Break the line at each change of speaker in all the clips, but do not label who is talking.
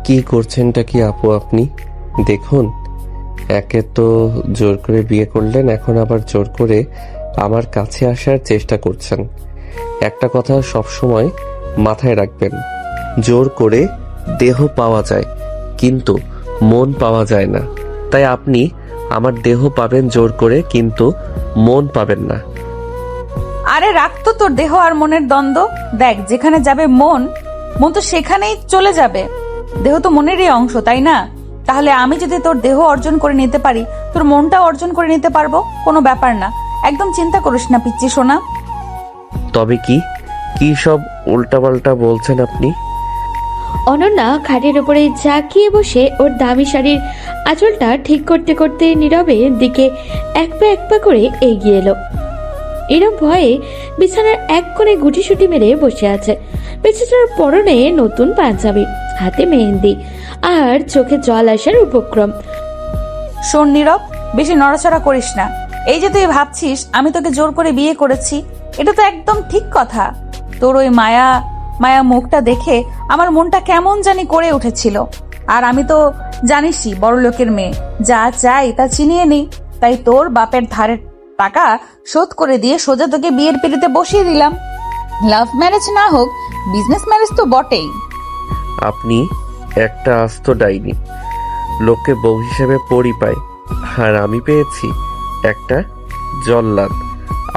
কি করছেনটা কি আপু আপনি? দেখুন, একে তো জোর করে বিয়ে করলেন, এখন আবার জোর করে আমার কাছে আসার চেষ্টা করছেন। একটা কথা সবসময় মাথায় রাখবেন, জোর করে দেহ পাওয়া যায় কিন্তু মন পাওয়া যায় না। তাই আপনি আমার দেহ পাবেন জোর করে, কিন্তু মন পাবেন না।
আরে রাখতো তোর দেহ আর মনের দ্বন্দ্ব। দেখ, যেখানে যাবে মন, মন তো সেখানেই চলে যাবে। দেহ তো মনেরই অংশ, তাই না? তাহলে আমি যদি তোর দেহ অর্জন করে নিতে পারি, তোর মনটা অর্জন করে নিতে পারবো, কোনো ব্যাপার না। একদম চিন্তা করিস না পিচ্চি সোনা।
তবে কি কি সব উল্টাপাল্টা বলছেন আপনি?
অনন্যা খাটের উপরে ঝাঁকিয়ে বসে ওর দামি শাড়ির আঁচলটা ঠিক করতে করতে নীরবের দিকে এক পা করে এগিয়ে এলো। নীরব ভয়ে বিছানার এক কোণে গুটিসুটি মেরে বসে আছে। বেচারার পরনে নতুন পাঞ্জাবি, হাতে মেহেন্দি আর চোখে জল আসার উপক্রম।
শোন নীরব, বেশি নড়াচড়া করিস না। এই যে তুই ভাবছিস আমি তোকে জোর করে বিয়ে করেছি, এটা তো একদম ঠিক কথা। তোর ওই মায়া মায়া মুখটা দেখে আমার মনটা কেমন জানি করে উঠেছিল। আর আমি তো জানিসই বড় লোকের মেয়ে, যা চাই তা চিনিয়ে নিই। তাই তোর বাপের ধারের টাকা শোধ করে দিয়ে সোজা তোকে বিয়ের পিড়িতে বসিয়ে দিলাম। লাভ ম্যারেজ না হোক, বিজনেস ম্যারেজ তো বটেই।
আপনি একটা আস্ত ডাইনি, লোককে বউ হিসেবে পরি পায়, আর আমি পেয়েছি একটা জল্লাদ।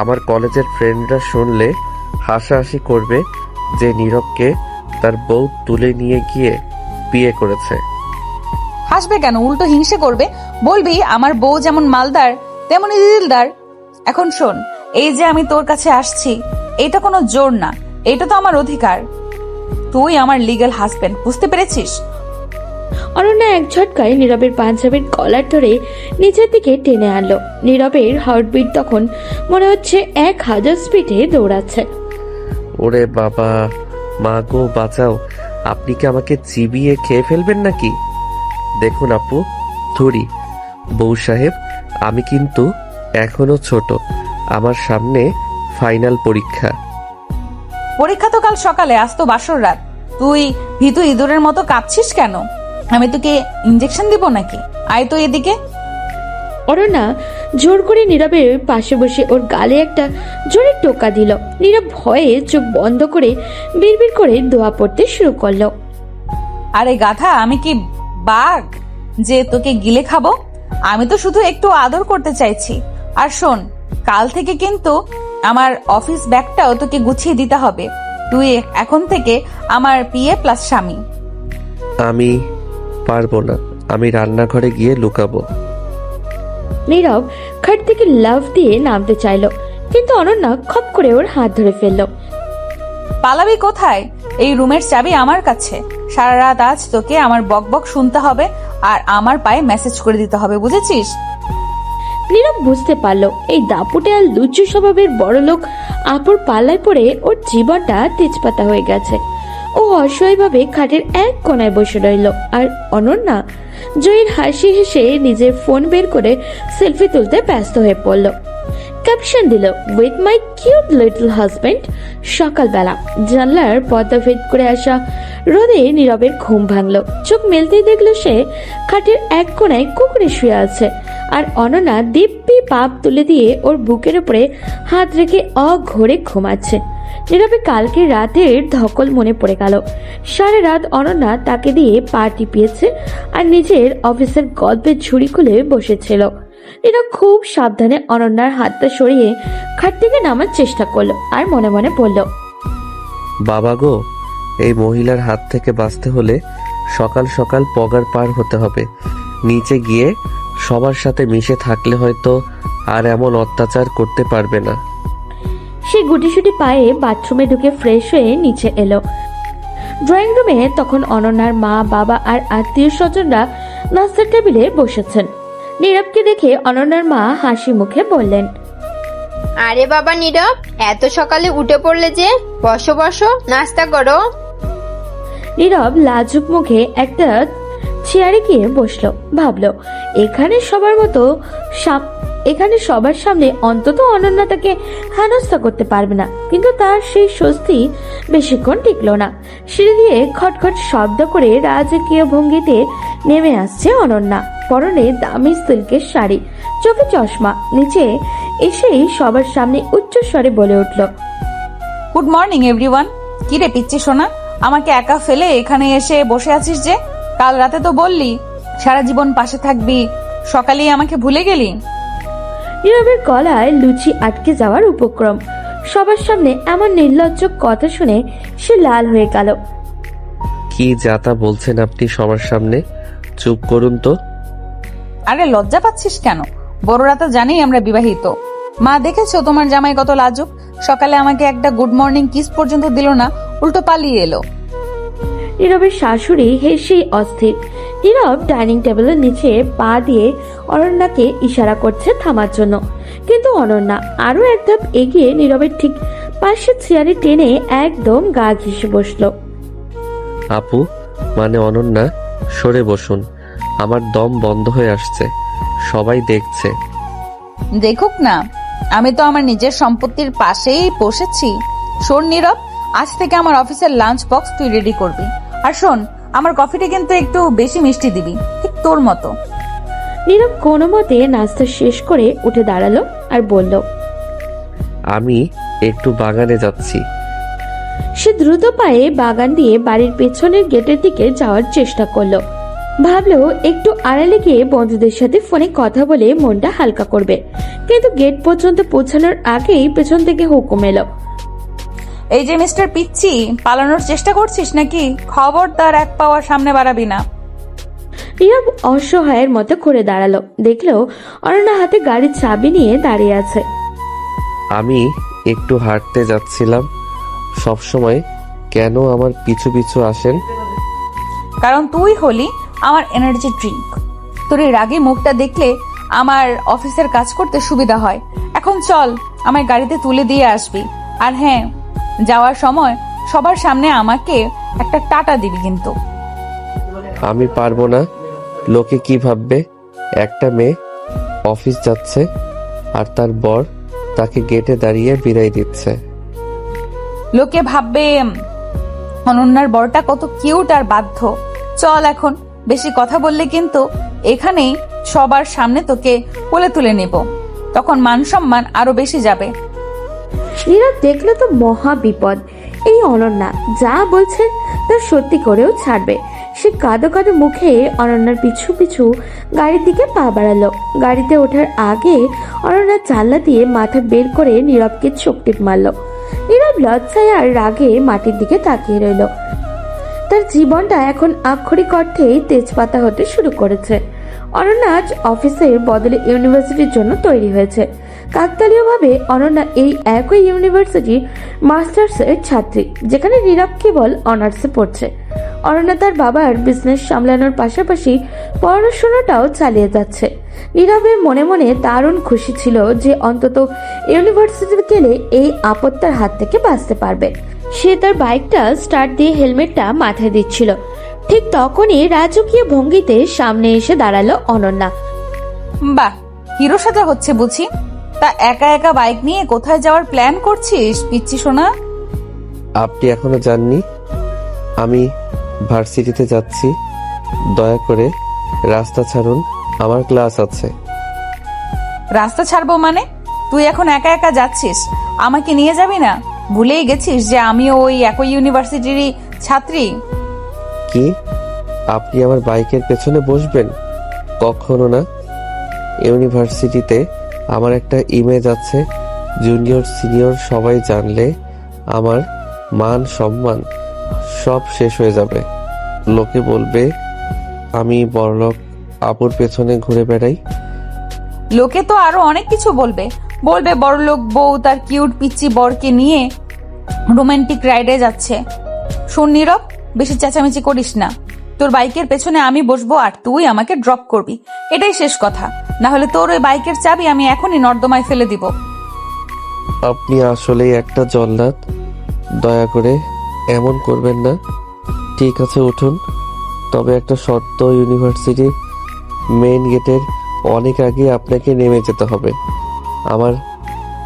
আমার কলেজের ফ্রেন্ডরা শুনলে হাসাহাসি করবে যে নীরবকে তার বউ তুলে নিয়ে গিয়ে বিয়ে করেছে।
হাসবে কেন, উল্টো হিংসে করবে। বলবি আমার বউ যেমন মালদার তেমনই দিলদার। এখন শোন, এই যে আমি তোর কাছে আসছি, এটা কোনো জোর না, এটা তো আমার অধিকার। তুই আমার লিগ্যাল হাজবেন্ড, বুঝতে পেরেছিস?
অনন্যা এক ঝটকায় নীরবের পাঞ্জাবির কলার ধরে নিচের দিকে টেনে আনলো। নীরবের হার্টবিট তখন মনে হচ্ছে 1000 স্পিডে দৌড়াচ্ছে।
ওরে বাবা, মা গো বাঁচাও, আপনি কি আমাকে চিবিয়ে খেয়ে ফেলবেন নাকি? দেখুন আপু, ধরি বউ সাহেব, আমি কিন্তু এখনো ছোট, আমার সামনে ফাইনাল পরীক্ষা।
পরীক্ষা তো কাল সকালে, আজ তো বাসর রাত। তুই ভীতু ইঁদুরের মতো কাঁপছিস কেন? আমি তোকে ইঞ্জেকশন দিব নাকি? আয় তো এদিকে।
অনন্যা জোর করে নীরবের পাশে বসে ওর গালে একটা জোরে টোকা দিল। নীরব ভয়ে চোখ বন্ধ করে বিড়বিড় করে দোয়া পড়তে শুরু করলো।
আরে গাধা, আমি কি বাঘ যে তোকে গিলে খাবো? আমি তো শুধু একটু আদর করতে চাইছি। আর শোন, কাল থেকে কিন্তু আমার অফিস ব্যাগটাও তোকে গুছিয়ে দিতে হবে। তুই এখন থেকে আমার পিএ প্লাস স্বামী।
আমি পারবো না, আমি রান্নাঘরে গিয়ে লুকাবো।
নীরব খাট থেকে লাফ দিয়ে নামতে চাইলো, কিন্তু অনন্যা খপ করে ওর হাত ধরে ফেললো।
পালাবি কোথায়? এই রুমের চাবি আমার কাছে। সারা রাত আজ তোকে আমার বকবক শুনতে হবে আর আমার পায়ে মেসেজ করে দিতে হবে, বুঝেছিস?
নীরব বুঝতে পারলো এই দাপুটে আর লুচু স্বভাবের বড়লোক আপুর পাল্লায় পড়ে ওর জীবনটা তেজপাতা হয়ে গেছে। ও অসহায়ভাবে খাটের এক কোনায় বসে রইল। আর অনন্যা জয়ের হাসি হেসে নিজের ফোন বের করে সেলফি তুলতে ব্যস্ত হয়ে পড়ল। ক্যাপশন দিল, with my cute little husband. সকালবেলা জানলার পর্দা ভেদ করে আসা রোদে নীরবের ঘুম ভাঙলো। চোখ মেলতেই দেখলো সে খাটের এক কোনায় কুকুরে শুয়ে আছে, আর অনন্যা দিব্যি পাপ তুলে দিয়ে ওর বুকের উপরে হাত রেখে অঘোরে ঘুমাচ্ছে। নীরবে কালকে রাতের ধকল মনে পড়ে গেল। সারা রাত অনন্যা তাকে দিয়ে পা টিপিয়েছে আর নিজের অফিসের গল্পের ঝুড়ি খুলে বসেছিল। নীরব খুব সাবধানে অনন্যার হাতটা সরিয়ে খাট থেকে নামার চেষ্টা করলো আর মনে মনে বলল,
বাবা গো, এই মহিলার হাত থেকে বাঁচতে হলে সকাল সকাল পগার পার হতে হবে। নিচে গিয়ে সবার সাথে মিশে থাকলে হয়তো আর এমন অত্যাচার করতে পারবে না।
সে গুটিসুটি পায়ে বাথরুমে ঢুকে ফ্রেশ হয়ে নিচে এলো। ড্রয়িং রুমে তখন অনন্যার মা, বাবা আর আত্মীয় স্বজনরা নাস্তার টেবিলে বসেছেন। নীরবকে দেখে অনন্যার মা হাসি মুখে বললেন,
আরে বাবা নীরব, এত সকালে উঠে পড়লে যে? বসো বসো, নাস্তা করো।
নীরব লাজুক মুখে একটা চেয়ারে গিয়ে বসলো। ভাবলো এখানে সবার মতো এখানে সবার সামনে অন্তত অনন্যা তাকে হেনস্থা করতে পারবে না, কিন্তু তার সেই স্বস্তি বেশিক্ষণ টিকলো না। সিঁড়ি দিয়ে খটখট শব্দ করে রাজকীয় ভঙ্গিতে নেমে আসছে অনন্যা। পরনে দামি সিল্কের শাড়ি, চোখে চশমা, নিচে এসেই সবার সামনে উচ্চ স্বরে বলে উঠল,
গুড মর্নিং এভরিওয়ান। কি রে পিচ্ছি সোনা, আমাকে একা ফেলে এখানে এসে বসে আছিস যে? কাল রাতে তো বললি সারা জীবন পাশে থাকবি, সকালেই আমাকে ভুলে গেলি।
নীরবের গলায় লুচি আটকে যাওয়ার উপক্রম। সবার সামনে এমন নির্লজ্জ কথা শুনে সে লাল হয়ে গেল।
কি যাতা বলছেন আপনি সবার সামনে? চুপ করুন তো।
আরে লজ্জা পাচ্ছিস কেন? বড়রা তো জানেই আমরা বিবাহিত। মা দেখেছো তোমার জামাই কত লাজুক, সকালে আমাকে একটা গুড মর্নিং কিস পর্যন্ত দিল না, উল্টো পালিয়ে এলো।
নীরবের শাশুড়ি হেসেই অস্থির। নীরব ডাইনিং টেবিলের নিচে পা দিয়ে অনন্যাকে ইশারা করছে থামার জন্য, কিন্তু অনন্যা আরো এক ধাপ এগিয়ে নীরবের ঠিক পাশে চেয়ারে টেনে একদম গা ঘেঁষে বসলো।
আপু মানে অনন্যা, সরে বসুন, আমার দম বন্ধ হয়ে আসছে, সবাই দেখছে।
দেখুক না, আমি তো আমার নিজের সম্পত্তির পাশেই বসেছি। শোন নীরব, আজ থেকে আমার অফিসের লাঞ্চ বক্স তুই রেডি করবি। আর শোন, আমার কফিটা কিন্তু একটু বেশি মিষ্টি দিবি, ঠিক তোর মতো।
নীরব কোনো মতে নাস্তা শেষ করে উঠে দাঁড়ালো আর বলল,
আমি একটু বাগানে যাচ্ছি।
সে দ্রুত পায়ে বাগান দিয়ে বাড়ির পেছনের গেটের দিকে যাওয়ার চেষ্টা করলো। ভাবলো একটু আড়ালে গিয়ে বন্ধুদের সাথে ফোনে কথা বলে মনটা হালকা করবে, কিন্তু গেট পর্যন্ত পৌঁছানোর আগেই পেছন থেকে হুকুম এলো,
এই যে মিস্টার পিচ্ছি, পালানোর চেষ্টা করছিস নাকি? খবরদার এক পাওয়ার সামনে বাড়াবি না।
নীরব অসহায়ের মতো করে দাঁড়ালো, দেখলো অনন্যা হাতে গাড়ির চাবি নিয়ে দাঁড়িয়ে আছে।
আমি একটু হাঁটতে যাচ্ছিলাম। সবসময় কেন আমার পিছু পিছু আসেন?
কারণ তুই হলি আমার এনার্জি ড্রিঙ্ক। তোর এই রাগী মুখটা দেখলে আমার অফিসের কাজ করতে সুবিধা হয়। এখন চল, আমার গাড়িতে তুলে দিয়ে আসবি। আর হ্যাঁ, যাওয়ার সময় সবার সামনে আমাকে একটা টাটা দিবি কিন্তু।
আমি পারবো না। লোকে কি ভাববে? একটা মেয়ে অফিস যাচ্ছে আর তার বর তাকে গেটে দাঁড়িয়ে বিদায় দিচ্ছে।
লোকে ভাববে অনন্যার বরটা কত কিউট আর বাধ্য। চল এখন, বেশি কথা বললে কিন্তু এখানেই সবার সামনে তোকে কোলে তুলে নেব, তখন মান সম্মান আরো বেশি যাবে।
নীরব দেখলো তো মহা বিপদ। এই অনন্যা যা বলছে তা সত্যি করেও ছাড়বে। সে কাঁদো কাঁদো মুখে অনন্যার পিছু পিছু গাড়ির দিকে পা বাড়ালো। গাড়িতে ওঠার আগে অনন্যা জানলা দিয়ে মাথা বের করে নীরবকে চোখ টিপ মারলো। নীরব লজ্জায় আর রাগে মাটির দিকে তাকিয়ে রইল। তার জীবনটা এখন আক্ষরিক অর্থেই তেজপাতা হতে শুরু করেছে। অনন্যা আজ অফিসের বদলে ইউনিভার্সিটির জন্য তৈরি হয়েছে। কাকতালীয়ভাবে অনন্যা এই একই ইউনিভার্সিটির মাস্টার্সের ছাত্রী, যেখানে নীরব কেবল অনার্সে পড়ছে। অনন্যা তার বাবার বিজনেস সামলানোর পাশাপাশি পড়াশোনাটাও চালিয়ে যাচ্ছে। নীরবের মনে মনে দারুণ খুশি ছিল যে অন্তত ইউনিভার্সিটিতে গেলে এই আপত্তার হাত থেকে বাঁচতে পারবে। সে তার বাইকটা স্টার্ট দিয়ে হেলমেটটা মাথায় দিচ্ছিল, ঠিক তখনই রাজকীয় ভঙ্গিতে সামনে এসে দাঁড়ালো অনন্যা।
বাহ, হিরো সাজা হচ্ছে বুঝি? তা একা একা বাইক নিয়ে কোথায় যাওয়ার প্ল্যান করছিস পিচ্ছি সোনা?
আপনি এখনো যাননি? আমি ভার্সিটিতে যাচ্ছি, দয়া করে রাস্তা ছাড়ুন, আমার ক্লাস আছে।
রাস্তা ছাড়বো মানে? তুই এখন একা একা যাচ্ছিস, আমাকে নিয়ে যাবি না? ভুলেই গেছিস যে আমিও ওই একই ইউনিভার্সিটিরই ছাত্রী।
কি আপনি আমার বাইকের পেছনে বসবেন? কখনো না। ইউনিভার্সিটিতে আমার একটা ইমেজ আছে, জুনিয়র সিনিয়র সবাই জানলে আমার মান সম্মান সব শেষ হয়ে যাবে। লোকে বলবে আমি বড়লোক আপুর পেছনে ঘুরে বেড়াই।
লোকে তো আরো অনেক কিছু বলবে। বলবে বড়লোক বউ তার কিউট পিচ্চি বরকে নিয়ে রোমান্টিক রাইডে যাচ্ছে। শোন নীরব, বেশি চেঁচামেচি করিস না। তোর বাইকের পেছনে আমি বসবো আর তুই আমাকে ড্রপ করবি, এটাই শেষ কথা। না হলে তোর ওই বাইকের চাবি আমি এখনই নর্দমায় ফেলে দিব।
আপনি আসলেই একটা জল্লাদ, দয়া করে এমন করবেন না। ঠিক আছে উঠুন, তবে একটা শর্ত, ইউনিভার্সিটির মেইন গেটের অনেক আগে আপনাকে নেমে যেতে হবে। আমার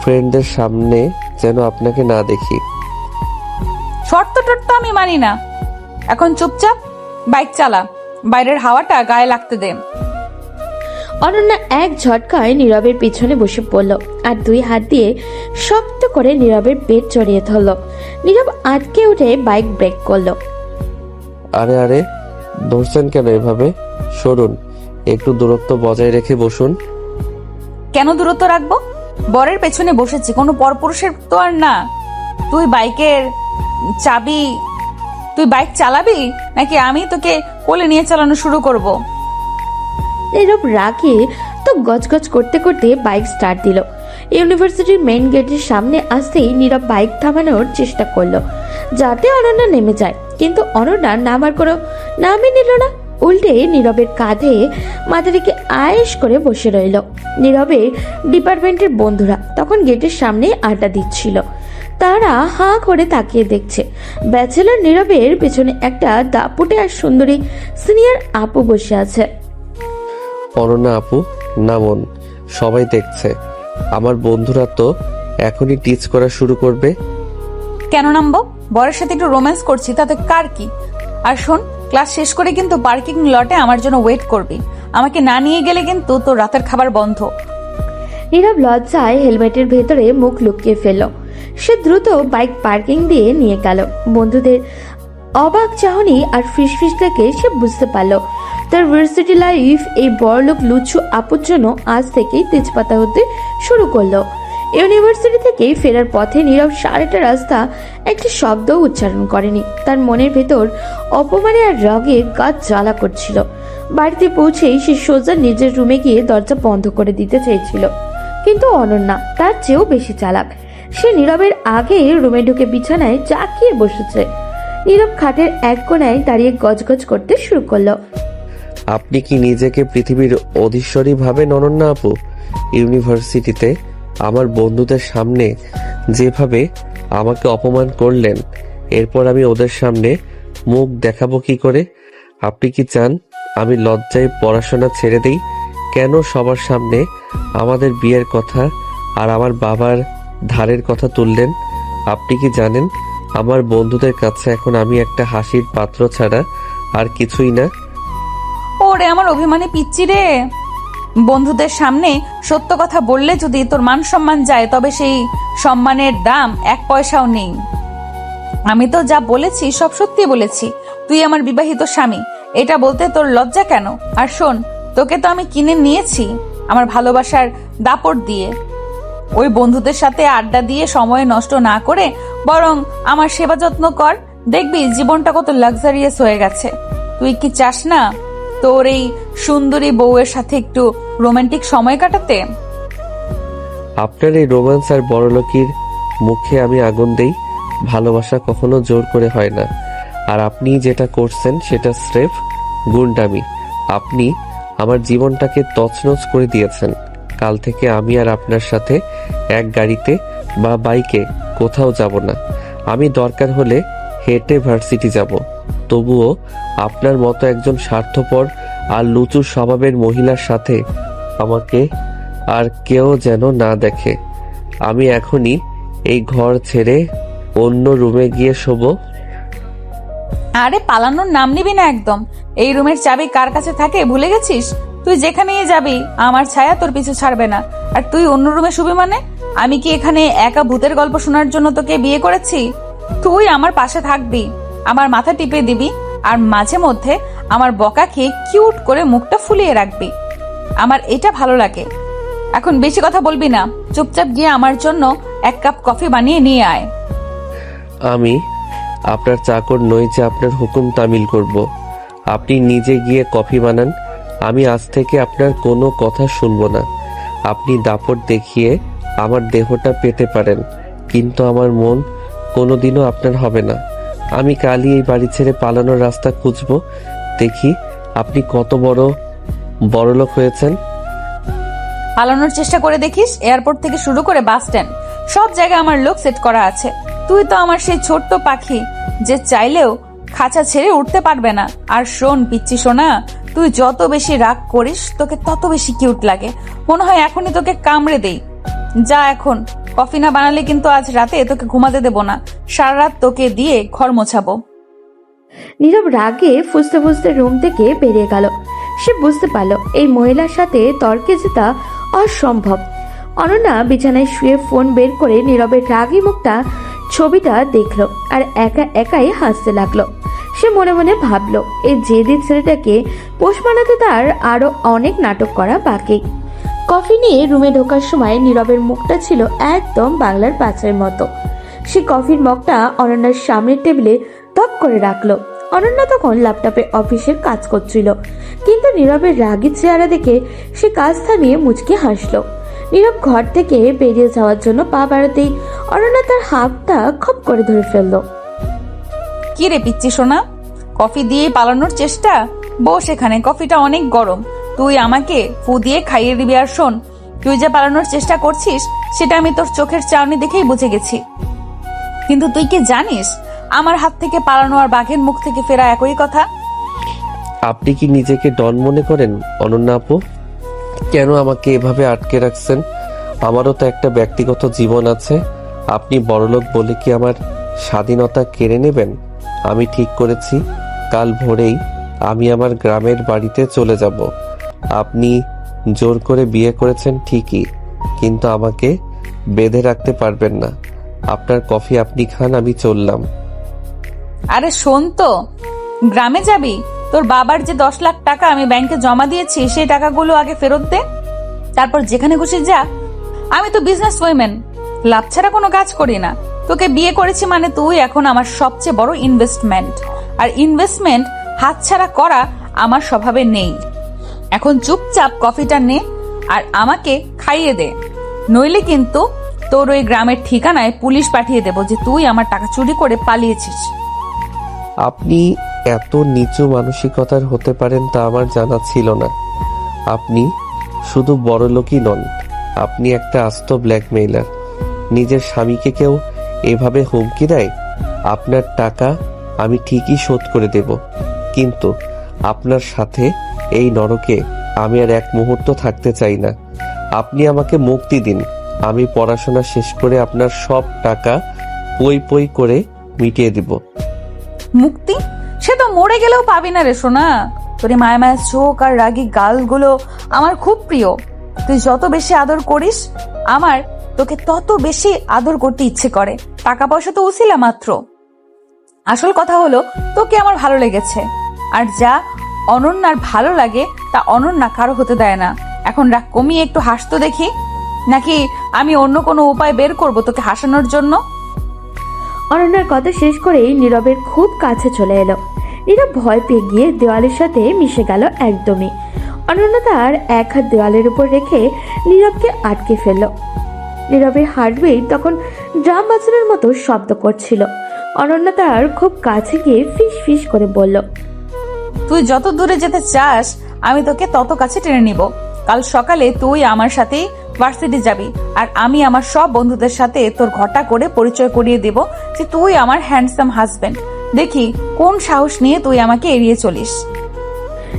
ফ্রেন্ডদের সামনে যেন আপনাকে না দেখি।
শর্ত টর্ত আমি মানি না। এখন চুপচাপ বাইক চালা, বাইরের হাওয়াটা গায়ে লাগতে দে।
অনন্যা এক ঝটকায় নীরবের পিছনে বসে পড়ল আর দুই হাত দিয়ে শক্ত করে নীরবের পেট জড়িয়ে ধরল। নীরব আটকে উঠে বাইক ব্রেক করলো।
আরে আরে, ধরছেন কেন এভাবে? সরুন, একটু দূরত্ব বজায় রেখে বসুন।
কেন দূরত্ব রাখবো? বরের পেছনে বসেছি, কোনো পরপুরুষের তো আর না। তুই বাইকের চাবি, তুই বাইক চালাবি নাকি আমি তোকে কোলে নিয়ে চালানো শুরু করব?
নীরব রাগে তো গজগজ করতে করতে বাইক স্টার্ট দিল। ইউনিভার্সিটির মেইন গেটের সামনে আসতেই নীরব বাইক থামানোর চেষ্টা করলো যাতে অনন্যা নেমে যায়, কিন্তু অনন্যা নামার কোনো নামই নিল না। উল্টে নীরবের কাঁধে মাথা রেখে আয়েশ করে বসে রইল। নীরবের ডিপার্টমেন্টের বন্ধুরা তখন গেটের সামনে আড্ডা দিচ্ছিল। তারা হাঁ করে তাকিয়ে দেখছে। ব্যাচেলর নীরবের পেছনে একটা দাপুটে আর সুন্দরী সিনিয়র আপু বসে আছে।
অনন্যা আপু, নামুন, সবাই দেখছে। আমার বন্ধুরা তো এখনই টিচ করা শুরু করবে।
কেন নামবো? বরের সাথে একটু রোম্যান্স করছি, তাতে কার কি? আর শোন, ক্লাস শেষ করে কিন্তু পার্কিং লটে আমার জন্য ওয়েট করবি। আমাকে না নিয়ে গেলে কিন্তু তোর রাতের খাবার বন্ধ।
নীরব লজ্জায় হেলমেটের ভেতরে মুখ লুকিয়ে ফেলল। সে দ্রুত বাইক পার্কিং দিয়ে নিয়ে গেল। বন্ধুদের অবাক চাহনি আর ফিসফিস থেকে সে বুঝতে পারল তার ভার্সিটি লাইফ এই বড়লোক লুচু আপুর জন্য আজ থেকেই তেজপাতা হতে শুরু করলো। ইউনিভার্সিটি থেকে ফেরার পথে নীরব সারাটা রাস্তা একটি শব্দও উচ্চারণ করেনি। তার মনের ভেতর অপমানে আর রাগে গা জ্বালা করছিল। বাড়িতে পৌঁছেই সে সোজা নিজের রুমে গিয়ে দরজা বন্ধ করে দিতে চেয়েছিল, কিন্তু অনন্যা তার চেয়েও বেশি চালাক। সে নীরবের আগে রুমে ঢুকে বিছানায় জাঁকিয়ে বসেছে। নীরব খাটের এক কোণায় দাঁড়িয়ে গজগজ করতে শুরু করলো।
আপনি কি নিজেকে পৃথিবীর অধীশ্বরী ভাবেন অনন্যা আপু? ইউনিভার্সিটিতে আমার বন্ধুদের সামনে যেভাবে আমাকে অপমান করলেন, এরপর আমি ওদের সামনে মুখ দেখাবো কি করে? আপনি কি চান আমি লজ্জায় পড়াশোনা ছেড়ে দেই? কেন সবার সামনে আমাদের বিয়ের কথা আর আমার বাবার ধারের কথা তুললেন? আপনি কি জানেন আমার বন্ধুদের কাছে এখন আমি একটা হাসির পাত্র ছাড়া আর কিছুই না?
ওরে আমার অভিমানী পিচ্চি রে, বন্ধুদের সামনে সত্য কথা বললে যদি তোর মান সম্মান যায়, তবে সেই সম্মানের দাম এক পয়সাও নেই। আমি তো যা বলেছি সব সত্যি বলেছি। তুই আমার বিবাহিত স্বামী, এটা বলতে তোর লজ্জা কেন? আর শোন, তোকে তো আমি কিনে নিয়েছি আমার ভালোবাসার দাপট দিয়ে। ওই বন্ধুদের সাথে আড্ডা দিয়ে সময় নষ্ট না করে বরং আমার সেবা যত্ন কর, দেখবি জীবনটা কত লাক্সারিয়াস হয়ে গেছে। তুই কি চাস না তোর এই সুন্দরী বউয়ের সাথে একটু রোমান্টিক সময় কাটাতে?
আপনার এই রোম্যান্স আর বড়লোকির মুখে আমি আগুন দেই। ভালোবাসা কখনো জোর করে হয় না। আর আপনি যেটা করছেন সেটা স্রেফ গুন্ডামি। আপনি আমার জীবনটাকে তছনছ করে দিয়েছেন। কাল থেকে আমি আর আপনার সাথে এক গাড়িতে বা বাইকে কোথাও যাব না। আমি দরকার হলে হেঁটে ভার্সিটি যাব। তবুও আপনার মতো একজন স্বার্থপর আর লুচু স্বভাবের মহিলার সাথে আমাকে আর কেউ যেন না দেখে। আমি এখনই এই ঘর ছেড়ে অন্য রুমে গিয়ে শোবো।
আরে পালানোর নাম নিবি না একদম। এই রুমের চাবি কার কাছে থাকে ভুলে গেছিস? তুই যেখানেই যাবি আমার ছায়া তোর পিছু ছাড়বে না। আর তুই অন্য রুমে শুবি মানে? আমি কি এখানে একা ভূতের গল্প শোনার জন্য তোকে বিয়ে করেছি? তুই আমার পাশে থাকবি, আমার মাথা টিপে দিবি, আর মাঝে মধ্যে আমার বকা খেয়ে কিউট করে মুখটা ফুলিয়ে রাখবি। আমার এটা ভালো লাগে। এখন বেশি কথা বলবি না, চুপচাপ গিয়ে আমার জন্য এক কাপ কফি বানিয়ে নিয়ে আয়।
আমি আপনার চাকর নই যে আপনার হুকুম তামিল করব। আপনি নিজে গিয়ে কফি বানান। আমি আজ থেকে আপনার কোনো কথা শুনবো না। আপনি দাপট দেখিয়ে আমার দেহটা পেতে পারেন, কিন্তু আমার মন কোনোদিনও আপনার হবে না। আমি কালই এই বাড়ি ছেড়ে পালানোর রাস্তা খুঁজবো। দেখি আপনি কত বড়লোক হয়েছেন।
পালানোর চেষ্টা করে দেখিস। এয়ারপোর্ট থেকে শুরু করে বাস স্ট্যান্ড সব জায়গায় আমার লোক সেট করা আছে। তুই তো আমার সেই ছোট্ট পাখি যে চাইলেও খাঁচা ছেড়ে উঠতে পারবে না। আর শোন পিচ্চি সোনা, তুই যত বেশি রাগ করিস তোকে তত বেশি কিউট লাগে। মনে হয় এখনই তোকে কামড়ে দেই। যা এখন, কফি না বানালে কিন্তু আজ রাতে তোকে ঘুমাতে দেব না। সারা রাত তোকে দিয়ে ঘর মোছাবো।
নীরব রাগে ফুসতে ফুসতে রুম থেকে বেরিয়ে গেল। সে বুঝতে পারল এই মহিলার সাথে তর্কে জেতা অসম্ভব। অনন্যা বিছানায় শুয়ে ফোন বের করে নীরবের রাগী মুখটা ছবিটা দেখলো আর একা একাই হাসতে লাগলো। সে মনে মনে ভাবলো এই জেদি ছেলেটাকে পোষ মানাতে তার আরো অনেক নাটক করা বাকি। কফি নিয়ে রুমে ঢোকার সময় নীরবের মুখটা ছিল একদম বাংলার পাঁচের মতো। সে কফির মগটা অনন্যার সামনের টেবিলে টপ করে রাখলো। অনন্যা তখন ল্যাপটপে অফিসের কাজ করছিল, কিন্তু নীরবের রাগী চেহারা দেখে সে কাজ থামিয়ে মুচকি হাসলো। নীরব ঘর থেকে বেরিয়ে যাওয়ার জন্য পা বাড়াতেই অনন্যা তার হাতটা খপ করে ধরে ফেললো।
কি রে পিচ্চি সোনা, কফি দিয়ে পালানোর চেষ্টা? বস এখানে, কফিটা অনেক গরম, তুই আমাকে ফু দিয়ে খাইয়ে দিবি। আর শোন, তুই যে পালানোর চেষ্টা করছিস সেটা আমি তোর চোখের চাউনি দেখেই বুঝে গেছি। কিন্তু তুই কি জানিস আমার হাত থেকে পালানো আর বাঘের মুখ থেকে ফেরা একই কথা?
আপনি কি নিজেকে ডন মনে করেন অনন্যা আপু? কেন আমাকে এভাবে আটকে রাখছেন? আমারও তো একটা ব্যক্তিগত জীবন আছে। আপনি বড়লোক বলে কি আমার স্বাধীনতা কেড়ে নেবেন? আমি ঠিক করেছি কাল ভোরেই আমি আমার গ্রামের বাড়িতে চলে যাব। আপনি জোর করে বিয়ে করেছেন ঠিকই, কিন্তু আমাকে বেঁধে রাখতে পারবেন না। আপনার কফি আপনি খান, আমি চললাম।
আরে শোন তো, গ্রামে যাবি? তোর বাবার যে 10 লাখ টাকা আমি ব্যাংকে জমা দিয়েছি সেই টাকাগুলো আগে ফেরত দে, তারপর যেখানে খুশি যা। আমি তো বিজনেস ওয়েমেন, লাভ ছাড়া কোনো কাজ করি না। তোকে বিয়ে করেছি মানে তুই এখন আমার সবচেয়ে বড় ইনভেস্টমেন্ট, আর ইনভেস্টমেন্ট হাতছাড়া করা আমার স্বভাবে নেই। এখন চুপচাপ কফিটা নে আর আমাকে খাইয়ে দে, নইলে কিন্তু তোর ওই গ্রামের ঠিকানায় পুলিশ পাঠিয়ে দেব যে তুই আমার টাকা চুরি করে পালিয়েছিস।
আপনি এত নিচু মানসিকতার হতে পারেন তা আমার জানা ছিল না। আপনি শুধু বড়লোকই নন, আপনি একটা আস্ত ব্ল্যাকমেইলার। নিজের স্বামীকে কেউ এভাবে হুমকি দেয়? আপনার টাকা আমি ঠিকই শোধ করে দেব, কিন্তু আপনার সাথে এই নরকে আমি আর এক মুহূর্ত থাকতে চাই না। আপনি আমাকে মুক্তি দিন, আমি পড়াশোনা শেষ করে আপনার সব টাকা পই পই করে মিটিয়ে দিব।
মুক্তি? সে তো মরে গেলেও পাবি না রে সোনা। তোর মায়া মায়া চোখ আর রাগী গালগুলো আমার খুব প্রিয়। তুই যত বেশি আদর করিস আমার তোকে তত বেশি আদর করতে ইচ্ছে করে। টাকা পয়সা তো উছিলা মাত্র, আসল কথা হলো তোকে আমার ভালো লেগেছে। আর যা অনন্যার ভালো লাগে তা অনন্যা কারো হতে দেয় না। এখন রাগ কমিয়ে একটু হাসতো দেখি, নাকি আমি অন্য কোনো উপায় বের করব তোকে হাসানোর জন্য?
অনন্যার কথা শেষ করেই নীরবের খুব কাছে চলে এলো। নীরব ভয় পেয়ে গিয়ে দেওয়ালের সাথে মিশে গেল একদমই। অনন্যা তার এক হাত দেওয়ালের উপর রেখে নীরবকে আটকে ফেলল। নীরবের হার্টবিট তখন ড্রাম বাজানোর মতো শব্দ করছিল। অনন্যা তার খুব কাছে গিয়ে ফিস ফিস করে বলল,
তুই যত দূরে যেতে চাস আমি তোকে তত কাছে টেনে নিব। কাল সকালে তুই আমার সাথে ভার্সিটি যাবি, আর আমি আমার সব বন্ধুদের সাথে তোর ঘটা করে পরিচয় করিয়ে দেব যে তুই আমার হ্যান্ডসাম হাজবেন্ড। দেখি কোন সাহস নিয়ে তুই আমাকে এড়িয়ে চলিস।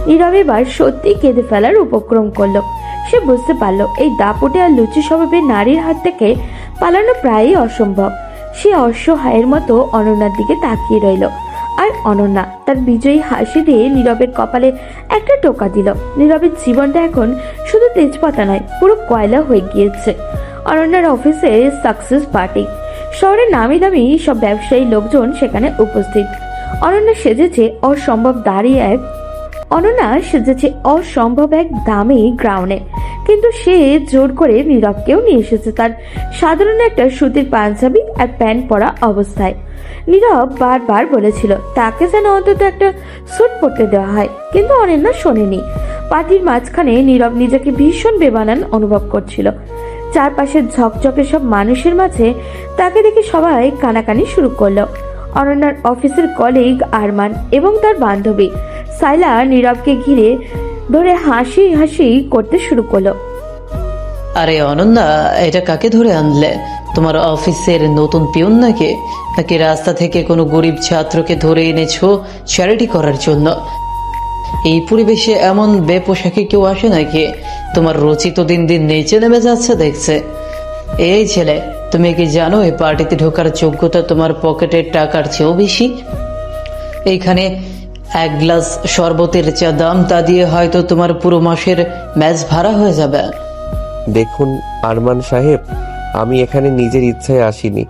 নীরব এবার সত্যি কেঁদে ফেলার উপক্রম করলো। সে বুঝতে পারলো এই দাপুটে আর লুচি স্বভাবের নারীর হাত থেকে পালানো প্রায়ই অসম্ভব। সে অসহায়ের মতো অনন্যার দিকে তাকিয়ে রইল, আর অনন্যা তার বিজয়ী হাসি দিয়ে নীরবের কপালে একটা টোকা দিল। নীরবের জীবনটা এখন শুধু তেজপাতা নয়, পুরো কয়লা হয়ে গিয়েছে। অনন্যার অফিসে সাকসেস পার্টি, শহরের নামি দামি সব ব্যবসায়ী লোকজন সেখানে উপস্থিত। অনন্যা সেজেছে অসম্ভব এক দামি গ্রাউন্ডে, কিন্তু সে জোর করে নীরবকেও নিয়ে এসেছে তার সাধারণ একটা সুতির পাঞ্জাবি আর প্যান্ট পরা অবস্থায়। নীরব বারবার বলেছিল তাকে যেন অন্তত একটা স্যুট পরতে দেওয়া হয়, কিন্তু অনন্যা শোনেনি। পার্টির মাঝখানে নীরব নিজেকে ভীষণ বেমানান অনুভব করছিল। চারপাশের ঝকঝকে সব মানুষের মাঝে তাকে দেখে সবাই কানাকানি শুরু করলো। অনন্যার অফিসের কলিগ আরমান এবং তার বান্ধবী সাইলা নীরবকে ঘিরে ধরে হাসি হাসি করতে শুরু করলো।
আরে অনন্যা, এটা কাকে ধরে আনলে? তোমার অফিসের নতুন পিয়ন নাকি নাকি রাস্তা থেকে কোনো গরিব ছাত্রকে ধরে এনেছো চ্যারিটি করার জন্য? এই পরিবেশে এমন বেপোশাকে কেউ আসে নাকি? তোমার রুচি তো দিন দিন নিচে নেমে যাচ্ছে দেখছে। এই ছেলে, তুমি কি জানো এই পার্টিতে ঢোকার যোগ্যতা তোমার পকেটের টাকার চেয়েও বেশি? এইখানে এক গ্লাস শরবতের যা দাম তা দিয়ে হয়তো তোমার পুরো মাসের ম্যাচ ভাড়া হয়ে যাবে।
দেখুন আরমান সাহেব, আমি এখানে নিজের ইচ্ছায় আসিনি।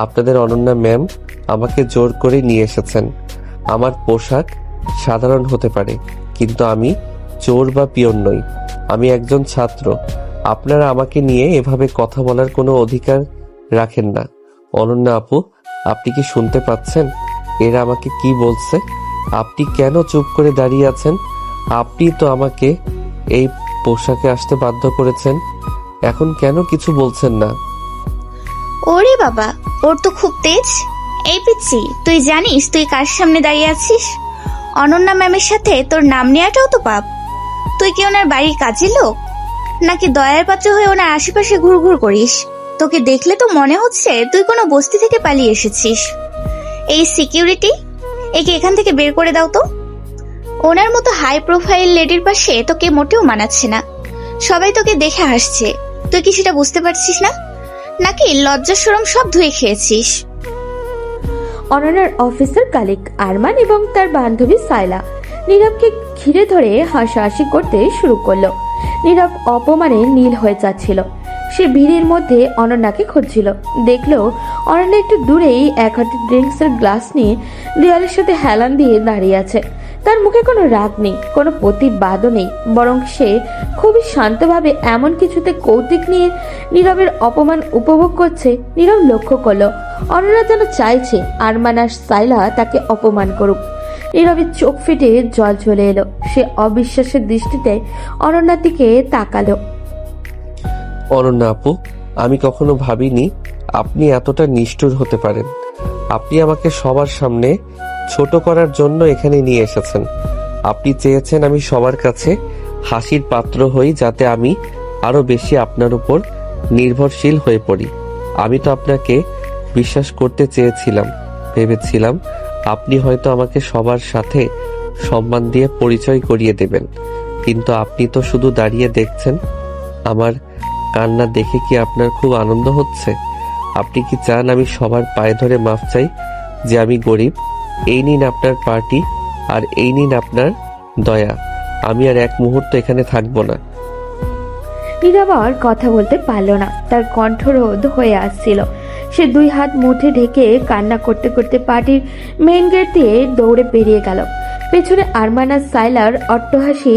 আপনাদের অনন্যা ম্যাম আমাকে জোর করে নিয়ে এসেছেন। আমার পোশাক সাধারণ হতে পারে, কিন্তু আমি চোর বা পিয়ন নই। আমি একজন ছাত্র। আপনারা আমাকে নিয়ে এভাবে কথা বলার কোনো অধিকার রাখেন না। অনন্যা আপু, আপনি কি শুনতে পাচ্ছেন এরা আমাকে কি বলছে? আপনি কেন চুপ করে দাঁড়িয়ে আছেন? আপনি তো আমাকে এই পোশাকে আসতে বাধ্য করেছেন, এখন কেন কিছু বলছেন না?
ওরে বাবা, ওর তো খুব তেজ। এই পিচ্ছি, তুই জানিস তুই কার সামনে দাঁড়িয়ে আছিস? অনন্যা ম্যামের সাথে তোর নাম নেওয়াটাও তো পাপ। তুই কি ওনার বাড়ির কাজের লোক, নাকি দয়ার পাত্র হয়ে ওনার আশেপাশে ঘুরঘুর করিস? তোকে দেখলে তো মনে হচ্ছে তুই কোনো বস্তি থেকে পালিয়ে এসেছিস। এই সিকিউরিটি, একে এখান থেকে বের করে দাও তো। ওনার মতো হাই প্রোফাইল লেডির পাশে তোকে মোটেও মানাচ্ছে না। সবাই তোকে দেখে হাসছে, তুই কি সেটা বুঝতে পারছিস না? নাকি লজ্জা শরম সব ধুয়ে খেয়েছিস?
অনন্যার অফিসার কালিক আরমান এবং তার বান্ধবী সাইলা নীরবকে ঘিরে ধরে হাসাহাসি করতে শুরু করলো। নীরব অপমানে নীল হয়ে যাচ্ছিল। সে ভিড়ের মধ্যে অনন্যাকে খুঁজছিল। দেখলো অনন্যা একটু দূরেই এক হাতে ড্রিঙ্কসের গ্লাস নিয়ে দেয়ালের সাথে হেলান দিয়ে দাঁড়িয়ে আছে। তার মুখে কোনো রাগ নেই, কোনো প্রতিবাদও নেই, বরং সে খুবই শান্তভাবে এমন কিছুতে কৌতুক নিয়ে নীরবের অপমান উপভোগ করছে। নীরব লক্ষ্য করলো অনন্যা যেন চাইছে আরমান আর সাইলা তাকে অপমান করুক। নীরবের চোখ ফেটে জল চলে এলো। সে অবিশ্বাসের দৃষ্টিতে অনন্যার দিকে তাকালো।
অনন্যা আপু, আমি কখনো ভাবিনি আপনি এতটা নিষ্ঠুর হতে পারেন। আপনি আমাকে সবার সামনে ছোট করার জন্য এখানে নিয়ে এসেছেন। আপনি চেয়েছেন আমি সবার কাছে হাসির পাত্র হই, যাতে আমি আরো বেশি আপনার উপর নির্ভরশীল হয়ে পড়ি। আমি তো আপনাকে বিশ্বাস করতে চেয়েছিলাম, ভেবেছিলাম আপনি হয়তো আমাকে সবার সাথে সম্মান দিয়ে পরিচয় করিয়ে দেবেন, কিন্তু আপনি তো শুধু দাঁড়িয়ে দেখছেন। আমার কান্না দেখে কি আপনার খুব আনন্দ হচ্ছে? আপনি কি চান আমি সবার পায়ে ধরে মাফ চাই যে আমি গরিব? এই নিন আপনার পার্টি, আর এই নিন আপনার দয়া। আমি আর এক মুহূর্ত এখানে থাকবো না।
নীরব আর কথা বলতে পারল না, তার কণ্ঠরোধ হয়ে আসছিল। সে দুই হাত মুঠে ঢেকে কান্না করতে করতে পার্টির মেইন গেট দিয়ে দৌড়ে বেরিয়ে গেল। পেছনে আরমান আর সাইলার অট্টহাসি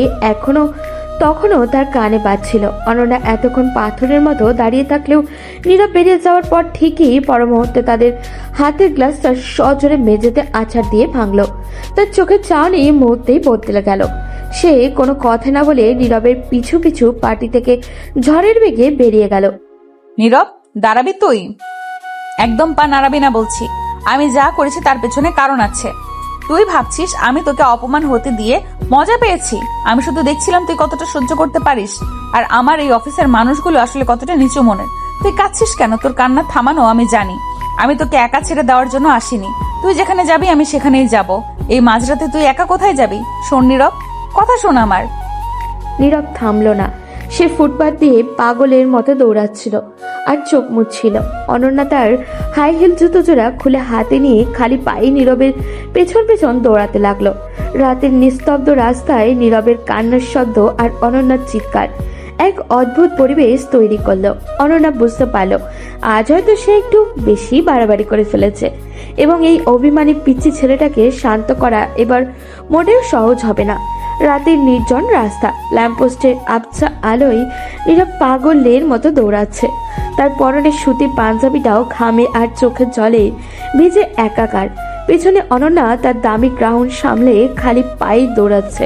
তখনও তার কানে বাজছিল। অনন্যা এতক্ষণ পাথরের মতো দাঁড়িয়ে থাকলেও নীরব বেরিয়ে যাওয়ার পর ঠিকই পরমুহূর্তে তাদের হাতের গ্লাসটা সজোরে মেঝেতে আছাড় দিয়ে ভাঙলো। তার চোখের চাহনি মুহূর্তেই বদলে গেল। সে কোনো কথা না বলে নীরবের পিছু পিছু পার্টি থেকে ঝড়ের বেগে বেরিয়ে গেল।
নীরব, দাঁড়াবি তুই? একদম পা নাড়াবি না বলছি। আমি যা করেছি তার পেছনে কারণ আছে। তুই ভাবছিস আমি তোকে অপমান হতে দিয়ে মজা পেয়েছি? আমি শুধু দেখছিলাম তুই কতটা সহ্য করতে পারিস, আর আমার এই অফিসের মানুষগুলো আসলে কতটা নিচু মনের। তুই কাঁদছিস কেন? তোর কান্না থামানো আমি জানি। আমি তোকে একা ছেড়ে দেওয়ার জন্য আসিনি। তুই যেখানে যাবি আমি সেখানেই যাব। এই মাঝরাতে তুই একা কোথায় যাবি? শোন নীরব, কথা শোন আমার।
নীরব থামল না। সে ফুটপাত দিয়ে পাগলের মতো দৌড়াচ্ছিল আর চোখ মুছছিল। অনন্যা তার হাই হিল জুতো জোড়া খুলে হাতে নিয়ে খালি পায়ে নীরবের পেছন পেছন দৌড়াতে লাগলো। রাতের নিস্তব্ধ রাস্তায় নীরবের কান্নার শব্দ আর অনন্যার চিৎকার এক অদ্ভুত পরিবেশ তৈরি করলো। অনন্যা বুঝতে পারলো আজ হয়তো সে একটু বেশি বাড়াবাড়ি করে ফেলেছে, এবং এই অভিমানী পিচ্চি ছেলেটাকে শান্ত করা এবার মোটেও সহজ হবে না। রাতের নির্জন রাস্তা, ল্যাম্পপোস্টের আবছা আলোয় নীরব পাগলের মতো দৌড়াচ্ছে। তার পরনে সুতির পাঞ্জাবিটাও ঘামে আর চোখের জলে ভিজে একাকার। পেছনে অনন্যা তার দামি গ্রাউন্ড সামলে খালি পায়ে দৌড়াচ্ছে।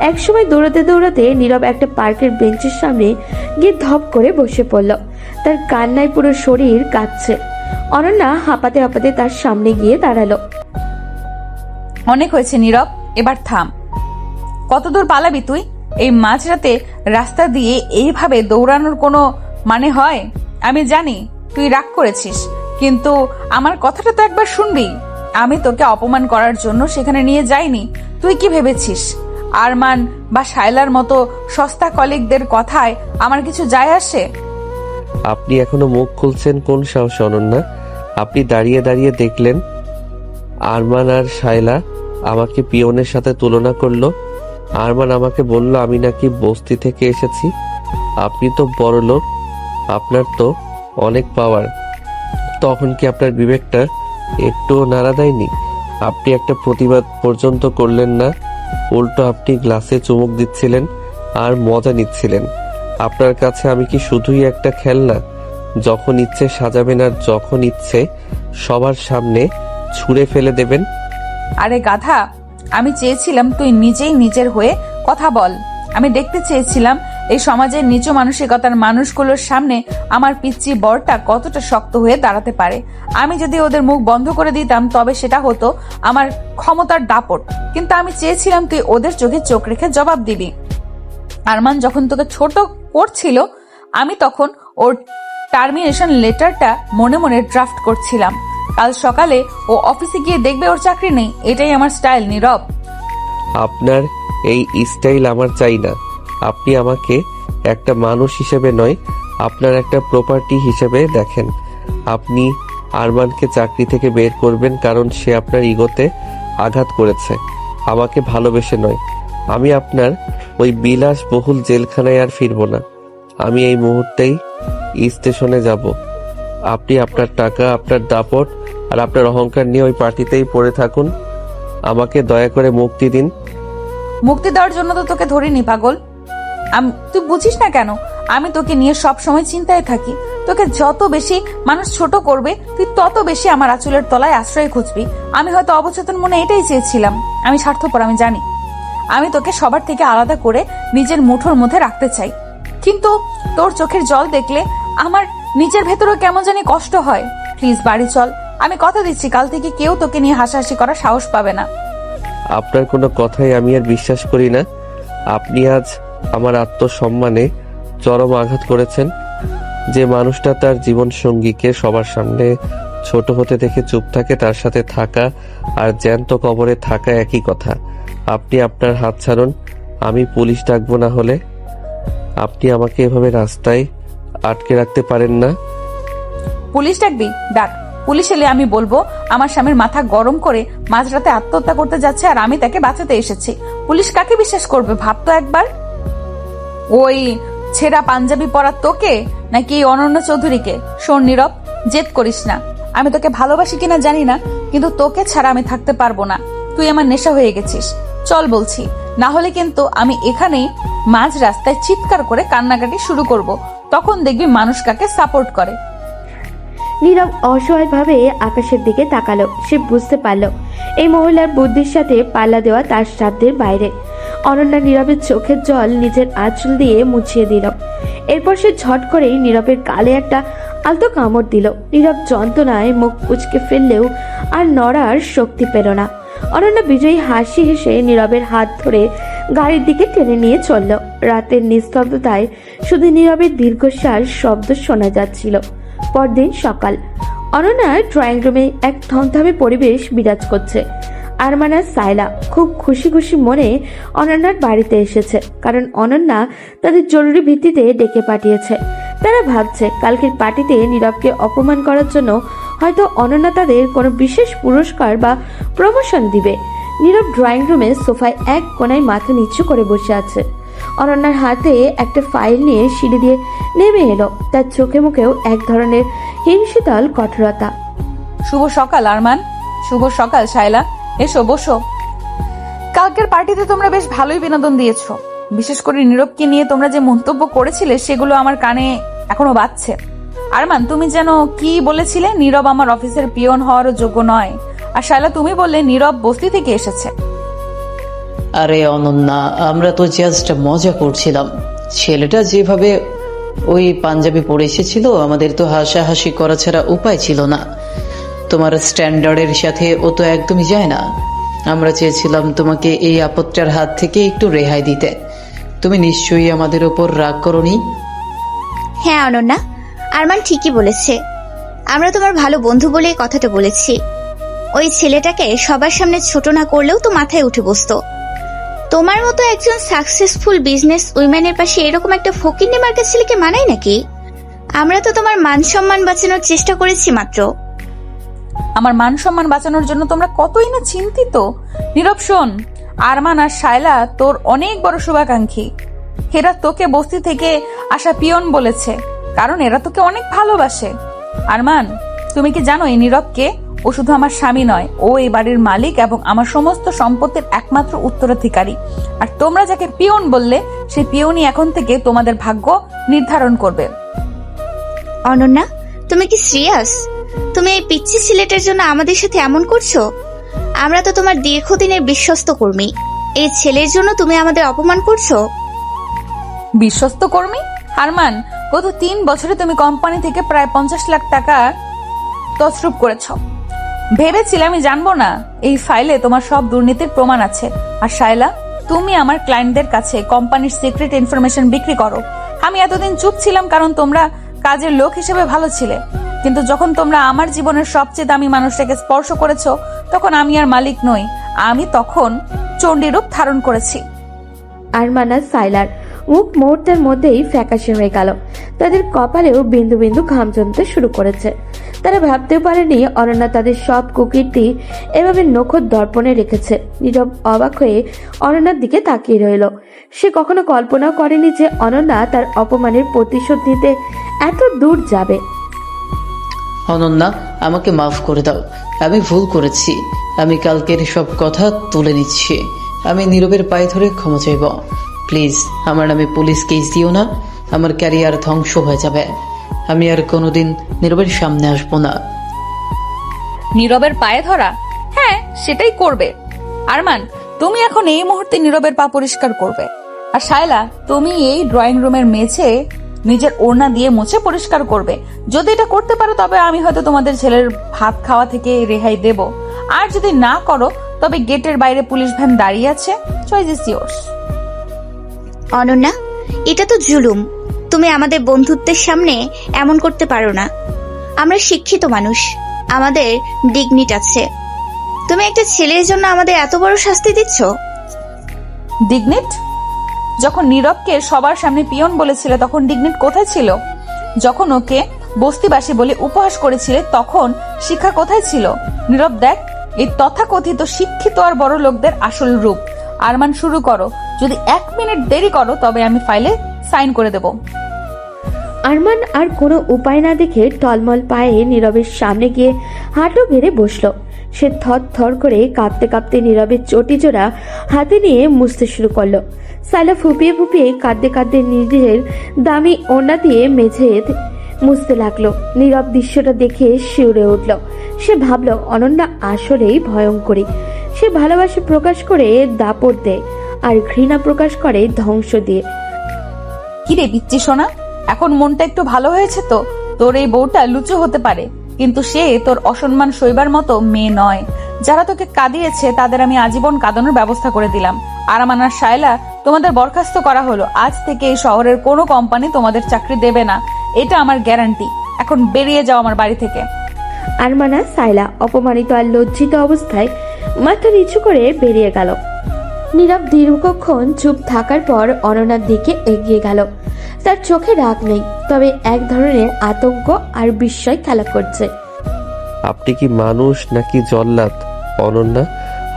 একসময় দৌড়াতে দৌড়াতে নীরব একটা পার্কের বেঞ্চের সামনে গিয়ে ধপ করে বসে পড়ল। তার কান্নায় পুরো শরীর কাঁপছে। অনন্যা হাঁপাতে হাঁপাতে তার সামনে গিয়ে দাঁড়ালো।
অনেক হয়েছে নীরব, এবার থাম। কতদূর পালাবি তুই? এই মাঝরাতে রাস্তা দিয়ে এইভাবে দৌড়ানোর কোনো মানে হয়? আমি জানি তুই রাগ করেছিস, কিন্তু আমার কথাটা তো একবার শুনবি। আমি তোকে অপমান করার জন্য সেখানে নিয়ে যাইনি। তুই কি ভেবেছিস আরমান বা শায়লার মতো সস্তা কলিগদের কথায় আমার কিছু যায় আসে?
আপনি এখনো মুখ খুলছেন কোন সাহসে অনন্যা? আপনি দাঁড়িয়ে দাঁড়িয়ে দেখলেন আরমান আর শায়লা আমাকে পিয়নের সাথে তুলনা করলো। আরমান আমাকে বলল আমি নাকি বস্তি থেকে এসেছি। আপনি তো বড় লোক, আপনার তো অনেক পাওয়ার। তখন কি আপনার বিবেকটা একটুও নাড়া দেয়নি? আপনি একটা প্রতিবাদ পর্যন্ত করলেন না, উল্টো আপনি গ্লাসে চুমুক দিচ্ছিলেন আর মজা নিচ্ছিলেন। আপনার কাছে আমি কি শুধুই একটা খেলনা, যখন ইচ্ছে সাজাবেন আর যখন ইচ্ছে সবার সামনে ছুঁড়ে ফেলে দেবেন?
আরে গাধা, আমি চেয়েছিলাম তুই নিজেই নিজের হয়ে কথা বল। আমি দেখতে চেয়েছিলাম এই সমাজের নিচু মানসিকতার মানুষগুলোর সামনে আমার পিচ্চি বরটা কতটা শক্ত হয়ে দাঁড়াতে পারে। আমি যদি ওদের মুখ বন্ধ করে দিতাম তবে সেটা হতো আমার ক্ষমতার দাপট, কিন্তু আমি চেয়েছিলাম তুই ওদের চোখে চোখ রেখে জবাব দিবি। আরমান যখন তোকে ছোট করছিল, আমি তখন ওর টার্মিনেশন লেটারটা মনে মনে ড্রাফট করছিলাম। কাল সকালে ও অফিসে গিয়ে দেখবে ওর চাকরি নেই। এটাই আমার স্টাইল, নীরব।
আপনার এই স্টাইল আমার চাই না। আপনি আমাকে একটা মানুষ হিসেবে নয়, আপনার একটা প্রপার্টি হিসেবে দেখেন। আপনি আরমানকে চাকরি থেকে বের করবেন কারণ সে আপনার ইগোতে আঘাত করেছে, আমাকে ভালোবেসে নয়। আমি আপনার ওই বিলাসবহুল জেলখানায় আর ফিরবো না। আমি এই মুহূর্তেই স্টেশনে যাব। আপনি আপনার টাকা, আপনার দাপট আর আপনার অহংকার নিয়ে ওই পার্টিতেই পড়ে থাকুন। আমাকে দয়া করে মুক্তি দিন।
মুক্তি দেওয়ার জন্য তো তোকে ধরিনি, পাগল। তুই বুঝিস না কেন? আমি তোকে নিয়ে সব সময় চিন্তায় থাকি। তোকে যত বেশি মানুষ ছোট করবে, তুই তত বেশি আমার আঁচলের তলায় আশ্রয় খুঁজবি। আমি হয়তো অবচেতন মনে এটাই চেয়েছিলাম। আমি স্বার্থপর, আমি জানি। আমি তোকে সবার থেকে আলাদা করে নিজের মুঠোর মধ্যে রাখতে চাই, কিন্তু তোর চোখের জল দেখলে আমার নিজের ভেতরে কেমন জানি কষ্ট হয়। প্লিজ বাড়ি চল। আমি কথা দিচ্ছি কাল থেকে কেউ তোকে নিয়ে হাসাহাসি করার সাহস পাবে না।
আপনার কোনো কথাই আমি আর বিশ্বাস করি না। আপনি আজ আমার আত্মসম্মানে চরম আঘাত করেছেন। যে মানুষটা তার জীবন সঙ্গীকে সবার সামনে ছোট হতে দেখে চুপ থাকে, তার সাথে থাকা আর জ্যান্ত কবরে থাকা একই কথা। আপনি আপনার হাত ছাড়ুন। আমি পুলিশ ডাকবো। না হলে আপনি আমাকে এভাবে রাস্তায় আটকে রাখতে পারেন না।
পুলিশ ডাকবি? ডাক। পুলিশ এলে আমি বলবো আমার স্বামীর মাথা গরম করে মাঝরাতে আত্মহত্যা করতে যাচ্ছে আর আমি তাকে বাঁচাতে এসেছি। পুলিশ কাকে বিশ্বাস করবে ভাবতো একবার? ওই ছেঁড়া পাঞ্জাবি পরা তোকে নাকি অনন্য চৌধুরীকে? শোন নীরব, জেদ করিস না। আমি তোকে ভালোবাসি কিনা জানি না, কিন্তু তোকে ছাড়া আমি থাকতে পারবো না। তুই আমার নেশা হয়ে গেছিস। চল বলছি, না হলে কিন্তু আমি এখানেই মাঝ রাস্তায় চিৎকার করে কান্নাকাটি শুরু করব। তখন দেখবি মানুষ কাকে সাপোর্ট করে।
নীরব অসহায়ভাবে আকাশের দিকে তাকালো। সে বুঝতে পারল এই মহিলার বুদ্ধির সাথে পাল্লা দেওয়া তার সাধ্যের বাইরে। অনন্যা নীরবের চোখের জল নিজের আঁচল দিয়ে মুছিয়ে দিল। এরপর সে ঝট করেই নীরবের গালে একটা আলতো কামড় দিল। নীরব যন্ত্রণায় মুখ কুঁচকে ফেললেও আর নড়ার শক্তি পেল না। অনন্যা বিজয়ী হাসি হেসে নীরবের হাত ধরে গাড়ির দিকে টেনে নিয়ে চলল। রাতের নিস্তব্ধতায় শুধু নীরবের দীর্ঘশ্বাস শব্দ শোনা যাচ্ছিল। পরদিন সকাল। অনন্যার ড্রয়িং রুমে এক থমথমে পরিবেশ বিরাজ করছে। আরমান আর সাইলা খুব খুশি খুশি মনে অনন্যার বাড়িতে এসেছে, কারণ অনন্যা তাদের জরুরি ভিত্তিতে ডেকে পাঠিয়েছে। তারা ভাবছে কালকের পার্টিতে নীরবকে অপমান করার জন্য হয়তো অনন্যা তাদের কোনো বিশেষ পুরস্কার বা প্রমোশন দিবে। নীরব ড্রয়িং রুমে সোফায় এক কোণায় মাথা নিচু করে বসে আছে। অনন্যার হাতে একটা ফাইল নিয়ে সিঁড়ি দিয়ে নেমে এলো। তার চোখে মুখেও এক ধরনের হিমশীতল কঠোরতা।
শুভ সকাল আরমান। শুভ সকাল শায়লা। এসো বসো। কালকের পার্টিতে তোমরা বেশ ভালোই বিনোদন দিয়েছো। বিশেষ করে নীরবকে নিয়ে তোমরা যে মন্তব্য করেছিলে সেগুলো আমার কানে এখনো বাজছে। আরমান, তুমি যেন কি বলেছিলে? নীরব আমার অফিসের পিয়ন হওয়ারও যোগ্য নয়। আর শায়লা, তুমি বললে নীরব বস্তি থেকে এসেছে।
আরে অনন্যা, আমরা তো জাস্ট মজা করছিলাম। ছেলেটা যেভাবে ওই পাঞ্জাবি পরে এসেছিল, আমাদের তো হাসাহাসি করা ছাড়া উপায় ছিল না। তোমার স্ট্যান্ডার্ডের সাথে ও তো একদমই যায় না। আমরা চেয়েছিলাম তোমাকে এই আপদটার হাত থেকে একটু রেহাই দিতে। তুমি নিশ্চয়ই আমাদের উপর রাগ করোনি?
হ্যাঁ অনন্যা, আরমান ঠিকই বলেছে। আমরা তোমার ভালো বন্ধু বলেই কথাটা বলেছি। ওই ছেলেটাকে সবার সামনে ছোট না করলেও তো মাথায় উঠে বসতো। তোমার মতো একজন সাকসেসফুল বিজনেস উইম্যানের পাশে এরকম একটা ফকিন্নি মার্কা ছেলেকে মানায় নাকি? আমরা তো তোমার মান সম্মান বাঁচানোর চেষ্টা করেছি মাত্র।
আমার মান সম্মান বাঁচানোর জন্য তোমরা কতই না চিন্তিত। নীরব শোন, আরমান আর শায়লা তোর অনেক বড় শুভাকাঙ্ক্ষী। এরা তোকে বস্তি থেকে আসা পিয়ন বলেছে, কারণ এরা তোকে অনেক ভালোবাসে। আরমান, তুমি কি জানো এই নীরবকে? ও শুধু আমার স্বামী নয়, ও এই বাড়ির মালিক এবং আমার সমস্ত সম্পত্তির একমাত্র উত্তরাধিকারী। আর তোমরা যাকে পিয়ন বললে, সেই পিয়নই এখন থেকে তোমাদের ভাগ্য নির্ধারণ করবে।
অনন্যা, তুমি কি সিরিয়াস? তুমি এই পিচ্ছি ছেলেটার জন্য আমাদের সাথে এমন করছো? আমরা তো তোমার দীর্ঘদিনের বিশ্বস্ত কর্মী। এই ছেলের জন্য তুমি আমাদের অপমান করছো?
বিশ্বস্ত কর্মী? আরমান, গত 3 বছরে তুমি কোম্পানি থেকে প্রায় 50 লাখ টাকা তছরূপ করেছ। ভেবেছিলে আমি জানবো না? এই ফাইলে তোমার সব দুর্নীতির প্রমাণ আছে। আর শায়লা, তুমি আমার ক্লায়েন্টদের কাছে কোম্পানির সিক্রেট ইনফরমেশন বিক্রি করো। আমি এতদিন চুপ ছিলাম কারণ তোমরা কাজের লোক হিসেবে ভালো ছিলে, কিন্তু যখন তোমরা আমার জীবনের সবচেয়ে দামি মানুষটাকে স্পর্শ করেছো, তখন আমি আর মালিক নই, আমি তখন চণ্ডীরূপ ধারণ করেছি।
আরমান আর সাইলার মুখ মুহূর্তের মধ্যেই ফ্যাকাশে হয়ে গেল। তাদের কপালেও বিন্দু বিন্দু ঘাম জমতে শুরু করেছে। তারা ভাবতেও পারেনি অনন্যা তাদের সব কুকীর্তি এভাবে নখর দর্পণে রেখেছে। নীরব অবাক হয়ে অনন্যার দিকে তাকিয়ে রইল। সে কখনো কল্পনাও করেনি যে অনন্যা তার অপমানের প্রতিশোধ নিতে এত দূর যাবে।
অনন্যা, আমাকে মাফ করে দাও, আমি ভুল করেছি। আমি কালকের সব কথা তুলে নিচ্ছি। আমি নীরবের পায়ে ধরে ক্ষমা চাইব। প্লিজ আমার নামে পুলিশ কেস দিও না, আমার ক্যারিয়ার ধ্বংস হয়ে যাবে। আমি আর কোনোদিন নীরবের সামনে আসবো না।
নীরবের পায়ে ধরা? হ্যাঁ, সেটাই করবে। আরমান, তুমি এখন এই মুহূর্তে নীরবের পা পরিষ্কার করবে। আর শায়লা, তুমি এই ড্রয়িং রুমের মেঝে নিজের ওড়না দিয়ে মুছে পরিষ্কার করবে। যদি এটা করতে পারো তবে আমি হয়তো তোমাদের ছেলের ভাত খাওয়া থেকে রেহাই দেব। আর যদি না করো তবে গেটের বাইরে পুলিশ ভ্যান দাঁড়িয়ে আছে। Choice is yours.
অনন্যা, এটা তো জুলুম। তুমি আমাদের বন্ধুত্বের সামনে এমন করতে পারো না। আমরা শিক্ষিত মানুষ, আমাদের ডিগনিট আছে। তুমি একটা ছেলের জন্য আমাদের এত বড় শাস্তি দিচ্ছ?
ডিগনিট? যখন নীরবকে সবার সামনে পিয়ন বলেছিলে তখন ডিগনিট কোথায় ছিল? যখন ওকে বস্তিবাসী বলে উপহাস করেছিলে তখন শিক্ষা কোথায় ছিল? নীরব, দেখ এই তথাকথিত শিক্ষিত আর বড় লোকদের আসল রূপ। আরমান, শুরু করো। যদি 1 মিনিট দেরি করো তবে আমি ফাইলে সাইন করে দেব।
আরমান আর কোনো উপায় না দেখে টলমল পায়ে নীরবের সামনে গিয়ে হাঁটু গেড়ে বসলো। সে থর থর করে কাঁপতে কাঁপতে নীরবের চটি জোড়া হাতে নিয়ে মুছতে শুরু করলো। সাইলা ফুপিয়ে ফুপিয়ে কাঁদতে কাঁদতে নিজের দামি ওড়না দিয়ে মেঝে মুছতে লাগলো। নীরব দৃশ্যটা দেখে শিউরে উঠল। সে ভাবলো অনন্যা আসলেই ভয়ঙ্করী। সে ভালোবাসা প্রকাশ করে দাপট দেয় আর ঘৃণা প্রকাশ করে ধ্বংস দিয়ে।
কিরে বিচ্ছি সোনা, এখন মনটা একটু ভালো হয়েছে তো? তোর এই বউটা লুচু হতে পারে, কিন্তু সে তোর অসম্মান সইবার মতো মেয়ে নয়। যারা তোকে কাঁদিয়েছে তাদের আমি আজীবন কাঁদানোর ব্যবস্থা করে দিলাম। আরমান আর শায়লা, তোমাদের বরখাস্ত করা হলো। আজ থেকে এই শহরের কোনো কোম্পানি তোমাদের চাকরি দেবে না, এটা আমার গ্যারান্টি। এখন বেরিয়ে যাও আমার বাড়ি থেকে।
আরমান আর সাইলা অপমানিত আর লজ্জিত অবস্থায় মাথা নিচু করে বেরিয়ে গেল। নীরব দীর্ঘক্ষণ চুপ থাকার পর অনন্যার দিকে এগিয়ে গেল। তার চোখে রাগ নেই, তবে এক ধরনের আতঙ্ক আর বিস্ময় খেলা করছে।
আপনি কি মানুষ নাকি জল্লাদ? অনন্যা,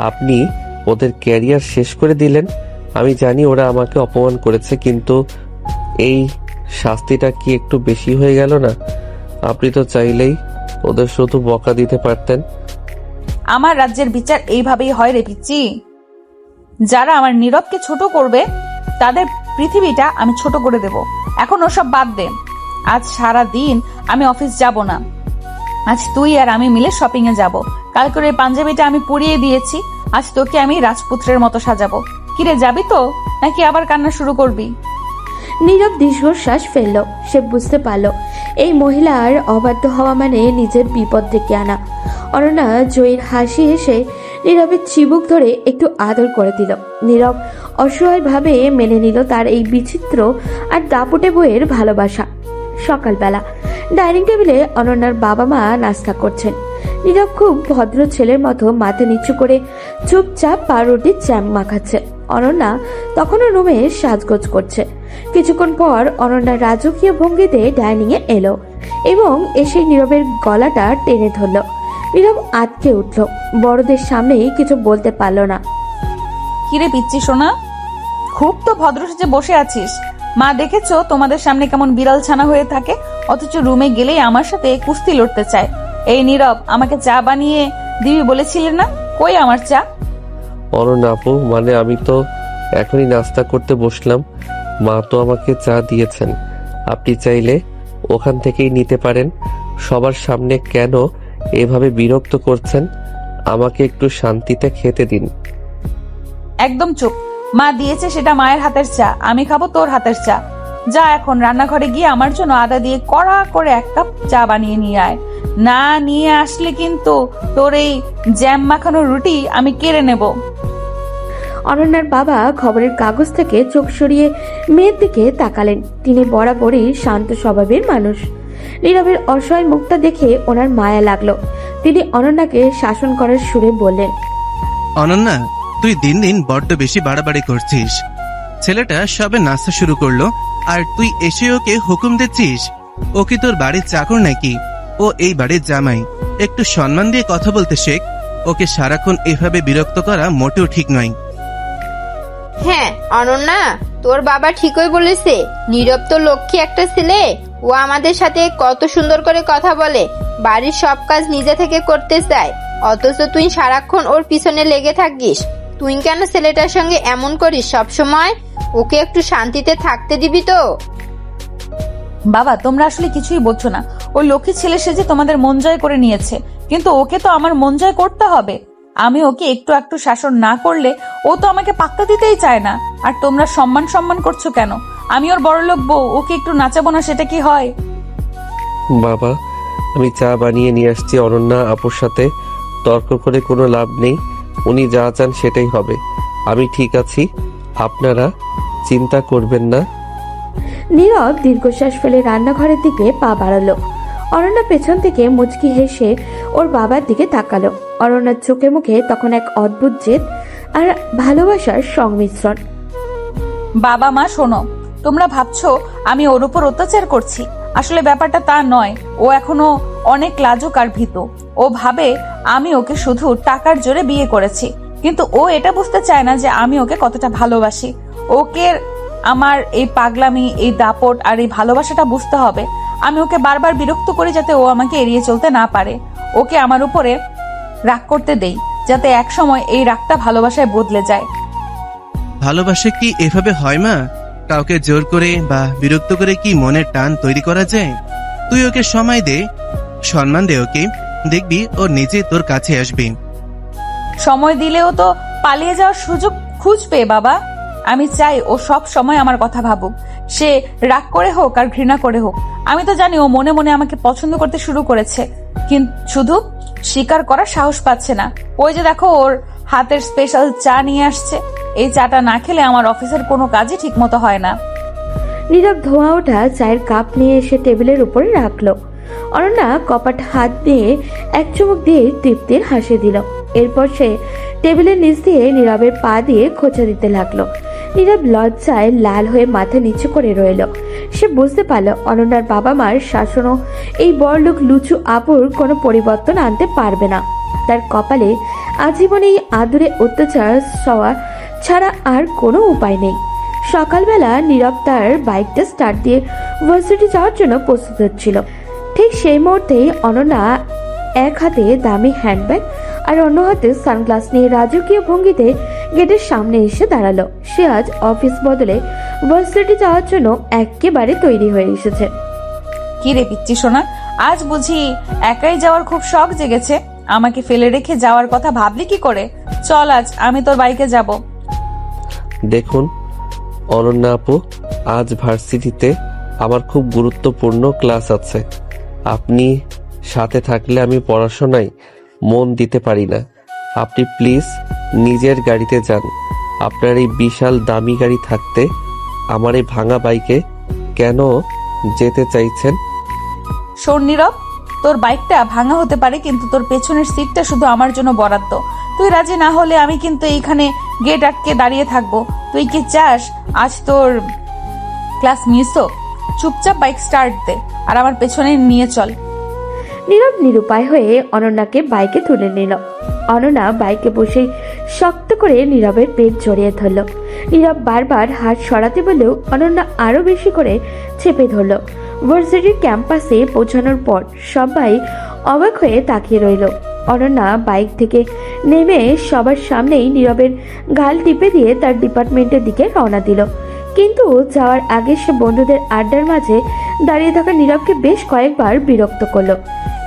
আপনি ওদের ক্যারিয়ার শেষ করে দিলেন। আমি জানি ওরা আমাকে অপমান করেছে, কিন্তু এই শাস্তিটা কি একটু বেশি হয়ে গেল না? আপনি তো চাইলেই ওদের শুধু বকা দিতে পারতেন।
আমার রাজ্যের বিচার এইভাবেই হয় রে পিচ্চি। যারা আমার নীরবকে ছোট করবে তাদের পৃথিবীটা আমি ছোট করে দেব। এখন ওসব বাদ দে। আজ সারা দিন আমি অফিস যাব না। আজ তুই আর আমি মিলে শপিং এ যাব। কালকের এই পাঞ্জাবিটা আমি পুড়িয়ে দিয়েছি। আজ তোকে আমি রাজপুত্রের মতো সাজাবো। কিরে, যাবি তো নাকি আবার কান্না শুরু করবি?
নীরব দীর্ঘশ্বাস ফেলল। সে বুঝতে পারল এই মহিলার অবাধ্য হওয়া মানে নিজের বিপদ ডেকে আনা। অনন্যা জয়ীর হাসি হেসে নীরবের চিবুক ধরে একটু আদর করে দিল। নীরব অসহায়ভাবে মেনে নিল তার এই বিচিত্র আর দাপুটে বইয়ের ভালোবাসা। সকালবেলা ডাইনিং টেবিলে অনন্যার বাবা মা নাস্তা করছেন। নীরব খুব ভদ্র ছেলের মতো মাথা নিচু করে চুপচাপ পাউরুটির জ্যাম মাখাচ্ছে। অনন্যা তখনও রুমে সাজগোজ করছে। কিছুক্ষণ পর অনন্যা রাজকীয় ভঙ্গিতে ডাইনিং এ এলো এবং এসে নীরবের গলাটা টেনে ধরল। নীরব আটকে উঠল, বড়দের সামনেই কিছু বলতে পারল না।
কিরে পিচ্ছি সোনা, খুব তো ভদ্র সেজে বসে আছিস। মা দেখেছো তোমাদের সামনে কেমন বিড়াল ছানা হয়ে থাকে, অথচ রুমে গেলেই আমার সাথে কুস্তি লড়তে চায়। এই নীরব, আমাকে চা বানিয়ে দিবি বলেছিলেন না, কই আমার চা?
অনন্যা আপু, মানে আমি তো এখনই নাস্তা করতে বসলাম, মা তো আমাকে চা দিয়েছেন, আপনি চাইলে ওখান থেকেই নিতে পারেন। সবার সামনে কেন এভাবে বিরক্ত করছেন? আমাকে একটু শান্তিতে খেতে দিন।
একদম চুপ। মা দিয়েছে সেটা মায়ের হাতের চা, আমি খাবো তোর হাতের চা। যা এখন রান্নাঘরে গিয়ে আমার জন্য আদা দিয়ে কড়া করে 1 কাপ চা বানিয়ে নিয়ে আয়। না নিয়ে আসলে কিন্তু তোর এই জ্যাম মাখানো রুটি আমি কেড়ে নেব।
অনন্যার বাবা খবরের কাগজ থেকে চোখ সরিয়ে মেয়ের দিকে তাকালেন। তিনি বরাবরই শান্ত স্বভাবের মানুষ। নীরবের অসহায় মুখটা দেখে ওনার মায়া লাগলো। তিনি অনন্যাকে শাসন করার সুরে বললেন,
অনন্যা, তুই দিন দিন বড্ড বেশি বাড়াবাড়ি করছিস। ছেলেটা সবে নাস্তা শুরু করলো আর তুই এসে ওকে হুকুম দিচ্ছিস? ও কি তোর বাড়ির চাকর নাকি? ও এই বাড়ির জামাই, একটু সম্মান দিয়ে কথা বলতে শেখ। ওকে সারাক্ষণ এভাবে বিরক্ত করা মোটেও ঠিক নয়।
হ্যাঁ অনন্যা, তোর বাবা ঠিকই বলেছে। নীরব তো লক্ষ্মী একটা ছেলে। ও আমাদের সাথে কত সুন্দর করে কথা বলে, বাড়ির সব কাজ নিজে থেকে করতে চায়, অথচ তুই সারাক্ষণ ওর পিছনে লেগে থাকিস। তুই কেন ছেলেটার সঙ্গে এমন করিস সব সময়? ওকে একটু শান্তিতে থাকতে দিবি তো?
বাবা, তোমরা আসলে কিছুই বোঝো না। ওই লক্ষ্মী ছেলে সেজে তোমাদের মন জয় করে নিয়েছে, কিন্তু ওকে তো আমার মন জয় করতে হবে। আমি ওকে একটু একটু শাসন না করলে ও তো আমাকে পাত্তা দিতেই চায় না। আর তোমরা সম্মান করছো কেন? আমি ওর বড়লোক বউ, ওকে একটু নাচাবো না, সেটা কি হয়?
বাবা, আমি চা বানিয়ে নিয়ে আসছি। অনন্যা আপুর সাথে তর্ক করে কোনো লাভ নেই, উনি যা চান সেটাই হবে। আমি ঠিক আছি, আপনারা চিন্তা করবেন না।
নীরব দীর্ঘশ্বাস ফেলে রান্নাঘরের দিকে পা বাড়ালো। অনন্যা পেছন থেকে মুচকি হেসে ওর বাবার দিকে তাকালো। অনন্যার চোখে মুখে তখন এক অদ্ভুত জেদ আর ভালোবাসার সংমিশ্রণ।
বাবা মা শোনো, তোমরা ভাবছো আমি ওর উপর অত্যাচার করছি, আসলে ব্যাপারটা তা নয়। ও এখনো অনেক লাজুক আর ভীতু। ও ভাবে আমি ওকে শুধু টাকার জোরে বিয়ে করেছি, কিন্তু ও এটা বুঝতে চায় না যে আমি ওকে কতটা ভালোবাসি। ওকে আমার এই পাগলামি, এই দাপট আর এই ভালোবাসাটা বুঝতে হবে। আমি ওকে বারবার বিরক্ত করি যাতে ও আমাকে এড়িয়ে চলতে না পারে। ওকে আমার উপরে রাগ করতে দেই, যাতে এক সময় এই রাগটা ভালোবাসায় বদলে যায়।
ভালোবাসা কি এভাবে হয় মা? কাউকে জোর করে বা বিরক্ত করে কি মনের টান তৈরি করা যায়? তুই ওকে সময় দে, সম্মান দে ওকে, দেখবি ও নিজে তোর কাছে আসবে।
সময় দিলেও তো পালিয়ে যাওয়ার সুযোগ খুঁজবে বাবা। আমি চাই ও সব সময় আমার কথা ভাবুক, সে রাগ করে হোক আর ঘৃণা করে হোক। আমি তো জানি ও মনে মনে আমাকে পছন্দ করতে শুরু করেছে, কিন্তু শুধু স্বীকার করার সাহস পাচ্ছে না। ওই যে দেখো, ওর হাতের স্পেশাল চা নিয়ে আসছে। এই চাটা না খেলে আমার অফিসের কোনো কাজই ঠিক মতো হয় না।
নীরব ধোঁয়া ওঠা চায়ের কাপ নিয়ে এসে টেবিলের উপরে রাখলো। অনন্যা কপাট হাত দিয়ে এক চুমুক দিয়ে তৃপ্তির হাসি দিল। এরপর সে টেবিলের নিচ দিয়ে নীরবের পা দিয়ে খোঁচা দিতে লাগলো। নীরব লজ্জায় লাল হয়ে মাথা নিচু করে রইল। সে বুঝতে পারল অনন্যার বাবা মার শাসনও এই বড়লোক লুচু আপুর কোনো পরিবর্তন আনতে পারবে না। তার কপালে আজীবন এই আদুরে অত্যাচার সওয়া ছাড়া আর কোনো উপায় নেই। সকালবেলা নীরব তার বাইকটা স্টার্ট দিয়ে ভার্সিটি যাওয়ার জন্য প্রস্তুত হচ্ছিল। ঠিক সেই মুহূর্তেই অনন্যা এক হাতে দামি হ্যান্ডব্যাগ আর অন্য হাতে সানগ্লাস নিয়ে রাজকীয় ভঙ্গিতে গেটের সামনে এসে দাঁড়ালো। সে আজ অফিস বদলে ভার্সিটি যাওয়ার জন্য একেবারে তৈরি হয়ে এসেছে।
কি রে পিচ্ছি সোনা, আজ বুঝি একাই যাওয়ার খুব শখ জেগেছে? আমাকে ফেলে রেখে যাওয়ার কথা ভাবলি কি করে? চল, আজ আমি তোর বাইকে যাব।
দেখুন অনন্যা আপু, আজ ভার্সিটিতে আমার খুব গুরুত্বপূর্ণ ক্লাস আছে। আপনি সাথে থাকলে আমি পড়াশোনায় মন দিতে পারি না। আপনি প্লিজ নিজের গাড়িতে যান। আপনার এই বিশাল দামি গাড়ি থাকতে আমার এই ভাঙা বাইকে কেন যেতে চাইছেন?
শোন নীরব, তোর বাইকটা ভাঙা হতে পারে কিন্তু তোর পেছনের সিটটা শুধু আমার জন্য বরাদ্দ। তুই রাজি না হলে আমি কিন্তু এইখানে গেট আটকে দাঁড়িয়ে থাকবো। তুই কি চাস আজ তোর ক্লাস মিস হোক? চুপচাপ বাইক স্টার্ট দে আর আমার পেছনে নিয়ে চল।
নীরব নিরুপায় হয়ে অনন্যাকে বাইকে তুলে নিল। অনন্যা বাইকে বসে শক্ত করে নীরবের পেট জড়িয়ে ধরল। নীরব বারবার হাত সরাতে বলেও অনন্যা আরো বেশি করে চেপে ধরল। ভার্সিটির ক্যাম্পাসে পৌঁছানোর পর সবাই অবাক হয়ে তাকিয়ে রইল। অনন্যা বাইক থেকে নেমে সবার সামনেই নীরবের গাল টিপে দিয়ে তার ডিপার্টমেন্টের দিকে রওনা দিল। কিন্তু যাওয়ার আগে সে বন্ধুদের আড্ডার মাঝে দাঁড়িয়ে থাকা নীরবকে বেশ কয়েকবার বিরক্ত করলো।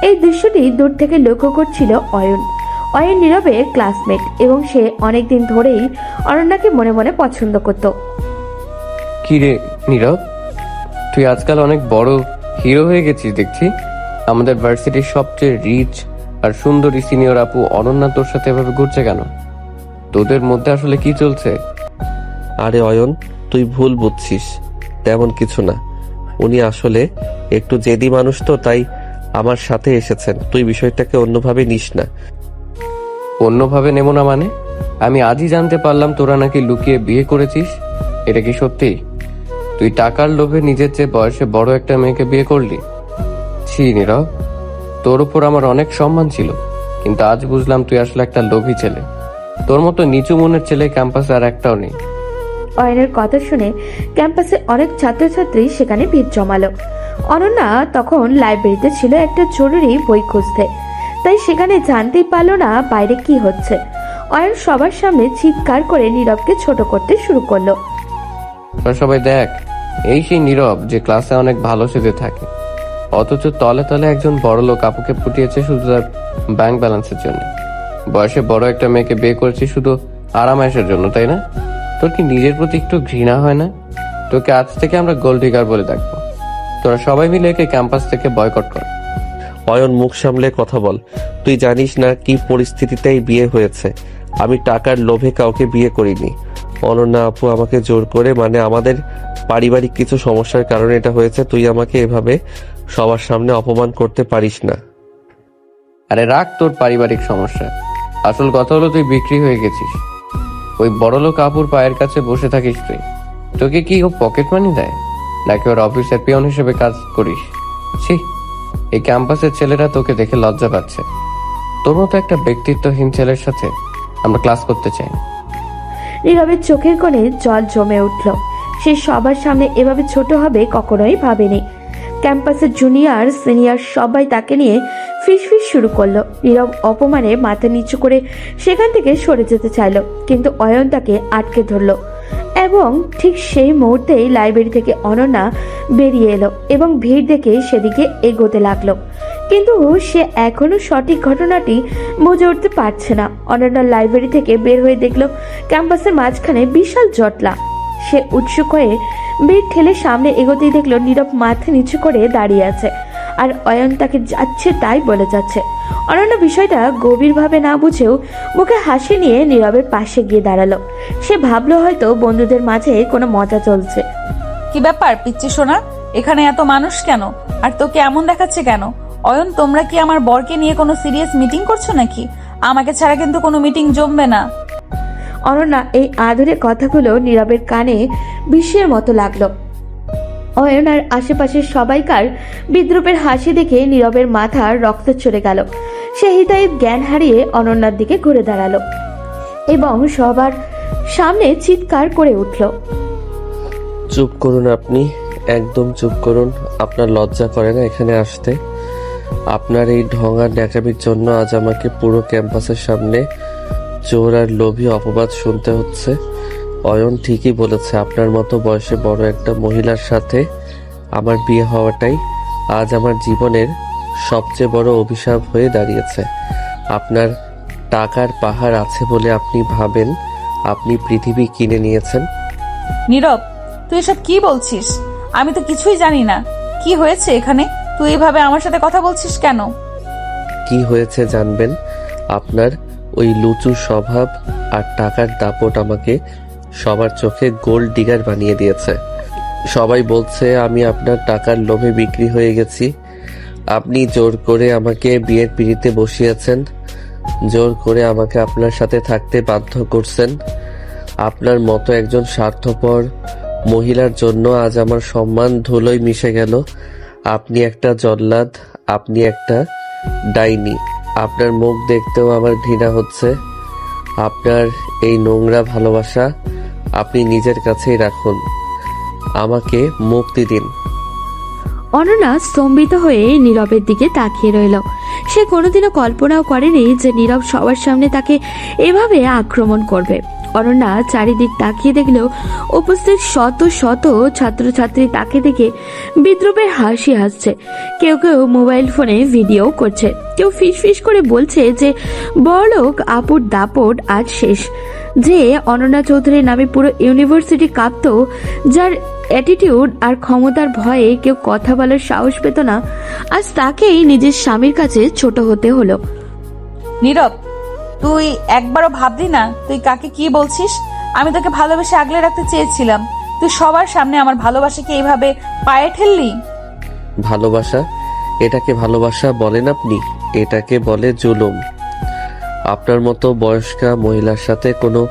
এই দৃশ্যটি দূর থেকে লক্ষ্য করছিল অয়ন। অয়ন নীরবের ক্লাসমেট এবং সে অনেকদিন ধরেই অনন্যাকে মনে মনে পছন্দ করত।
কি রে নীরব, তুই আজকাল অনেক বড় হিরো হয়ে গেছিস দেখছি। আমাদের ভার্সিটির সবচেয়ে রিচ আর সুন্দরী সিনিয়র আপু অনন্যা তোর সাথে এভাবে ঘুরছে কেন? তোদের মধ্যে আসলে কি চলছে? আরে অয়ন, তুই ভুল বুঝছিস, তেমন কিছু না। উনি আসলে একটু জেদি মানুষ তো, তাই আমার সাথে এসেছেন। তুই বিষয়টাকে অন্যভাবে নিস না। অন্যভাবে নেব না মানে? আমি আজই জানতে পারলাম তোরা নাকি লুকিয়ে বিয়ে করেছিস। এটা কি সত্যি? তুই টাকার লোভে নিজের চেয়ে বয়সে বড় একটা মেয়েকে বিয়ে করলি? ছি নীরব, তোর উপর আমার অনেক সম্মান ছিল, কিন্তু আজ বুঝলাম তুই আসলে একটা লোভী ছেলে। তোর মতো নিচু মনের ছেলে ক্যাম্পাসে আর একটাও নেই।
অয়নের কথা শুনে ক্যাম্পাসে অনেক ছাত্রছাত্রী সেখানে ভিড় জমালো। অনন্যা তখন লাইব্রেরিতে ছিল একটা জরুরি বই খুঁজতে, তাই সেখানে জানতেই পারলো না বাইরে কি হচ্ছে। অয়ন সবার সামনে চিৎকার করে নীরবকে ছোট করতে শুরু করলো।
তোরা সবাই দেখ, এই সেই নীরব যে ক্লাসে অনেক ভালো সেজে থাকে, অথচ তলে তলে একজন বড় লোক আপুকে ফুটিয়েছে শুধু তার ব্যাংক ব্যালেন্সের জন্য। বয়সে বড় একটা মেয়েকে বিয়ে করেছি শুধু আরামায়েশের জন্য, তাই না? তোর কি নিজের প্রতি একটু ঘৃণা হয় না? তোকে আজ থেকে আমরা গোল্ড ডিগার বলে ডাকবো। তোরা সবাই মিলে একে ক্যাম্পাস থেকে বয়কট কর। অয়ন, মুখ সামলে কথা বল। তুই জানিস না কি পরিস্থিতিতেই বিয়ে হয়েছে। আমি টাকার লোভে কাউকে বিয়ে করিনি। অনন্যা আপু আমাকে জোর করে, মানে আমাদের পারিবারিক কিছু সমস্যার কারণে এটা হয়েছে। তুই আমাকে এভাবে সবার সামনে অপমান করতে পারিস না। আরে রাখ তোর পারিবারিক সমস্যা, আসল কথা হলো তুই বিক্রি হয়ে গেছিস। ওই বড়লোক আপুর পায়ের কাছে বসে থাকিস তুই। তোকে কি ও পকেট মানি দেয়, নাকি ওর অফিসের পিয়ন হিসেবে কাজ করিস? ছি, এই ক্যাম্পাসের ছেলেরা তোকে দেখে লজ্জা পাচ্ছে। তোর মতো একটা ব্যক্তিত্বহীন ছেলের সাথে আমরা ক্লাস করতে চাই না।
নীরবের চোখের কোণে জল জমে উঠল। সে সবার সামনে এভাবে ছোট হবে কখনোই ভাবেনি। ক্যাম্পাসের জুনিয়র সিনিয়র সবাই তাকে নিয়ে ফিসফিস শুরু করলো। নীরব অপমানে মাথা নিচু করে সেখান থেকে সরে যেতে চাইল, কিন্তু অয়ন তাকে আটকে ধরলো। এবং ঠিক সেই মুহূর্তেই লাইব্রেরি থেকে অনন্যা বেরিয়ে এলো এবং ভিড় দেখে সেদিকে এগোতে লাগলো। কিন্তু সে এখনো সঠিক ঘটনাটি বুঝে উঠতে পারছে না। অনন্যা লাইব্রেরি থেকে বের হয়ে দেখলো ক্যাম্পাসের মাঝখানে বিশাল জটলা। সে উৎসুক হয়ে ভিড় ঠেলে সামনে এগোতেই দেখলো নীরব মাথা নিচু করে দাঁড়িয়ে আছে আর অয়ন তাকে যাচ্ছে তাই বলে যাচ্ছে। অনন্যা বিষয়টা গভীরভাবে না বুঝেও মুখে হাসি নিয়ে নীরবের পাশে গিয়ে দাঁড়ালো। সে ভাবলো হয়তো বন্ধুদের মাঝে কোনো মজা চলছে।
কি ব্যাপার পিচ্চি সোনা, এখানে এত মানুষ কেন? আর তোকে এমন দেখাচ্ছে কেন? অয়ন, তোমরা কি আমার বরকে নিয়ে কোনো সিরিয়াস মিটিং করছো নাকি? আমাকে ছাড়া কিন্তু কোনো মিটিং জমবে না।
অনন্যা এই আদুরে কথাগুলো নীরবের কানে বিষের মতো লাগলো। অয়ন আর আশেপাশের সবাইকার বিদ্রুপের হাসি দেখে নীরবের মাথার রক্ত চড়ে গেল। সে হিতাহিত জ্ঞান হারিয়ে অনন্যার দিকে ঘুরে দাঁড়ালো এবং সবার সামনে চিৎকার করে উঠল।
চুপ করুন আপনি, একদম চুপ করুন। আপনার লজ্জা করে না এখানে আসতে? আপনার এই ঢং আর ন্যাকামির জন্য আজ আমাকে পুরো ক্যাম্পাসের সামনে চোর আর লোভী অপবাদ শুনতে হচ্ছে। অয়ন ঠিকই বলেছে, আপনার মতো বয়সে বড় একটা মহিলার সাথে আমার বিয়ে হওয়াটাই আজ আমার জীবনের সবচেয়ে বড় অভিশাপ হয়ে দাঁড়িয়েছে। আপনার টাকার পাহাড় আছে বলে আপনি ভাবেন আপনি পৃথিবী কিনে নিয়েছেন।
নীরব, তুই এসব কি বলছিস? আমি তো কিছুই জানি না। কি হয়েছে এখানে? তুই এভাবে আমার সাথে কথা বলছিস কেন?
কি হয়েছে জানবেন? আপনার ওই লুচু স্বভাব আর টাকার দাপট আমাকে সবার চোখে গোল্ড ডিগার বানিয়ে দিয়েছে। সবাই বলছে আমি আপনার টাকার লোভে বিক্রি হয়ে গেছি। আপনি জোর করে আমাকে বিয়ের পিঁড়িতে বসিয়েছেন, জোর করে আমাকে আপনার সাথে থাকতে বাধ্য করছেন। আপনার মতো একজন স্বার্থপর মহিলার জন্য আজ আমার সম্মান ধুলোয় মিশে গেল। আপনি একটা জল্লাদ, আপনি একটা ডাইনি। আপনার মুখ দেখতেও আমার ঘৃণা হচ্ছে। আপনার এই নোংরা ভালোবাসা আপনি নিজের কাছেই রাখুন, আমাকে মুক্তি দিন।
অনন্যা স্তম্ভিত হয়ে নীরবের দিকে তাকিয়ে রইল। সে কোনোদিনও কল্পনাও করেনি যে নীরব সবার সামনে তাকে এভাবে আক্রমণ করবে। অনন্যা চারিদিক তাকিয়ে দেখলেও উপস্থিত শত শত ছাত্রছাত্রী তাকে দেখে বিদ্রুপের হাসি হাসছে। কেউ কেউ মোবাইল ফোনে ভিডিও করছে, কেউ ফিস করে বলছে যে বড়লোক আপুর দাপট আজ শেষ। যে অনন্যা চৌধুরীর নামে পুরো ইউনিভার্সিটি কাঁপত, যার অ্যাটিটিউড আর ক্ষমতার ভয়ে কেউ কথা বলার সাহস পেত না, আজ তাকেই নিজের স্বামীর কাছে ছোট হতে হলো।
নীরব, তুই একবারও ভাবলি না তুই কাকে কি বলছিস? আমি তোকে ভালোবেসে আগলে রাখতে চেয়েছিলাম, তুই সবার সামনে আমার ভালোবাসাকে এইভাবে পায়ে ঠেললি।
ভালোবাসা? এটাকে ভালোবাসা বলেন আপনি? এটাকে বলে জুলুম। আপনার মতো বয়স্কা মহিলার সাথে কোনো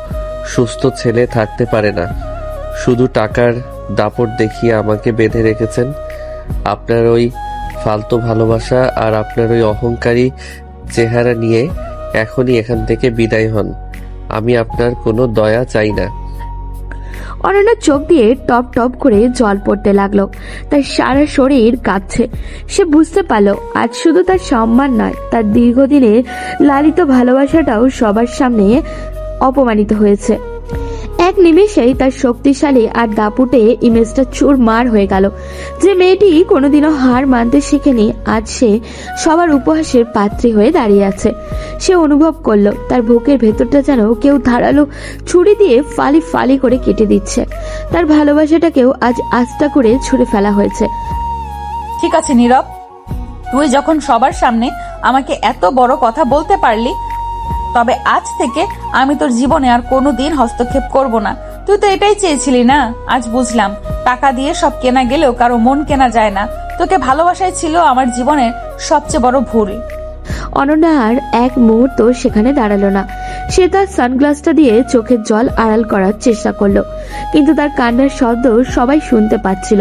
সুস্থ ছেলে থাকতে পারে না। শুধু টাকার দাপট দেখিয়ে আমাকে বেঁধে রেখেছেন। আপনার ওই ফালতু ভালোবাসা আর আপনার ওই অহংকারী চেহারা নিয়ে এখনই এখান থেকে বিদায় হন। আমি আপনার কোনো দয়া চাই না।
অনন্যার চোখ দিয়ে টপ টপ করে জল পড়তে লাগলো। তার সারা শরীর কাঁপছে। সে বুঝতে পারল আজ শুধু তার সম্মান নয়, তার দীর্ঘদিনের লালিত ভালোবাসাটাও সবার সামনে অপমানিত হয়েছে। এক নিমেষেই তার শক্তিশালী আর দাপুটে ইমেজটা চুরমার হয়ে গেল। যে মেয়েটি কোনোদিনও হার মানতে শেখেনি, আজ সে সবার উপহাসের পাত্রী হয়ে দাঁড়িয়ে আছে। সে অনুভব করলো তার বুকের ভেতরটা যেন কেউ ধারালো ছুরি দিয়ে ফালি ফালি করে কেটে দিচ্ছে। তার ভালোবাসাটাকেও আজ আস্থা করে ছুঁড়ে ফেলা হয়েছে।
ঠিক আছে নীরব, তুই যখন সবার সামনে আমাকে এত বড় কথা বলতে পারলি, তবে আজ থেকে আমি তোর জীবনে আর কোনোদিন হস্তক্ষেপ করব না। তুই তো এটাই চেয়েছিলি না? আজ বুঝলাম টাকা দিয়ে সব কেনা গেলেও কারো মন কেনা যায় না। তোকে ভালোবাসাই ছিল আমার জীবনের সবচেয়ে বড় ভুল।
অনন্যা আর এক মুহূর্ত সেখানে দাঁড়ালো না। সে তার সানগ্লাসটা দিয়ে চোখের জল আড়াল করার চেষ্টা করলো, কিন্তু তার কান্নার শব্দ সবাই শুনতে পাচ্ছিল।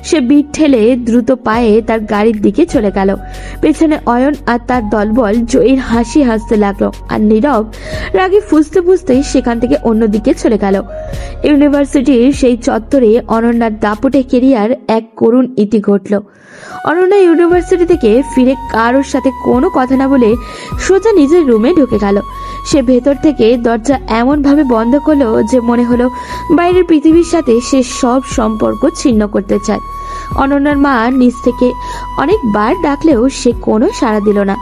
সে বিট ঠেলে দ্রুত পায়ে তার গাড়ির দিকে চলে গেল। পেছনে অয়ন আর তার দলবল জয়ীর হাসি হাসতে লাগলো, আর নীরব রাগে ফুঁসতে ফুঁসতে সেখান থেকে অন্যদিকে চলে গেল। ইউনিভার্সিটির সেই চত্বরে অনন্যার দাপটে কেরিয়ার এক করুণ ইতি ঘটল। অনন্যা ইউনিভার্সিটি থেকে ফিরে কারোর সাথে কোনো কথা না বলে সোজা নিজের রুমে ঢুকে গেল। সে ভেতর থেকে দরজা এমন ভাবে বন্ধ করলো যে মনে হলো বাইরের পৃথিবীর সাথে সে সব সম্পর্ক ছিন্ন করতে চায়। অনন্যার মা নিজ থেকে অনেকবার ডাকলেও সে কোনো সাড়া দিল না।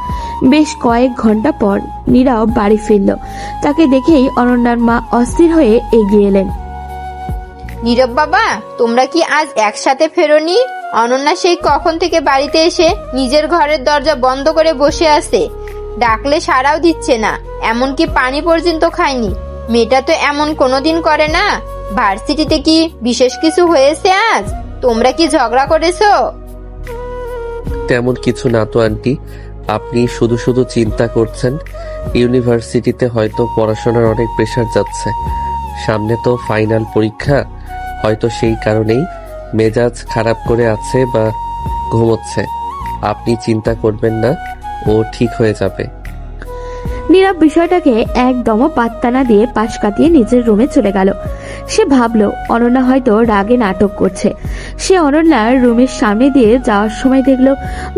বেশ কয়েক ঘন্টা পর নীরব বাড়ি ফিরল। তাকে দেখেই অনন্যার মা অস্থির হয়ে এগিয়ে এলেন।
নীরব বাবা, তোমরা কি আজ একসাথে ফেরোনি? অনন্যা সেই কখন থেকে বাড়িতে এসে নিজের ঘরের দরজা বন্ধ করে বসে আছে, ডাকলে সাড়াও দিচ্ছে না, এমনকি পানি পর্যন্ত খায়নি। মেয়েটা তো এমন কোনোদিন করে না। ভার্সিটিতে কি বিশেষ কিছু হয়েছে আজ? তোমরা কি ঝগড়া করেছো?
তেমন কিছু না তো আন্টি, আপনি শুধু শুধু চিন্তা করছেন। ইউনিভার্সিটিতে হয়তো পড়াশোনার অনেক প্রেশার যাচ্ছে, সামনে তো ফাইনাল পরীক্ষা, হয়তো সেই কারণেই মেজাজ খারাপ করে আছে বা ঘুমোচ্ছে। আপনি চিন্তা করবেন না, ও ঠিক হয়ে যাবে।
নীরব বিষয়টাকে একদমও পাত্তা না দিয়ে পাশ কাটিয়ে নিজের রুমে চলে গেল। সে ভাবলো অনন্যা হয়তো রাগে নাটক করছে। সে অনন্যার রুমের সামনে দিয়ে যাওয়ার সময় দেখলো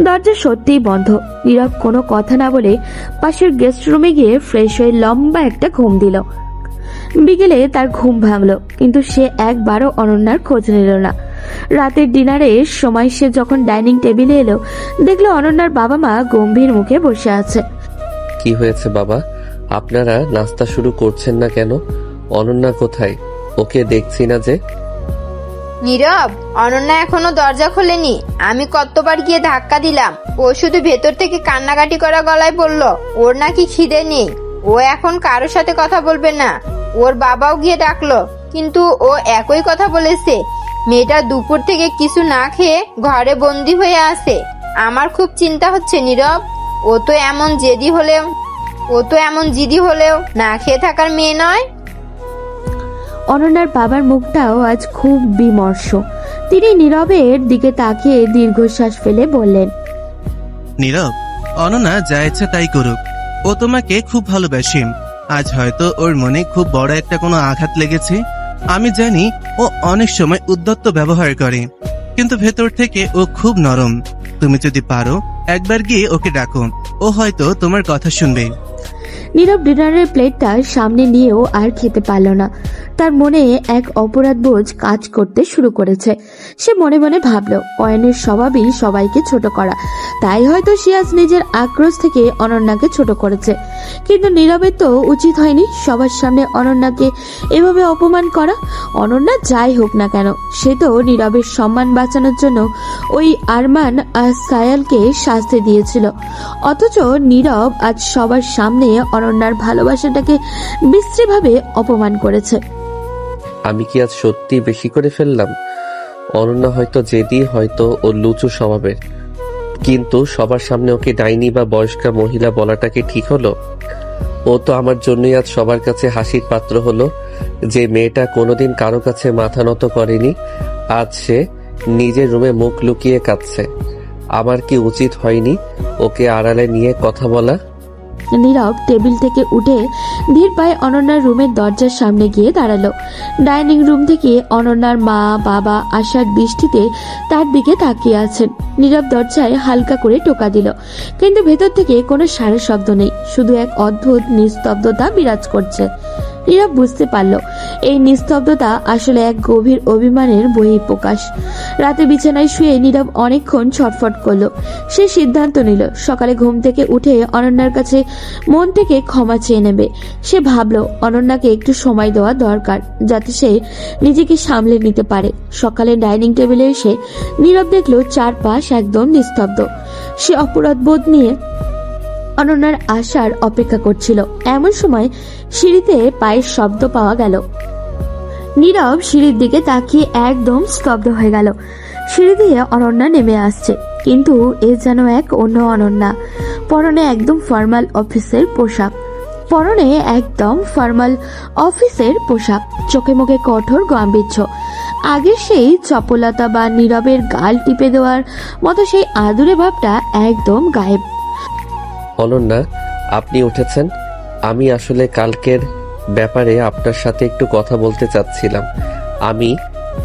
দরজা সত্যিই বন্ধ। নীরব কোনো কথা না বলে পাশের গেস্ট রুমে গিয়ে ফ্রেশ হয়ে লম্বা একটা ঘুম দিল। বিকেলে তার ঘুম ভাঙলো, কিন্তু সে একবারও অনন্যার খোঁজ নিল না। রাতের ডিনারের সময় সে যখন ডাইনিং টেবিলে এলো, দেখলো অনন্যার বাবা মা গম্ভীর মুখে বসে আছে।
কি হয়েছে বাবা, আপনারা নাস্তা শুরু করছেন না কেন? অনন্যা কোথায়? ওকে দেখছি না যে।
নীরব, অনন্যা এখনো দরজা খোলেনি। আমি কতবার গিয়ে ধাক্কা দিলাম, ও শুধু ভেতর থেকে কান্নাকাটি করা গলায় বলল ওর নাকি খিদে নেই, ও এখন কারোর সাথে কথা বলবে না। ওর বাবাও গিয়ে ডাকলো, কিন্তু ও একই কথা বলেছে। মেয়েটা দুপুর থেকে কিছু না খেয়ে ঘরে বন্দি হয়ে আছে। আমার খুব চিন্তা হচ্ছে নীরব। ও তো এমন জিদি হলেও না খেয়ে থাকার মেয়ে নয়।
অনন্যার বাবার মুখটাও আজ খুব বিমর্ষ। তিনি নীরবের দিকে তাকিয়ে দীর্ঘশ্বাস ফেলে বললেন,
নীরব, অনন্যা যা ইচ্ছে তাই করুক। ও তোমাকে খুব ভালোবাসে। আজ হয়তো ওর মনে খুব বড় একটা কোনো আঘাত লেগেছে। আমি জানি ও অনেক সময় উদ্ধত্ত ব্যবহার করে, কিন্তু ভেতর থেকে ও খুব নরম। তুমি যদি পারো একবার গিয়ে ওকে ডাকো, ও হয়তো তোমার কথা শুনবে।
নীরব ডিনারের প্লেটটা সামনে নিয়েও আর খেতে পারল না। তার মনে এক অপরাধ বোধ কাজ করতে শুরু করেছে। সে মনে মনে ভাবল, অয়নের স্বভাবই সবাইকে ছোট করা, তাই হয়তো সে আজ নিজের আক্রোশ থেকে অনন্যাকে ছোট করেছে। কিন্তু নীরবের তো উচিত হয়নি সবার সামনে অনন্যাকে এভাবে অপমান করা। অনন্যা যাই হোক না কেন, সে তো নীরবের সম্মান বাঁচানোর জন্য ওই আরমান আর সায়ালকে শাস্তি দিয়েছিল। অথচ নীরব আজ সবার সামনে অনন্যার ভালোবাসাটাকে বিশ্রীভাবে অপমান করেছে।
আমি কি আজ সত্যি বেশি করে ফেললাম? অনন্যা হয়তো জেদি, হয়তো ও লুচু স্বভাবের, কিন্তু সবার সামনে ওকে ডাইনি বা বয়স্কা মহিলা বলাটা কি ঠিক হলো? ও তো আমার জন্যই আজ সবার কাছে হাসির পাত্র হলো। যে মেয়েটা কোনোদিন কারো কাছে মাথা নত করেনি, আজ সে নিজের রুমে মুখ লুকিয়ে কাঁদছে। আমার কি উচিত হয়নি ওকে আড়ালে নিয়ে কথা বলা?
নীরব টেবিল থেকে উঠে ধীর পায়ে অনন্যার রুমের দরজার সামনে গিয়ে দাঁড়ালো। ডাইনিং রুম থেকে অনন্যার মা বাবা আশার দৃষ্টিতে তার দিকে তাকিয়ে আছেন। নীরব দরজায় হালকা করে টোকা দিল, কিন্তু ভেতর থেকে কোনো সারা শব্দ নেই, শুধু এক অদ্ভুত নিস্তব্ধতা বিরাজ করছে। নীরব বুঝতে পারল এই নিস্তব্ধতা আসলে এক গভীর অভিমানের বহিঃপ্রকাশ। রাতে বিছানায় শুয়ে নীরব অনেকক্ষণ ছটফট করলো। সে সিদ্ধান্ত নিল সকালে ঘুম থেকে উঠে অনন্যার কাছে মন থেকে ক্ষমা চেয়ে নেবে। সে ভাবলো অনন্যাকে একটু সময় দেওয়া দরকার, যাতে সে নিজেকে সামলে নিতে পারে। সকালে ডাইনিং টেবিলে এসে নীরব দেখলো চারপাশ একদম নিস্তব্ধ। সে অপরাধ বোধ নিয়ে অনন্যার আসার অপেক্ষা করছিল। এমন সময় সিঁড়িতে পায়ের শব্দ পাওয়া গেল। নীরব সিঁড়ির দিকে তাকিয়ে একদম স্তব্ধ হয়ে গেল। সিঁড়ি দিয়ে অনন্যা নেমে আসছে, কিন্তু এ যেন এক অন্য অনন্যা। পরনে একদম ফর্মাল অফিসের পোশাক, চোখে মুখে কঠোর গাম্ভীর্য। আগের সেই চপলতা বা নীরবের গাল টিপে দেওয়ার মতো সেই আদুরে ভাবটা একদম গায়েব।
অনন্যা, আপনি উঠেছেন? আমি আসলে কালকের ব্যাপারে আপনার সাথে একটু কথা বলতে চাচ্ছিলাম। আমি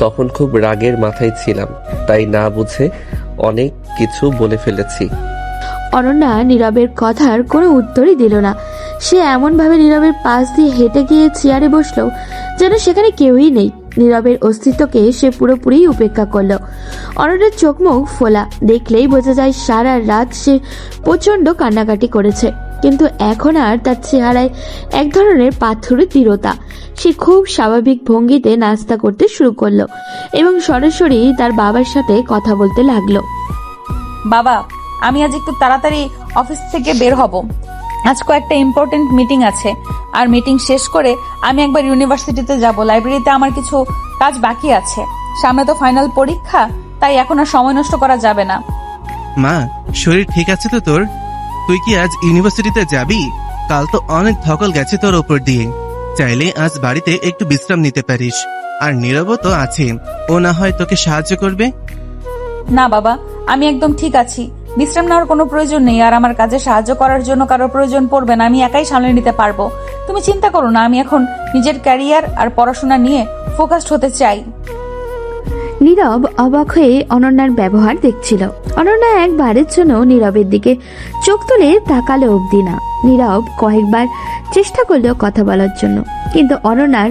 তখন খুব রাগের মাথায় ছিলাম, তাই না বুঝে অনেক কিছু বলে ফেলেছি।
অনন্যা নীরবের কথার কোনো উত্তরই দিল না। সে এমন ভাবে নীরবের পাশ দিয়ে হেঁটে গিয়ে চেয়ারে বসলো যেন সেখানে কেউই নেই। নীরবের অস্তিত্বকে সে পুরোপুরি উপেক্ষা করলো। অনন্যার চোখ মুখ ফোলা, দেখলেই বোঝা যায় সারা রাত সে প্রচন্ড কান্নাকাটি করেছে, কিন্তু এখন আর তার চেহারায় এক ধরনের পাথরের দৃঢ়তা। সে খুব স্বাভাবিক ভঙ্গিতে নাস্তা করতে শুরু করলো এবং সরাসরি তার বাবার সাথে কথা বলতে লাগলো।
বাবা, আমি আজ একটু তাড়াতাড়ি অফিস থেকে বের হব। আজ কয়েকটা ইম্পর্টেন্ট মিটিং আছে, আর মিটিং শেষ করে আমি একবার ইউনিভার্সিটিতে যাব। লাইব্রেরিতে আমার কিছু কাজ বাকি আছে। সামনে তো ফাইনাল পরীক্ষা, তাই এখন আর সময় নষ্ট করা যাবে না।
মা, শরীর ঠিক আছে তো তোর? তুই কি আজ ইউনিভার্সিটিতে যাবি? কাল তো অনেক ধকল গেছে তোর ওপর দিয়ে। চাইলে আজ বাড়িতে একটু বিশ্রাম নিতে পারিস। আর নীরবও তো আছে, ও না হয় তোকে সাহায্য করবে।
না বাবা, আমি একদম ঠিক আছি। বিশ্রাম নেওয়ার কোনো প্রয়োজন নেই, আর আমার কাজে সাহায্য করার জন্য কারোর প্রয়োজন পড়বে না। আমি একাই সামলে নিতে পারবো। তুমি চিন্তা করো না, আমি এখন নিজের ক্যারিয়ার আর পড়াশোনা নিয়ে ফোকাসড হতে চাই।
নীরব অবাক হয়ে অনন্যার ব্যবহার দেখছিল। অনন্যা একবারের জন্য নীরবের দিকে চোখ তুলে তাকালো অবধি না। নীরব কয়েকবার চেষ্টা করলো কথা বলার জন্য, কিন্তু অনন্যার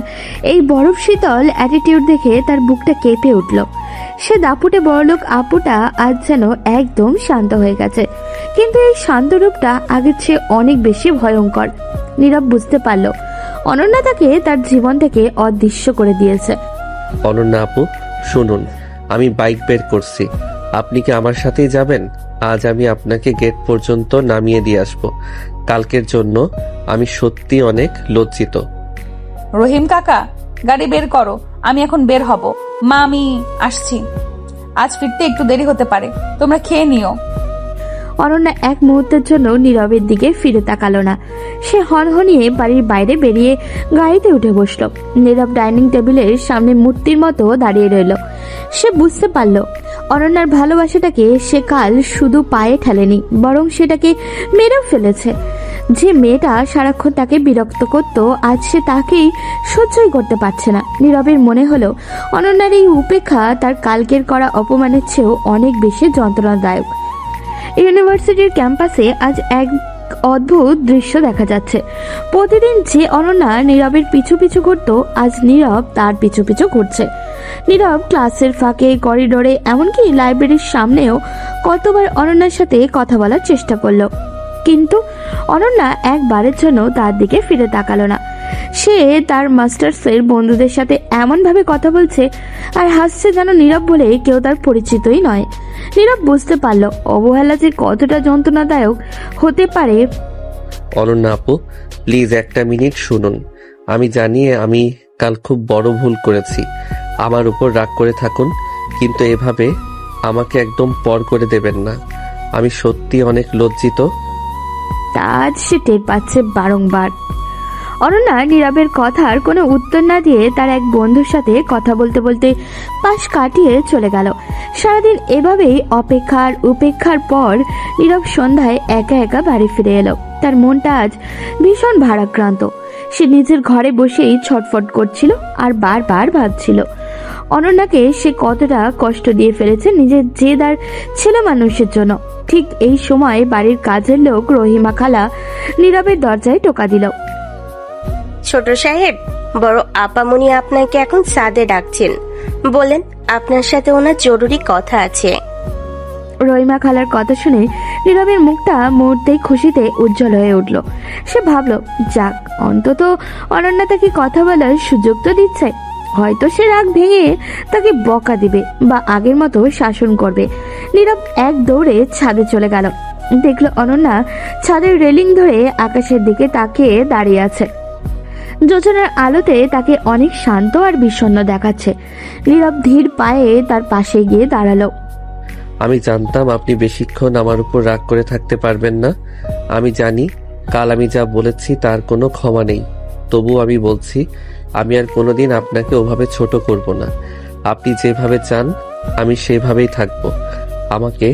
এই বরফ শীতল অ্যাটিটিউড দেখে তার বুকটা কেঁপে উঠল। সে দাপুটে বড়লোক আপুটা আজ যেন একদম শান্ত হয়ে গেছে, কিন্তু এই শান্ত রূপটা আগের চেয়ে অনেক বেশি ভয়ঙ্কর। নীরব বুঝতে পারল অনন্যা তাকে তার জীবন থেকে অদৃশ্য করে দিয়েছে।
অনন্যা আপু, শুনুন, আমি বাইক বের করছি। আপনি কি আমার সাথেই যাবেন? আজ আমি আপনাকে গেট পর্যন্ত নামিয়ে দিয়ে আসবো। কালকের জন্য আমি সত্যি অনেক লজ্জিত।
রহিম কাকা, গাড়ি বের করো, আমি এখন বের হব। মা, আমি আসছি। আজ ফিরতে একটু দেরি হতে পারে, তোমরা খেয়ে নিও।
অনন্যা এক মুহূর্তের জন্য নীরবের দিকে ফিরে তাকালো না। সে হনহনিয়ে বাড়ির বাইরে বেরিয়ে গাড়িতে উঠে বসলো। নীরব ডাইনিং টেবিলের সামনে মূর্তির মতো দাঁড়িয়ে রইল। সে বুঝতে পারল অনন্যার ভালোবাসাটাকে সে কাল শুধু পায়ে ঠেলেনি, বরং সেটাকে মেরেও ফেলেছে। যে মেয়েটা সারাক্ষণ তাকে বিরক্ত করত, আজ সে তাকেই সহ্যই করতে পারছে না। নীরবের মনে হলো অনন্যার এই উপেক্ষা তার কালকের করা অপমানের চেয়েও অনেক বেশি যন্ত্রণাদায়ক। ইউনিভার্সিটির ক্যাম্পাসে আজ এক অদ্ভুত দৃশ্য দেখা যাচ্ছে। প্রতিদিন যে অনন্যা নীরবের পিছু পিছু ঘুরত, আজ নীরব তার পিছু পিছু ঘুরছে। নীরব ক্লাসের ফাঁকে, করিডোরে, এমনকি লাইব্রেরির সামনেও কতবার অনন্যার সাথে কথা বলার চেষ্টা করলো, কিন্তু অনন্যা একবারের জন্য তার দিকে ফিরে তাকালো না। সে তার মাস্টার্সের বন্ধুদের সাথে এমনভাবে কথা বলছে আর হাসছে যেন নীরব বলে কেউ তার পরিচিতই নয়। নীরব বুঝতে পারল অবহেলা যে কতটা যন্ত্রণাদায়ক হতে পারে।
অনন্যা আপু, প্লিজ একটা মিনিট শুনুন। আমি জানি আমি কাল খুব বড় ভুল করেছি, আমার উপর রাগ করে থাকুন, কিন্তু এভাবে আমাকে একদম পর করে দেবেন না। আমি সত্যি অনেক লজ্জিত।
তা আজ সে টের পাচ্ছে বারংবার। অনন্যা নীরবের কথার কোনো উত্তর না দিয়ে তার এক বন্ধুর সাথে কথা বলতে বলতে পাশ কাটিয়ে চলে গেল। সারাদিন এভাবেই অপেক্ষার উপেক্ষার পর নীরব সন্ধ্যায় একা একা বাড়ি ফিরে এলো। তার মনটা আজ ভীষণ ভারাক্রান্ত। সে নিজের ঘরে বসেই ছটফট করছিল আর বারবার ভাবছিল অনন্যাকে সে কতটা কষ্ট দিয়ে ফেলেছে নিজের জেদার ছেলে মানুষের জন্য। ঠিক এই সময় বাড়ির কাজের লোক রহিমা খালা নীরবের দরজায় টোকা দিল।
ছোট সাহেব, বড় আপামনি আপনাকে এখন সাদে ডাকছেন, বলেন আপনার সাথে ওনার জরুরি কথা আছে।
রহিমা খালার কথা শুনে নীরবের মুখটা মুহূর্তেই খুশিতে উজ্জ্বল হয়ে উঠল। সে ভাবল, যাক, অন্তত অনন্যা তাকে কথা বলার সুযোগ তো দিচ্ছে। হয়তো সে রাগ ভেঙে তাকে বকা দিবে বা আগের মতো শাসন করবে। নীরব এক দৌড়ে ছাদে চলে গেল। দেখলো অনন্যা ছাদের রেলিং ধরে আকাশের দিকে তাকিয়ে দাঁড়িয়ে আছে। যোজনার আলোতে তাকে অনেক শান্ত আর বিষণ্ণ দেখাচ্ছে। নীরব ধীর পায়ে তার পাশে গিয়ে দাঁড়ালো।
আমি জানতাম আপনি বেশিক্ষণ আমার উপর রাগ করে থাকতে পারবেন না। আমি জানি কাল আমি যা বলেছি তার কোনো ক্ষমা নেই, তবু আমি বলছি আমি আর কোনোদিন আপনাকে ওভাবে ছোট করব না। আপনি যেভাবে চান আমি সেভাবেই থাকবো। আমাকে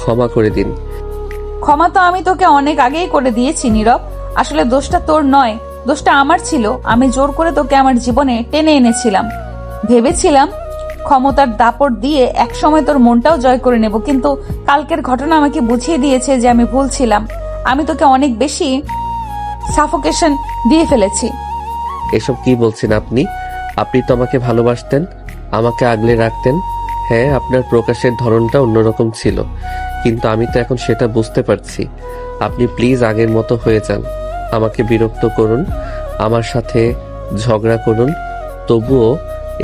ক্ষমা করে দিন।
ক্ষমা তো আমি তোকে অনেক আগেই করে দিয়েছি নীরব। আসলে দোষটা তোর নয়, দোষটা আমার ছিল। আমি জোর করে তোকে আমার জীবনে টেনে এনেছিলাম। ভেবেছিলাম ক্ষমতার দাপট দিয়ে একসময় তোর মনটাও জয় করে নেব, কিন্তু কালকের ঘটনা আমাকে বুঝিয়ে দিয়েছে যে আমি ভুল ছিলাম। আমি তোকে অনেক বেশি সাফোকেশন দিয়ে ফেলেছি।
এসব কি বলছেন আপনি? আপনি তো আমাকে ভালোবাসতেন, আমাকে আগলে রাখতেন। হ্যাঁ, আপনার প্রকাশের ধরনটা অন্যরকম ছিল, কিন্তু আমি তো এখন সেটা বুঝতে পারছি। আপনি প্লিজ আগের মতো হয়ে যান। আমাকে বিরক্ত করুন, আমার সাথে ঝগড়া করুন, তবুও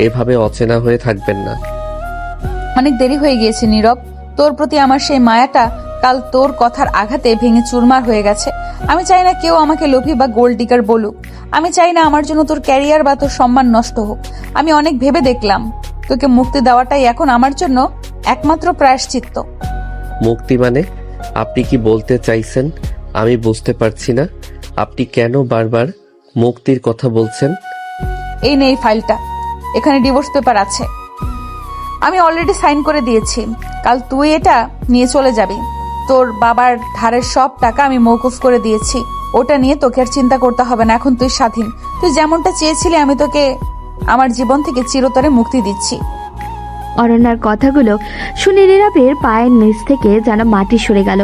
এভাবে অচেনা হয়ে থাকবেন না।
অনেক দেরি হয়ে গিয়েছে নীরব। তোর প্রতি আমার সেই মায়াটা কাল তোর কথার আঘাতে ভেঙে চুরমার হয়ে গেছে। আমি চাই না কেউ আমাকে লোভী বা গোল্ড ডিগার বলুক। আমি চাই না আমার জন্য তোর ক্যারিয়ার বা তোর সম্মান নষ্ট হোক। আমি অনেক ভেবে দেখলাম, তোকে মুক্তি দেওয়াটাই এখন আমার জন্য একমাত্র প্রায়শ্চিত্ত।
মুক্তি মানে? আপনি কি বলতে চাইছেন আমি বুঝতে পারছি না। আপনি কেন বারবার মুক্তির কথা বলছেন?
এই নে এই ফাইলটা, এখানে ডিভোর্স পেপার আছে। আমি অলরেডি সাইন করে দিয়েছি। কাল তুই এটা নিয়ে চলে যাবি। তোর বাবার ধারের সব টাকা আমি মওকুফ করে দিয়েছি। ওটা নিয়ে তোকে আর চিন্তা করতে হবে না। এখন তুই স্বাধীন। তুই যেমনটা চেয়েছিলি আমি তোকে আমার জীবন থেকে চিরতরে মুক্তি দিচ্ছি।
অনন্যার কথাগুলো শুনে নীরবের পায়ের নিচ থেকে যেন মাটি সরে গেল।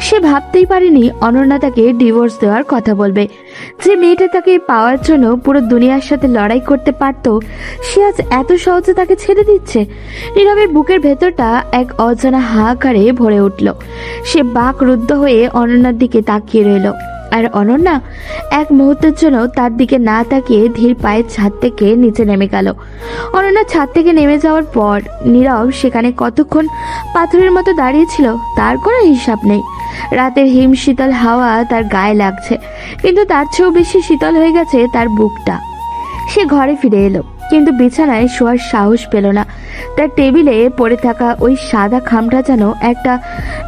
সে ভাবতেই পারেনি অনন্যা তাকে ডিভোর্স দেওয়ার কথা বলবে। যে মেয়েটা তাকে পাওয়ার জন্য পুরো দুনিয়ার সাথে লড়াই করতে পারত, সে আজ এত সহজে তাকে ছেড়ে দিচ্ছে। নীরবের বুকের ভেতরটা এক অজানা হাহাকারে ভরে উঠল। সে বাকরুদ্ধ হয়ে অনন্যার দিকে তাকিয়ে রইল। আর অনন্যা এক মুহূর্তের জন্য তার দিকে না তাকিয়ে ধীর পায়ে ছাদ থেকে নিচে নেমে গেল। অনন্যা ছাদ থেকে নেমে যাওয়ার পর নীরব সেখানে কতক্ষণ পাথরের মতো দাঁড়িয়েছিল তার কোনো হিসাব নেই। রাতের হিম শীতল হাওয়া তার গায়ে লাগছে, কিন্তু তার চেয়েও বেশি শীতল হয়ে গেছে তার বুকটা। সে ঘরে ফিরে এলো, কিন্তু বিছানায় শোয়ার সাহস পেল না। তার টেবিলে পড়ে থাকা ওই সাদা খামটা যেন একটা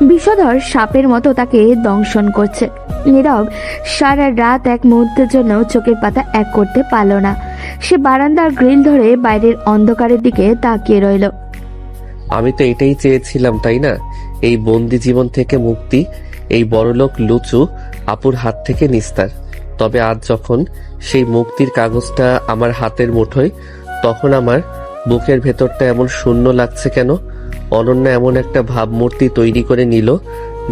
বিষধর সাপের মতো তাকে দংশন করছে। নীরব সারা রাত এক মুহূর্তের জন্য চোখের পাতা এক করতে পারল না। সে বারান্দার গ্রিল ধরে বাইরের অন্ধকারের দিকে তাকিয়ে রইল।
আমি তো এটাই চেয়েছিলাম, তাই না? এই বন্দি জীবন থেকে মুক্তি, এই বড়লোক লুচু আপুর হাত থেকে নিস্তার। তবে আজ যখন সেই মুক্তির কাগজটা আমার হাতের মুঠোয়, তখন আমার বুকের ভেতরটা এমন শূন্য লাগছে কেন? অনন্যা এমন একটা ভাবমূর্তি তৈরি করে নিল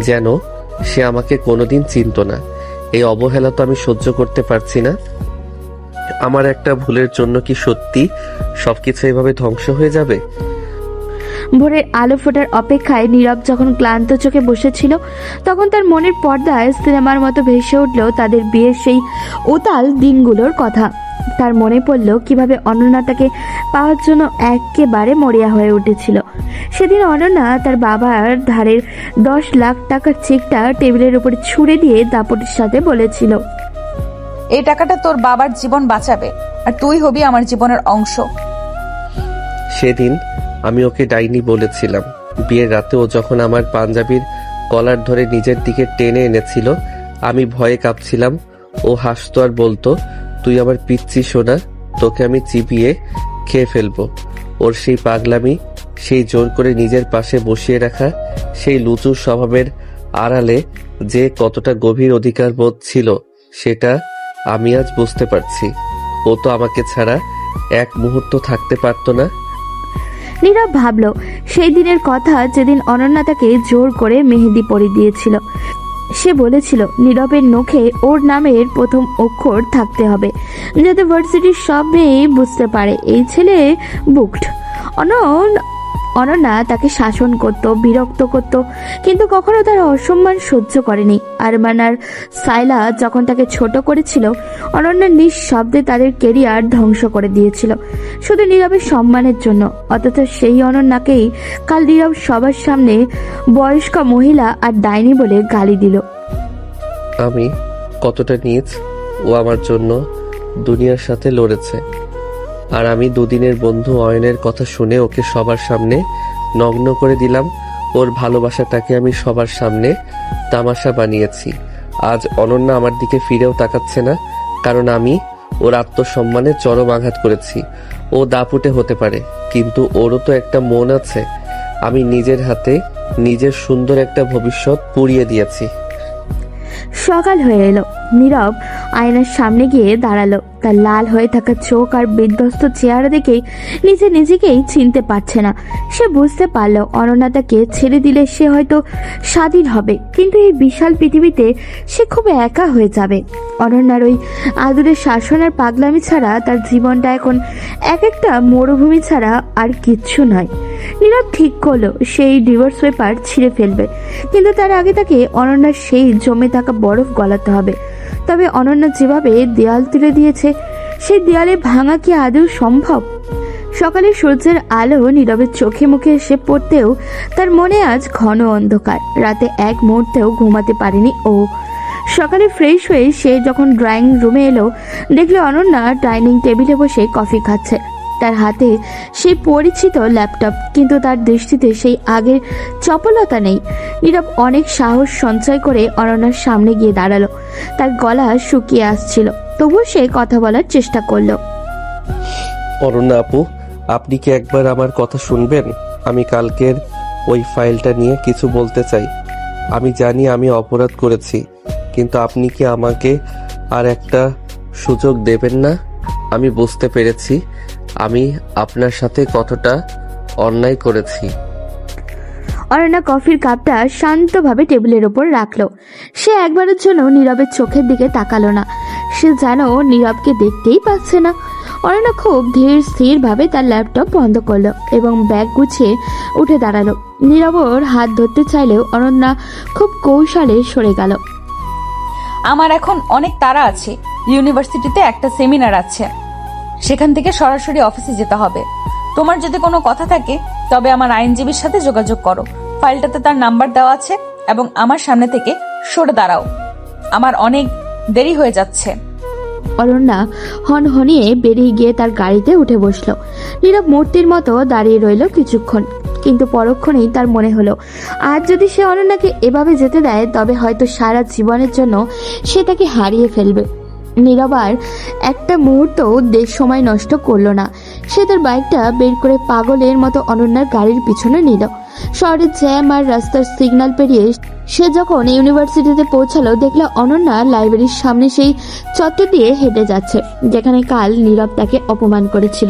যেন সে আমাকে কোনোদিন চিনত না। এই অবহেলা তো আমি সহ্য করতে পারছি না। আমার একটা ভুলের জন্য কি সত্যি সবকিছু এভাবে ধ্বংস হয়ে যাবে?
ভোরের আলো ফোটার অপেক্ষায় নীরব যখন ক্লান্ত চোখে বসেছিল, তখন তার মনের পর্দায় সিনেমার মতো ভেসে উঠল তাদের বিয়ের সেই উতাল দিনগুলোর কথা। তার মনে পড়ল কিভাবে অনন্যা তাকে পাওয়ার জন্য একেবারে মরিয়া হয়ে উঠেছিল। সেদিন অনন্যা তার বাবার ধারের 10 লাখ টাকার চেকটা টেবিলের উপরে ছুঁড়ে দিয়ে দাপটের সাথে বলেছিল,
এই টাকাটা তোর বাবার জীবন বাঁচাবে, আর তুই হবি আমার জীবনের অংশ।
সেদিন আমি ওকে ডাইনি বলেছিলাম। বিয়ের রাতে ও যখন আমার পাঞ্জাবির কলার ধরে নিজের দিকে টেনে এনেছিল, আমি ভয়ে কাঁপছিলাম। ও হাসতো আর বলতো, তুই আমার পিচ্চি সোনা, তোকে আমি চিবিয়ে খেয়ে ফেলবো। ওর সেই পাগলামি, সেই জোর করে নিজের পাশে বসিয়ে রাখা, সেই লুচু স্বভাবের আড়ালে যে কতটা গভীর অধিকার বোধ ছিল, সেটা আমি আজ বুঝতে পারছি। ও তো আমাকে ছাড়া এক মুহূর্ত থাকতে পারতো না।
নীরব ভাবল সেই দিনের কথা, যেদিন অনন্যা তাকে জোর করে মেহেদি পরিয়ে দিয়েছিল। সে বলেছিল নীরবের নখে ওর নামের প্রথম অক্ষর থাকতে হবে, যাতে ভার্সিটির সব মেয়ে বুঝতে পারে এই ছেলে বুকড। অনন্যা তাকে শাসন করত, বিরক্ত করত, কিন্তু কখনো তার অসম্মান সহ্য করেনি। আরমান আর সাইলা যখন তাকে ছোট করেছিল, অনন্যা নিঃশব্দে তাদের কেরিয়ার ধ্বংস করে দিয়েছিল শুধু নীরবের সম্মানের জন্য। অথচ সেই অনন্যাকেই কাল নীরব সবার সামনে বয়স্ক মহিলা আর ডাইনি বলে গালি দিল।
আমি কতটা নীচ! ও আমার জন্য দুনিয়ার সাথে লড়েছে, আর আমি দুদিনের বন্ধু অয়নের কথা শুনে ওকে সবার সামনে নগ্ন করে দিলাম। ওর ভালোবাসাটাকে আমি সবার সামনে তামাশা বানিয়েছি। আজ অনন্যা আমার দিকে ফিরেও তাকাচ্ছে না, কারণ আমি ওর আত্মসম্মানে চরম আঘাত করেছি। ও দাপুটে হতে পারে, কিন্তু ওরও তো একটা মন আছে। আমি নিজের হাতে নিজের সুন্দর একটা ভবিষ্যৎ পুড়িয়ে দিয়েছি।
সকাল হয়ে এলো। নীরব আয়নার সামনে গিয়ে দাঁড়ালো। তার লাল হয়ে থাকা চোখ আর বিধ্বস্ত চেহারা দেখে নিজেকেই চিনতে পারছে না। সে বুঝতে পারলো অনন্যা তাকে ছেড়ে দিলে সে হয়তো স্বাধীন হবে, কিন্তু এই বিশাল পৃথিবীতে সে খুব একা হয়ে যাবে। অনন্যার ওই আদুরের শাসন আর পাগলামি ছাড়া তার জীবনটা এখন এক একটা মরুভূমি ছাড়া আর কিচ্ছু নয়। নীরব ঠিক করলো সেই ডিভোর্স পেপার ছিঁড়ে ফেলবে, কিন্তু তার আগে তাকে অনন্যার সেই জমে থাকা বরফ গলাতে হবে। তবে অনন্যা যেভাবে দেয়াল তুলে দিয়েছে, সেই দেয়ালে ভাঙা কি আদৌ সম্ভব? সকালে সূর্যের আলো নীরবের চোখে মুখে এসে পড়তেও তার মনে আজ ঘন অন্ধকার। রাতে এক মুহূর্তেও ঘুমাতে পারেনি ও। সকালে ফ্রেশ হয়ে সে যখন ড্রয়িং রুমে এলো, দেখলো অনন্যা ডাইনিং টেবিলে বসে কফি খাচ্ছে। তার হাতে সেই পরিচিত ল্যাপটপ, কিন্তু তার দৃষ্টিতে সেই আগের চপলতা নেই। নীরব অনেক সাহস সঞ্চয় করে অনন্যার সামনে গিয়ে দাঁড়ালো। তার গলা শুকিয়ে আসছিল, তবুও সে কথা বলার চেষ্টা করলো।
অনন্যা আপু, আপনি কি একবার আমার কথা শুনবেন? আমি কালকের ওই ফাইলটা নিয়ে কিছু বলতে চাই। আমি জানি আমি অপরাধ করেছি, কিন্তু আপনি কি আমাকে আর একটা সুযোগ দেবেন না? আমি বুঝতে পেরেছি আমি আপনার সাথে কতটা অন্যায় করেছি।
অনন্যা কফির কাপটা শান্তভাবে টেবিলের ওপর রাখলো। সে একবারের জন্য নীরবের চোখের দিকে তাকালো না। সে যেন নীরবকে দেখতেই পাচ্ছে না। অনন্যা খুব ধীর স্থির ভাবে তার ল্যাপটপ বন্ধ করলো এবং ব্যাগ গুছিয়ে উঠে দাঁড়ালো। নীরব ওর হাত ধরতে চাইলেও অনন্যা খুব কৌশলে সরে গেল।
আমার এখন অনেক তাড়া আছে। ইউনিভার্সিটিতে একটা সেমিনার আছে, সেখান থেকে সরাসরি অফিসে যেতে হবে। তোমার যদি কোনো কথা থাকে তবে আমার আইনজীবীর সাথে যোগাযোগ করো। ফাইলটাতে তার নাম্বার দেওয়া আছে, এবং আমার সামনে থেকে সরে দাঁড়াও। আমার অনেক দেরি হয়ে যাচ্ছে।
অনন্যা হনহনিয়ে বেরিয়ে গিয়ে তার গাড়িতে উঠে বসলো। নীরব মূর্তির মতো দাঁড়িয়ে রইল কিছুক্ষণ, কিন্তু পরক্ষণেই তার মনে হলো আজ যদি সে অনন্যাকে এভাবে যেতে দেয় তবে হয়তো সারা জীবনের জন্য সে তাকে হারিয়ে ফেলবে। নীরব আর একটা মুহূর্ত সময় নষ্ট করলো না। সে তার বাইকটা বের করে পাগলের মতো অনন্যার গাড়ির পিছনে নিল। শহরের জ্যাম আর রাস্তার সিগন্যাল পেরিয়ে সে যখন ইউনিভার্সিটিতে পৌঁছালো দেখলো অনন্যা লাইব্রেরির সামনে সেই চত্বর দিয়ে হেঁটে যাচ্ছে যেখানে কাল নীরব তাকে অপমান করেছিল।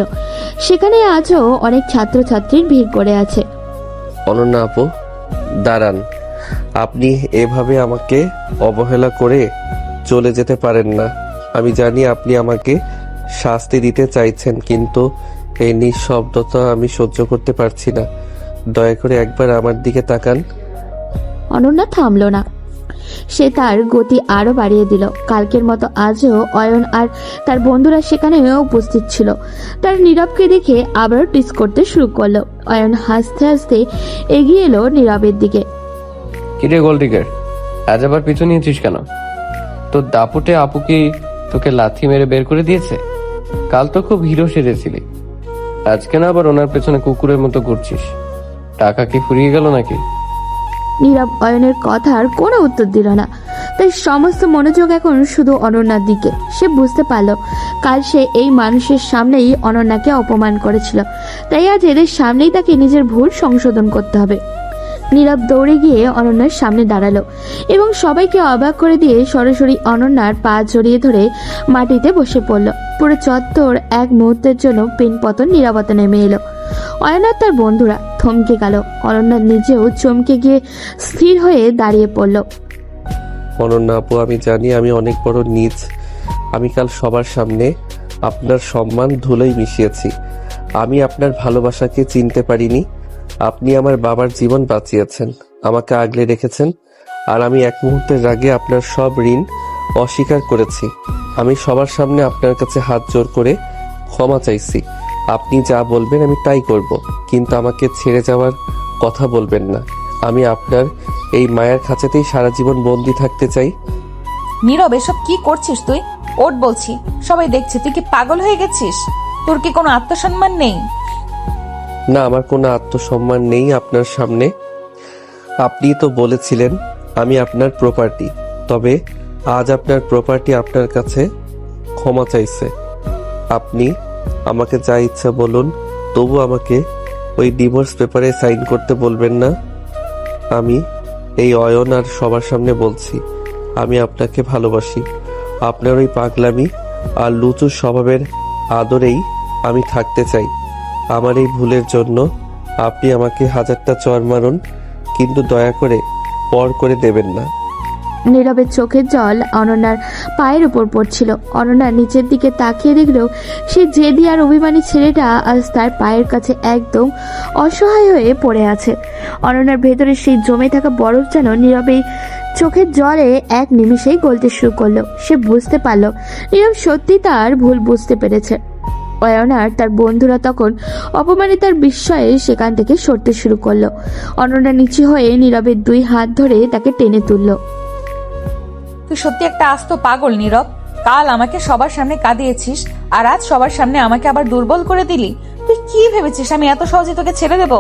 সেখানে আজও অনেক ছাত্রছাত্রীর ভিড় করে আছে।
অনন্যা আপু, দাঁড়ান। আপনি এভাবে আমাকে অবহেলা করে চলে যেতে পারেন না। আমি জানি আপনি আমাকে শাস্তি দিতে চাইছেন, কিন্তু এই নিঃশব্দতা আমি সহ্য করতে পারছি না। দয়া করে একবার আমার দিকে তাকান।
অনন্যা থামলো না, সে তার গতি আরো বাড়িয়ে দিল। কালকের মতো আজও অয়ন আর তার বন্ধুরা সেখানে উপস্থিত ছিল। তার নীরবকে দেখে আবারও টিস করতে শুরু করলো। অয়ন হাসতে হাসতে এগিয়ে এলো নীরবের দিকে।
কিরে গোল্ডিগার, আজ আবার পিছু নিয়েছিস কেন? তোর দাপুটে আপু কি তোকে লাথি মেরে বের করে দিয়েছে? কাল তো খুব হিরো সেজেছিলি, আজকে না আবার ওনার পেছনে কুকুরের মতো ঘুরছিস। টাকা কি ফুরিয়ে গেল নাকি?
নীরব অয়নের কথার কোনো উত্তর দিল না। তাই সমস্ত মনোযোগ এখন শুধু অনন্যার দিকে। সে বুঝতে পারল কাল সে এই মানুষের সামনেই অনন্যাকে অপমান করেছিল, তাই আজ এদের সামনেই তাকে নিজের ভুল সংশোধন করতে হবে। নীরব দৌড়ে গিয়ে অনন্যার সামনে দাঁড়ালো এবং সবাইকে অবাক করে দিয়ে সরাসরি অনন্যার পা জড়িয়ে ধরে মাটিতে বসে পড়ল। পুরো চত্বর এক মুহূর্তের জন্য পিনপতন নীরবতা নেমে এলো। অয়নার তার বন্ধুরা থমকে গেল। অনন্যা নিজেও চমকে গিয়ে স্থির হয়ে দাঁড়িয়ে পড়ল।
অনন্যা আপু, আমি জানি আমি অনেক বড় নীচ। আমি কাল সবার সামনে আপনার সম্মান ধুলোয় মিশিয়েছি। আমি আপনার ভালোবাসাকে চিনতে পারিনি। আপনি আমার বাবার জীবন বাঁচিয়েছেন, আমাকে আগলে রেখেছেন, আর আমি এক মুহূর্তের রাগে আপনার সব ঋণ অস্বীকার করেছি। আমি সবার সামনে আপনার কাছে হাত জোর করে ক্ষমা চাইছি। আপনি যা বলবেন আমি তাই করব, কিন্তু আমাকে ছেড়ে যাওয়ার কথা বলবেন না। আমি আপনার এই মায়ের খাঁচাতেই সারা জীবন বন্দি থাকতে চাই।
নীরব, এসব কি করছিস তুই? ওঠ বলছি, সবাই দেখছে। তুই কি পাগল হয়ে গেছিস? তোর কি কোনো আত্মসম্মান নেই?
না, আমার কোনো আত্মসম্মান নেই আপনার সামনে। আপনি তো বলেছিলেন আমি আপনার প্রপার্টি, তবে আজ আপনার প্রপার্টি আপনার কাছে ক্ষমা চাইছে। আপনি আমাকে যা ইচ্ছা বলুন, তবু আমাকে ওই ডিভোর্স পেপারে সাইন করতে বলবেন না। আমি এই অয়ন আর সবার সামনে বলছি, আমি আপনাকে ভালোবাসি। আপনার ওই পাগলামি আর লুচু স্বভাবের আদরেই আমি থাকতে চাই। আমার এই ভুলের জন্য আপনি আমাকে 1000টা চড় মারুন, কিন্তু দয়া করে পর করে দেবেন না।
নীরবের চোখের জল অনন্যার পায়ের উপর পড়ছিল। অনন্যা নিচের দিকে তাকিয়ে দেখলেও সে জেদি আর অভিমানী ছেলেটা আজ তার পায়ের কাছে একদম অসহায় হয়ে পড়ে আছে। অনন্যার ভেতরে সেই জমে থাকা বরফ যেন নীরবের চোখের জলে এক নিমিষেই গলতে শুরু করলো। সে বুঝতে পারলো নীরব সত্যি তার ভুল বুঝতে পেরেছে। অয়ন আর তার বন্ধুরা তখন অপমানে তার বিস্ময়ে সেখান থেকে সরতে শুরু করলো। অনন্যা নিচু হয়ে নীরবের 2 হাত ধরে তাকে টেনে তুললো।
তুই সত্যি একটা আস্ত পাগল নীরব। কাল আমাকে সবার সামনে কাঁদিয়েছিস, আর আজ সবার সামনে আমাকে আবার দুর্বল করে দিলি। তুই কি ভেবেছিস আমি এত সহজে তোকে ছেড়ে দেব?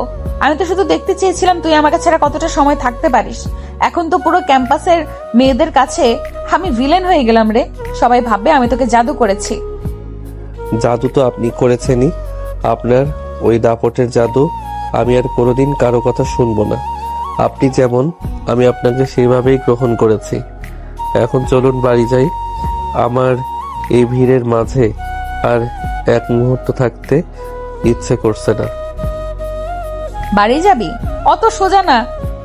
আমি তো শুধু দেখতে চেয়েছিলাম তুই আমাকে ছাড়া কতটা সময় থাকতে পারিস। এখন তো পুরো ক্যাম্পাসের মেয়েদের কাছে আমি ভিলেন হয়ে গেলাম রে। সবাই ভাববে আমি তোকে জাদু করেছি।
জাদু তো আপনি করেছেনই, আপনার ওই দাপটের জাদু। আমি আর কোনোদিন কারো কথা শুনবো না। আপনি যেমন আমি আপনাকে সেইভাবেই গ্রহণ করেছি। এখন চলুন বাড়ি যাই। আমার এই ভিড়ের মাঝে আর এক মুহূর্ত থাকতে ইচ্ছে করছে না।
বাড়ি যাবি? অত সোজা না।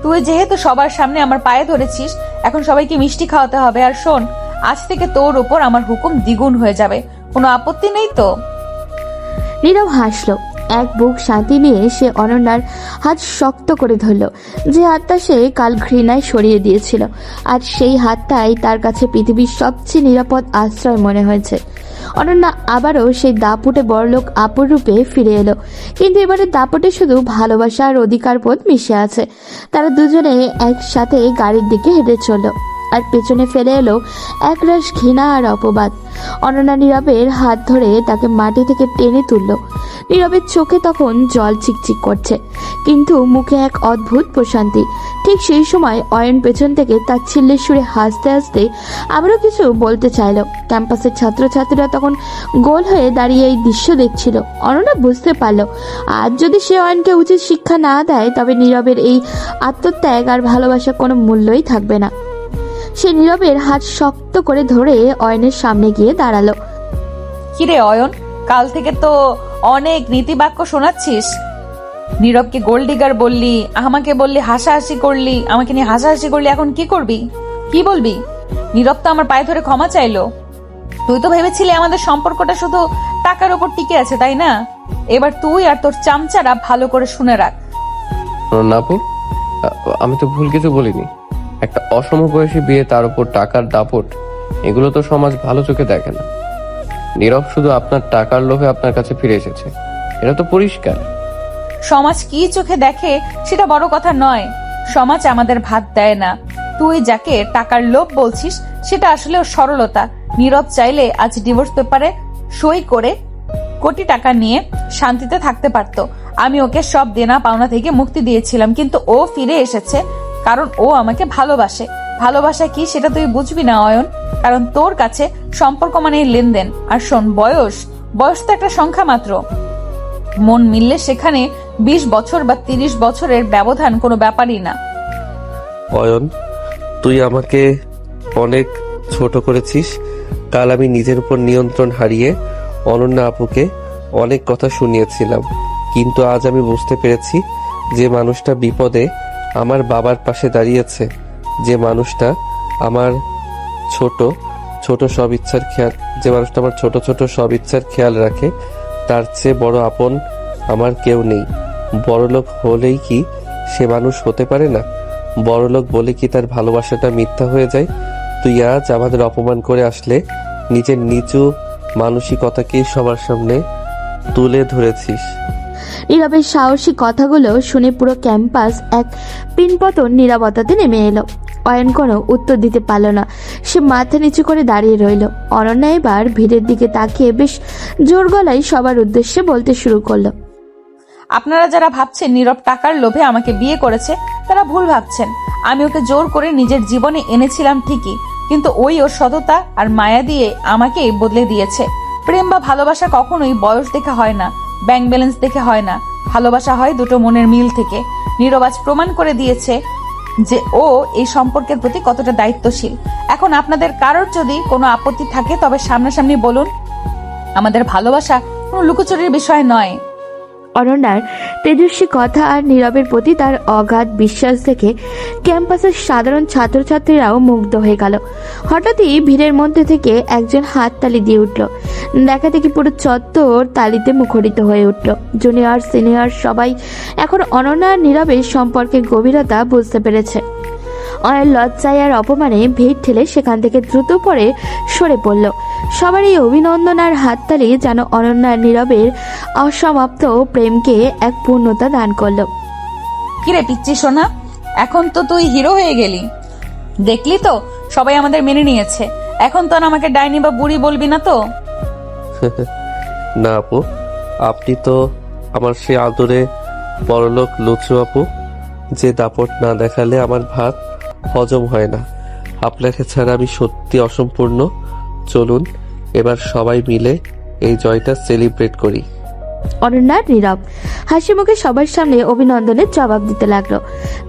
তুই যেহেতু সবার সামনে আমার পায়ে ধরেছিস, এখন সবাইকে মিষ্টি খাওয়াতে হবে। আর শোন, আজ থেকে তোর উপর আমার হুকুম দ্বিগুণ হয়ে যাবে। কোনো আপত্তি নেই তো?
নীরব হাসলো। এক বুক শান্তি নিয়ে সে অনন্যার হাত শক্ত করে ধরল, যে হাতটা সে কাল ঘৃণায় সরিয়ে দিয়েছিল। আজ সেই হাতটাই তার কাছে পৃথিবীর সবচেয়ে নিরাপদ আশ্রয় মনে হয়েছে। অনন্যা আবারও সেই দাপুটে বড়লোক আপুর রূপে ফিরে এলো, কিন্তু এবারে দাপুটে শুধু ভালোবাসা আর অধিকার বোধ মিশে আছে। তারা দুজনে একসাথে গাড়ির দিকে হেঁটে চলল। আর পেছনে ফেলে এলো একরাশ ঘৃণা আর অপবাদ। অনন্যা নীরবের হাত ধরে তাকে মাটি থেকে টেনে তুলল। নীরবের চোখে তখন জল চিকচিক করছে, কিন্তু মুখে এক অদ্ভুত প্রশান্তি। ঠিক সেই সময় অয়ন পেছন থেকে তাচ্ছিল্যের সুরে হাসতে হাসতে আবারও কিছু বলতে চাইলো। ক্যাম্পাসের ছাত্রছাত্রীরা তখন গোল হয়ে দাঁড়িয়ে এই দৃশ্য দেখছিল। অনন্যা বুঝতে পারল, আজ যদি সে অয়নকে উচিত শিক্ষা না দেয় তবে নীরবের এই আত্মত্যাগ আর ভালোবাসা কোনো মূল্যই থাকবে না। সে নীরবের হাত শক্ত করে ধরে অয়নের সামনে গিয়ে দাঁড়ালো।
কিরে অয়ন, কাল থেকে তো অনেক নীতিবাক্য শোনাচ্ছিস। নীরবকে গোল্ড ডিগার বললি, আমাকে বললি হাসাহাসি করলি, আমাকে নিয়ে হাসাহাসি করলি, এখন কি করবি, কি বলবি? নীরব তো আমার পায়ে ধরে ক্ষমা চাইলো। তুই তো ভেবেছিলি আমাদের সম্পর্কটা শুধু টাকার উপর টিকে আছে, তাই না? এবার তুই আর তোর চামচারা ভালো করে শুনে রাখ।
না আপু, আমি তো ভুল কিছু বলিনি। একটা অসমবয়সী বিয়ে, তার উপর টাকার দাপট, এগুলো তো সমাজ ভালো চোখে দেখে না। নীরব শুধু আপনার টাকার লোভে আপনার কাছে ফিরে এসেছে, এটা তো পরিষ্কার।
সমাজ কি চোখে দেখে সেটা বড় কথা নয়। সমাজ আমাদের ভাত দেয় না। তুই যাকে টাকার লোভ বলছিস সেটা আসলে ওর সরলতা। নীরব চাইলে আজ ডিভোর্স পেপারে সই করে কোটি টাকা নিয়ে শান্তিতে থাকতে পারত। আমি ওকে সব দেনা পাওনা থেকে মুক্তি দিয়েছিলাম, কিন্তু ও ফিরে এসেছে কারণ ও আমাকে ভালোবাসে। ভালোবাসা কি সেটা তুই বুঝবি না অয়ন, কারণ তোর কাছে সম্পর্ক মানে লেনদেন। আর শোন, বয়স তো একটা সংখ্যা মাত্র। মন মিললে সেখানে 20 বছর বা 30 বছরের ব্যবধান কোনো ব্যাপারই না।
অয়ন, তুই আমাকে অনেক ছোট করেছিস। কাল আমি নিজের উপর নিয়ন্ত্রণ হারিয়ে অনন্যা আপুকে অনেক কথা শুনিয়েছিলাম, কিন্তু আজ আমি বুঝতে পেরেছি যে মানুষটা বিপদে আমার বাবার পাশে দাঁড়িয়েছে, যে মানুষটা আমার ছোট ছোট সব ইচ্ছার খেয়াল রাখে, তার চেয়ে বড় আপন আমার কেউ নেই। বড়লোক হলেই কি সে মানুষ হতে পারে না? বড়লোক বলে কি তার ভালোবাসাটা মিথ্যা হয়ে যায়? তুই আজ আমাদের অপমান করে আসলে নিজের নিচু মানসিকতাকেই সবার সামনে তুলে ধরেছিস।
নীরবের সাহসী কথাগুলো শুনে পুরো ক্যাম্পাস এক পিনপতন নীরবতাতে নেমে এলো। অয়ন কোনো উত্তর দিতে পারল না, সে মাথা নিচু করে দাঁড়িয়ে রইল। অনন্যা এবার ভিড়ের দিকে তাকিয়ে বেশ জোর গলায় সবার উদ্দেশ্যে বলতে শুরু করলো।
আপনারা যারা ভাবছেন নীরব টাকার লোভে আমাকে বিয়ে করেছে, তারা ভুল ভাবছেন। আমি ওকে জোর করে নিজের জীবনে এনেছিলাম ঠিকই, কিন্তু ওই ওর সততা আর মায়া দিয়ে আমাকে বদলে দিয়েছে। প্রেম বা ভালোবাসা কখনোই বয়স দেখে হয় না, ব্যাংক ব্যালেন্স দেখে হয় না। ভালোবাসা হয় দুটো মনের মিল থেকে। নীরব আজ প্রমাণ করে দিয়েছে যে ও এই সম্পর্কের প্রতি কতটা দায়িত্বশীল। এখন আপনাদের কারোর যদি কোনো আপত্তি থাকে তবে সামনাসামনি বলুন। আমাদের ভালোবাসা কোনো লুকোচুরির বিষয় নয়।
অনন্যার তেজস্বী কথা আর নীরবের প্রতি তার অগাধ বিশ্বাস দেখে ক্যাম্পাসের সাধারণ ছাত্রছাত্রীরাও মুগ্ধ হয়ে গেল। হঠাৎই ভিড়ের মধ্যে থেকে একজন হাততালি দিয়ে উঠল। দেখা দেখি পুরো চত্বর তালিতে মুখরিত হয়ে উঠল। জুনিয়র সিনিয়র সবাই এখন অনন্যা আর নীরবের সম্পর্কের গভীরতা বুঝতে পেরেছে। অয়ের লজ্জায় আর অপমানে ভিড় ঠেলে সেখান থেকে দ্রুত পরে সরে পড়ল। সবার এই অভিনন্দন আর হাততালি যেন অনন্যা নীরবের অসমাপ্ত প্রেমকে এক পূর্ণতা দান করলো।
কিরে পিচ্চি সোনা, এখন তো তুই হিরো হয়ে গেলি। দেখলি তো, সবাই আমাদের মেনে নিয়েছে। এখন তো আর আমাকে ডাইনি বা বুড়ি বলবি না তো?
না আপু, আপনি তো আমার সে আদরে বড়লোক লুচু আপু, যে দাপট না দেখালে আমার ভাত হজম হয় না। আপনাকে ছাড়া আমি সত্যি অসম্পূর্ণ। চলুন এবার সবাই মিলে এই জয়টা সেলিব্রেট করি।
অনন্যা নীরব হাসি মুখে সবার সামনে অভিনন্দনের জবাব দিতে লাগলো।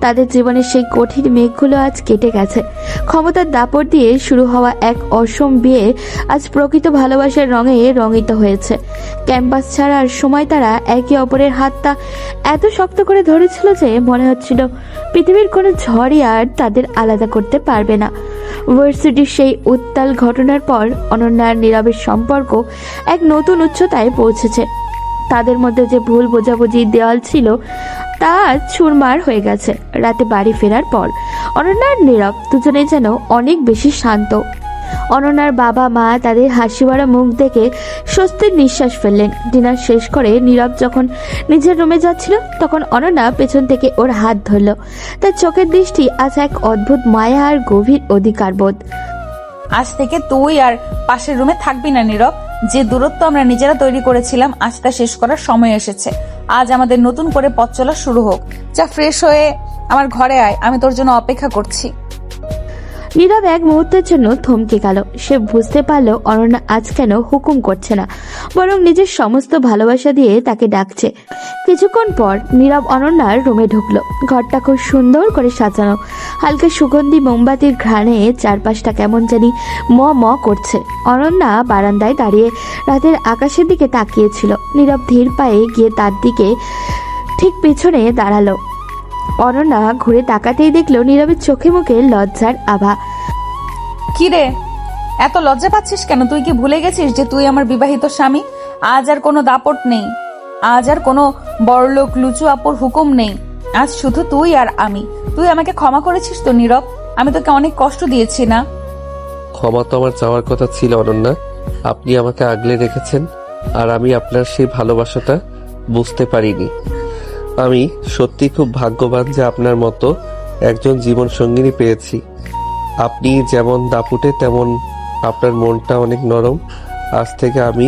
তাদের জীবনের সেই কঠিন মেঘগুলো আজ কেটে গেছে। ক্ষমতার দাপট দিয়ে শুরু হওয়া এক অসম বিয়ে আজ প্রকৃত ভালোবাসার রঙে রঙিত হয়েছে। ক্যাম্পাস ছাড়ার সময় তারা একে অপরের হাতটা এত শক্ত করে ধরেছিল যে মনে হচ্ছিল পৃথিবীর কোনো ঝড়ই আর তাদের আলাদা করতে পারবে না। ভার্সিটির সেই উত্তাল ঘটনার পর অনন্যা আর নীরবের সম্পর্ক এক নতুন উচ্চতায় পৌঁছেছে। তাদের মধ্যে যে ভুল বোঝাবুঝি দেওয়াল ছিল তা চুরমার হয়ে গেছে। রাতে বাড়ি ফেরার পর অনন্যা আর নীরব দুজনেই যেন অনেক বেশি শান্ত। অনন্যার বাবা মা তাদের হাসি ভরা মুখ দেখে স্বস্তির নিঃশ্বাস ফেললেন। ডিনার শেষ করে নীরব যখন নিজের রুমে যাচ্ছিল তখন অনন্যা পেছন থেকে ওর হাত ধরল। তার চোখের দৃষ্টি আজ এক অদ্ভুত মায়া আর গভীর অধিকারবোধ।
আজ থেকে তুই আর পাশের রুমে থাকবি না নীরব। যে দূরত্ব আমরা নিজেরা তৈরি করেছিলাম আজ তা শেষ করার সময় এসেছে। আজ আমাদের নতুন করে পথ চলা শুরু হোক। যা ফ্রেশ হয়ে আমার ঘরে আয়, আমি তোর জন্য অপেক্ষা করছি।
নীরব এক মুহূর্তের জন্য থমকে গেল। সে বুঝতে পারল অনন্যা আজ কেন হুকুম করছে না, বরং নিজের সমস্ত ভালোবাসা দিয়ে তাকে ডাকছে। কিছুক্ষণ পর নীরব অনন্যার রুমে ঢুকলো। ঘরটা খুব সুন্দর করে সাজানো, হালকা সুগন্ধি মোমবাতির ঘ্রাণে চারপাশটা কেমন জানি ম ম করছে। অনন্যা বারান্দায় দাঁড়িয়ে রাতের আকাশের দিকে তাকিয়েছিল। নীরব ধীর পায়ে গিয়ে তার দিকে ঠিক পেছনে দাঁড়ালো। অনন্যা ঘুরে তাকাতেই দেখলো নীরবের চোখে মুখে লজ্জার আভা।
কি রে, এত লজ্জা পাচ্ছিস কেন? তুই কি ভুলে গেছিস যে তুই আমার বিবাহিত স্বামী? আজ আর কোনো দাপট নেই, আজ আর কোনো বড়লোক লুচু আপুর হুকুম নেই। আজ শুধু তুই আর আমি। তুই আমাকে ক্ষমা করেছিস তো নীরব? আমি তোকে অনেক কষ্ট দিয়েছি না?
ক্ষমা তো আমার চাওয়ার কথা ছিল অনন্যা। আপনি আমাকে আগলে রেখেছেন আর আমি আপনার সেই ভালোবাসাটা বুঝতে পারিনি। আমি সত্যি খুব ভাগ্যবান যে আপনার মতো একজন জীবন সঙ্গিনী পেয়েছি। আপনি যেমন দাপুটে তেমন আপনার মনটা অনেক নরম। আজ থেকে আমি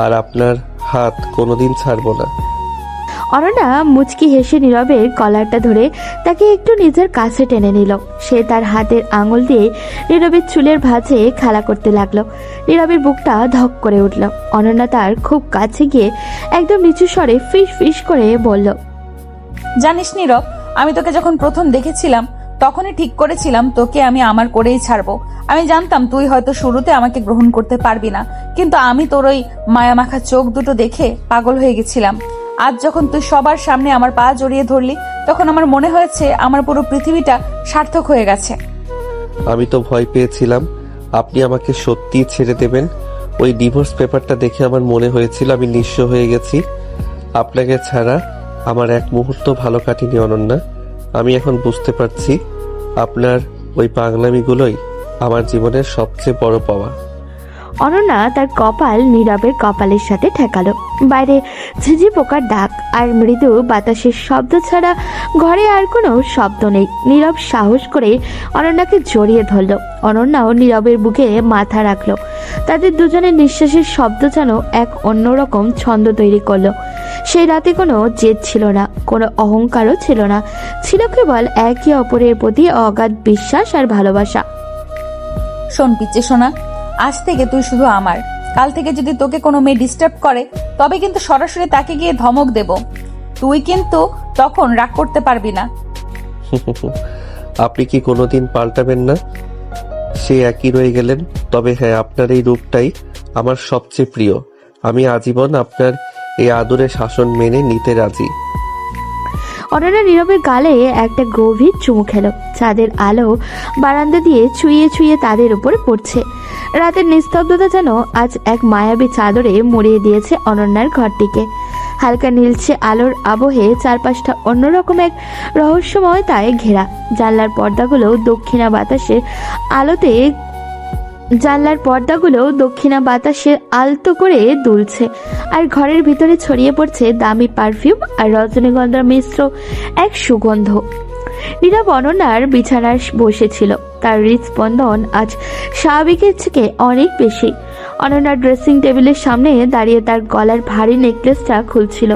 আর আপনার হাত কোনোদিন ছাড়বো না।
অনন্যা মুচকি হেসে নীরবের কলারটা ধরে তাকে একটু নিজের কাছে টেনে নিল। সে তার হাতের আঙুল দিয়ে নীরবের চুলের ভাঁজে খেলা করতে লাগলো। নীরবের বুকটা ধক করে উঠল। অনন্যা তার খুব কাছে গিয়ে একদম নিচু স্বরে ফিস ফিস করে বলল,
জানিস নীরব, আমি তোকে যখন প্রথম দেখেছিলাম তখনই ঠিক করেছিলাম তোকে আমি আমার করেই ছাড়বো। আমি জানতাম তুই হয়তো শুরুতে আমাকে গ্রহণ করতে পারবি না, কিন্তু আমি তোর ওই মায়ামাখা চোখ দুটো দেখে পাগল হয়ে গেছিলাম। আজ যখন তুই সবার সামনে আমার পা জড়িয়ে ধরলি তখন আমার মনে হয়েছে আমার পুরো পৃথিবীটা সার্থক হয়ে গেছে।
আমি তো ভয় পেয়েছিলাম আপনি আমাকে সত্যি ছেড়ে দেবেন। ওই ডিভোর্স পেপারটা দেখে আমার মনে হয়েছিল আমি নিঃস্ব হয়ে গেছি। আপনাকে ছাড়া আমার এক মুহূর্ত ভালো কাটেনি অনন্যা। আমি এখন বুঝতে পারছি আপনার ওই পাগলামিগুলোই আমার জীবনের সবচেয়ে বড় পাওয়া।
অনন্যা তার কপাল নীরবের কপালের সাথে ঠেকালো। বাইরে ঝিঝি পোকার ডাক আর মৃদু বাতাসের শব্দ ছাড়া ঘরে আর কোনো শব্দ নেই। নীরব সাহস করে অনন্যাকে জড়িয়ে ধরলো। অনন্যাও নীরবের বুকে মাথা রাখলো। তাদের দুজনের নিঃশ্বাসের শব্দ যেন এক অন্যরকম ছন্দ তৈরি করলো। সেই রাতে কোনো জেদ ছিল না, কোনো অহংকারও ছিল না, ছিল কেবল একে অপরের প্রতি অগাধ বিশ্বাস আর ভালোবাসা।
শোন পিচ্চি সোনা, আজ থেকে তুই শুধু আমার। কাল থেকে যদি তোকে কোনো মেয়ে ডিস্টার্ব করে তবে কিন্তু সরাসরি তাকে গিয়ে ধমক দেব। তুই কিন্তু তখন রাগ করতে পারবি না।
আপনি কি কোনোদিন পাল্টাবেন না? সে একই রয়ে গেলেন। তবে হ্যাঁ, আপনার এই রূপটাই আমার সবচেয়ে প্রিয়। আমি আজীবন আপনার এই আদরের শাসন মেনে নিতে রাজি।
অনন্যা নীরবের গালে একটা গভীর চুমু খেলো। চাঁদের আলো বারান্দা দিয়ে ছুঁয়ে ছুঁয়ে তাদের উপরে পড়ছে। রাতের নিস্তব্ধতা যেন আজ এক মায়াবী চাদরে মুড়িয়ে দিয়েছে অনন্যার ঘরটিকে। হালকা নীলচে আলোর আবহে চারপাশটা অন্যরকম এক রহস্যময়তায় ঘেরা। জানলার পর্দাগুলো দক্ষিণা বাতাসে আলতো করে দুলছে, আর ঘরের ভিতরে ছড়িয়ে পড়ছে দামি পারফিউম আর রজনীগন্ধার মিশ্র এক সুগন্ধ। নীরব অনন্যার বিছানায় বসেছিল। তার হৃদস্পন্দন আজ স্বাভাবিকের থেকে অনেক বেশি। অনন্যার ড্রেসিং টেবিলের সামনে দাঁড়িয়ে তার গলার ভারী নেকলেসটা খুলছিল।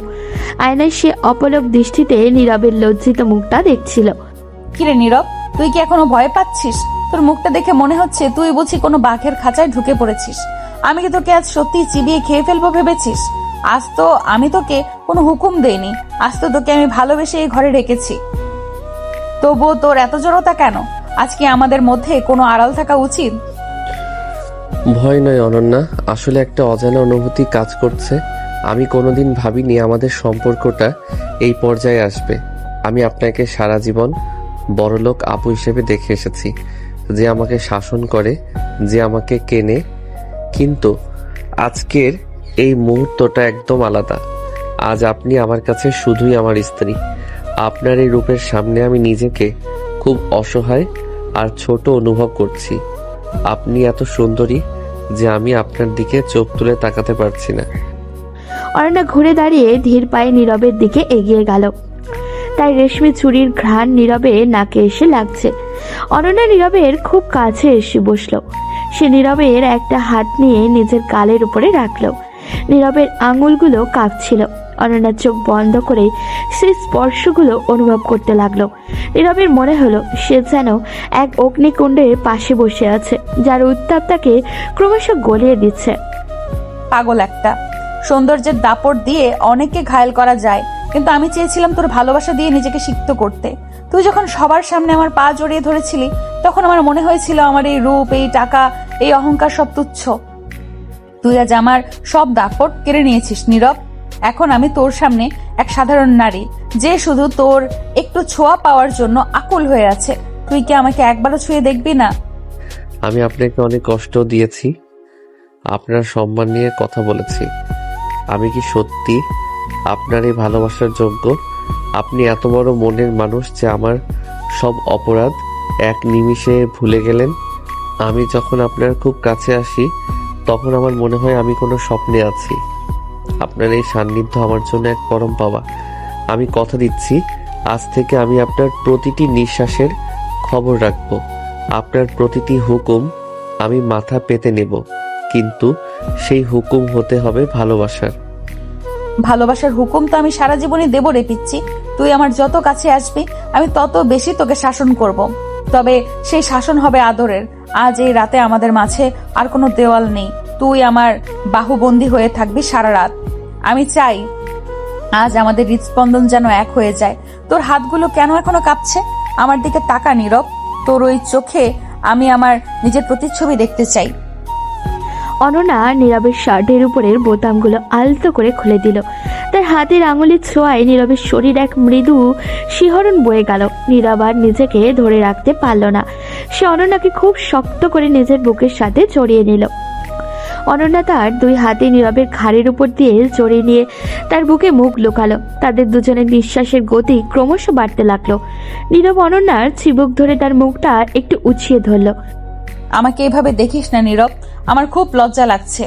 আয়নায় সে অপলক দৃষ্টিতে নীরবের লজ্জিত মুখটা দেখছিল।
কিরে নীরব, তুই কি এখনো ভয় পাচ্ছিস? তোর মুখটা দেখে মনে হচ্ছে তুই বুঝি কোনো বাঘের খাঁচায় ঢুকে পড়েছিস। আমি কি তোকে আজ সত্যি চিবিয়ে খেয়ে ফেলবো ভেবেছিস? আজ তো আমি তোকে কোনো হুকুম দেইনি, আজ তো তোকে আমি ভালোবেসে এই ঘরে রেখেছি। তবুও তোর এত জড়তা কেন? আজকে আমাদের মধ্যে কোনো আড়াল থাকা উচিত?
ভয় নয় অনন্যা, আসলে একটা অজানা অনুভূতি কাজ করছে। আমি কোনোদিন ভাবিনি আমাদের সম্পর্কটা এই পর্যায়ে আসবে। আমি আপনাকে সারা জীবন বড়লোক আপু হিসেবে দেখে এসেছি, যে আমাকে শাসন করে, যে আমাকে কেনে। কিন্তু আজকের এই মুহূর্তটা একদম আলাদা। আজ আপনি আমার কাছে শুধুই আমার স্ত্রী। আপনার এই রূপের সামনে আমি নিজেকে খুব অসহায় আর ছোট অনুভব করছি। আপনি এত সুন্দরী যে আমি আপনার দিকে চোখ তুলে তাকাতে পারছি না।
অনন্যা ঘুরে দাঁড়িয়ে ধীর পায়ে নীরবের দিকে এগিয়ে গেল। তাই রেশমি চুরির ঘ্রাণ নীরবে নাকে এসে লাগছে। অনন্যা নীরবের খুব কাছে এসে বসলো। সে নীরবের একটা হাত নিয়ে নিজের গালের উপরে রাখলো। নীরবের আঙুলগুলো কাঁপছিল। অনন্যার চোখ বন্ধ করে সেই স্পর্শগুলো অনুভব করতে লাগলো। নীরবের মনে হলো সে যেন এক অগ্নিকুণ্ডের পাশে বসে আছে, যার উত্তাপ তাকে ক্রমশ গলিয়ে দিচ্ছে।
পাগল একটা। সৌন্দর্যের দাপট দিয়ে অনেককে ঘায়েল করা যায়, কিন্তু আমি চেয়েছিলাম তোর ভালোবাসা দিয়ে নিজেকে সিক্ত করতে। তুই যখন সবার সামনে আমার পা জড়িয়ে ধরেছিলি, তখন আমার মনে হয়েছিল আমার এই রূপ, এই টাকা, এই অহংকার সব তুচ্ছ। তুই আজ আমার সব দাপট কেড়ে নিয়েছিস নীরব। এখন আমি তোর সামনে এক সাধারণ নারী, যে শুধু তোর একটু ছোঁয়া পাওয়ার জন্য আকুল হয়ে আছে। তুই কি আমাকে একবারও ছুঁয়ে দেখবি না?
আমি আপনাকে অনেক কষ্ট দিয়েছি, আপনার সম্মান নিয়ে কথা বলেছি। আমি কি সত্যি আপনার এই ভালোবাসার যোগ্য? আপনি এত বড় মনের মানুষ যে আমার সব অপরাধ এক নিমিষে ভুলে গেলেন। আমি যখন আপনার খুব কাছে আসি, তখন আমার মনে হয় আমি কোনো স্বপ্নে আছি। আপনার এই সান্নিধ্য আমার জন্য এক পরম পাওয়া। আমি কথা দিচ্ছি, আজ থেকে আমি আপনার প্রতিটি নিঃশ্বাসের খবর রাখব। আপনার প্রতিটি হুকুম আমি মাথা পেতে নেব, কিন্তু সেই হুকুম হতে হবে ভালোবাসার।
ভালোবাসার হুকুম তো আমি সারা জীবনই দেব রে পিচ্ছি। তুই আমার যত কাছে আসবি, আমি তত বেশি তোকে শাসন করব। তবে সেই শাসন হবে আদরের। আজ এই রাতে আমাদের মাঝে আর কোনো দেওয়াল নেই। তুই আমার বাহুবন্দী হয়ে থাকবি সারা রাত। আমি চাই আজ আমাদের হৃদস্পন্দন যেন এক হয়ে যায়। তোর হাতগুলো কেন এখনো কাঁপছে? আমার দিকে তাকা নীরব। তোর ওই চোখে আমি আমার নিজের প্রতিচ্ছবি দেখতে চাই।
অনন্যা নীরবের শার্টের উপরের বোতামগুলো আলতো করে খুলে দিল। তার হাতের আঙুলের ছোঁয়ায় নীরবের শরীর এক মৃদু শিহরণ বয়ে গেল। নীরব আর নিজেকে ধরে রাখতে পারল না। সে অনন্যাকে খুব শক্ত করে নিজের বুকের সাথে জড়িয়ে নিল। অনন্যা তার দুই হাতে নীরবের ঘাড়ের উপর দিয়ে জড়িয়ে নিয়ে তার বুকে মুখ লুকালো। তাদের দুজনের নিঃশ্বাসের গতি ক্রমশ বাড়তে লাগলো। নীরব অনন্যার চিবুক ধরে তার মুখটা একটু উছিয়ে ধরল।
আমাকে এভাবে দেখিস না নীরব, আমার খুব লজ্জা লাগছে।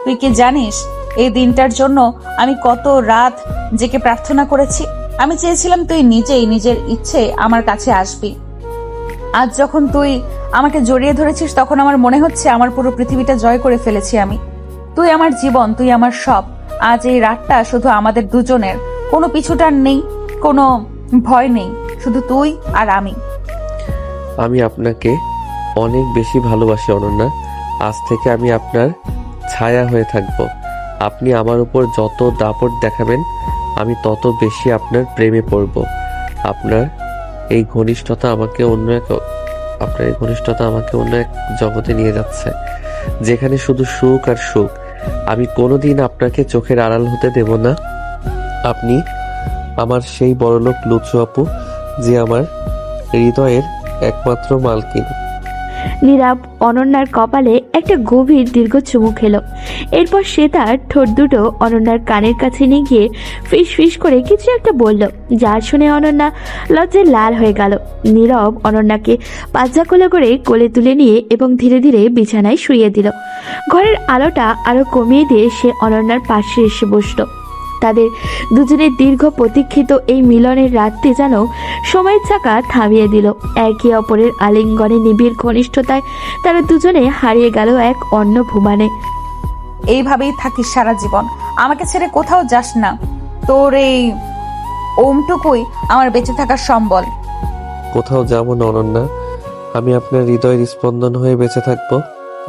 তুই কি জানিস এই দিনটার জন্য আমি কত রাত জেগে প্রার্থনা করেছি? আমি চেয়েছিলাম তুই নিজেই নিজের ইচ্ছে আমার কাছে আসবি। আজ যখন তুই আমাকে জড়িয়ে ধরেছিস, তখন আমার মনে হচ্ছে আমার পুরো পৃথিবীটা জয় করে ফেলেছি আমি। তুই আমার জীবন, তুই আমার সব। আজ এই রাতটা শুধু আমাদের দুজনের, কোনো পিছুটার নেই, কোনো ভয় নেই, শুধু তুই আর আমি।
আমি আপনাকে অনেক বেশি ভালোবাসি অনন্যা। আজ থেকে আমি আপনার ছায়া হয়ে থাকব। আপনি আমার উপর যত দাপট দেখাবেন, আমি তত বেশি আপনার প্রেমে পড়ব। আপনার এই ঘনিষ্ঠতা আমাকে অন্য এক জগতে নিয়ে যাচ্ছে, যেখানে শুধু সুখ আর সুখ। আমি কোনোদিন আপনাকে চোখের আড়াল হতে দেব না। আপনি আমার সেই বড়লোক লুচু আপু, যে আমার হৃদয়ের একমাত্র মালকিন।
নীরব অনন্যার কপালে একটা গভীর দীর্ঘ চুমু খেলো। এরপর সে তার ঠোঁট দুটো অনন্যার কানের কাছে নিয়ে গিয়ে ফিস ফিস করে কিছু একটা বলল, যা শুনে অনন্যা লজ্জায় লাল হয়ে গেল। নীরব অনন্যাকে পাজ্জা কোলে করে কোলে তুলে নিয়ে এবং ধীরে ধীরে বিছানায় শুইয়ে দিল। ঘরের আলোটা আরো কমিয়ে দিয়ে সে অনন্যার পাশে এসে বসলো। তাদের দুজনের দীর্ঘ প্রতীক্ষিত এই মিলনের রাতটি যেন সময়ের চাকা থামিয়ে দিল। একে অপরের আলিঙ্গনে নিবিড় ঘনিষ্ঠতায় তারা দুজনে হারিয়ে গেল এক অন্য ভুবনে।
এইভাবেই থাকিস সারা জীবন, আমাকে ছেড়ে কোথাও যাস না। তোর এই ওমটুকুই আমার বেঁচে থাকার সম্বল।
কোথাও যাব না অনন্যা, আমি আপনার হৃদয়ের স্পন্দন হয়ে বেঁচে থাকবো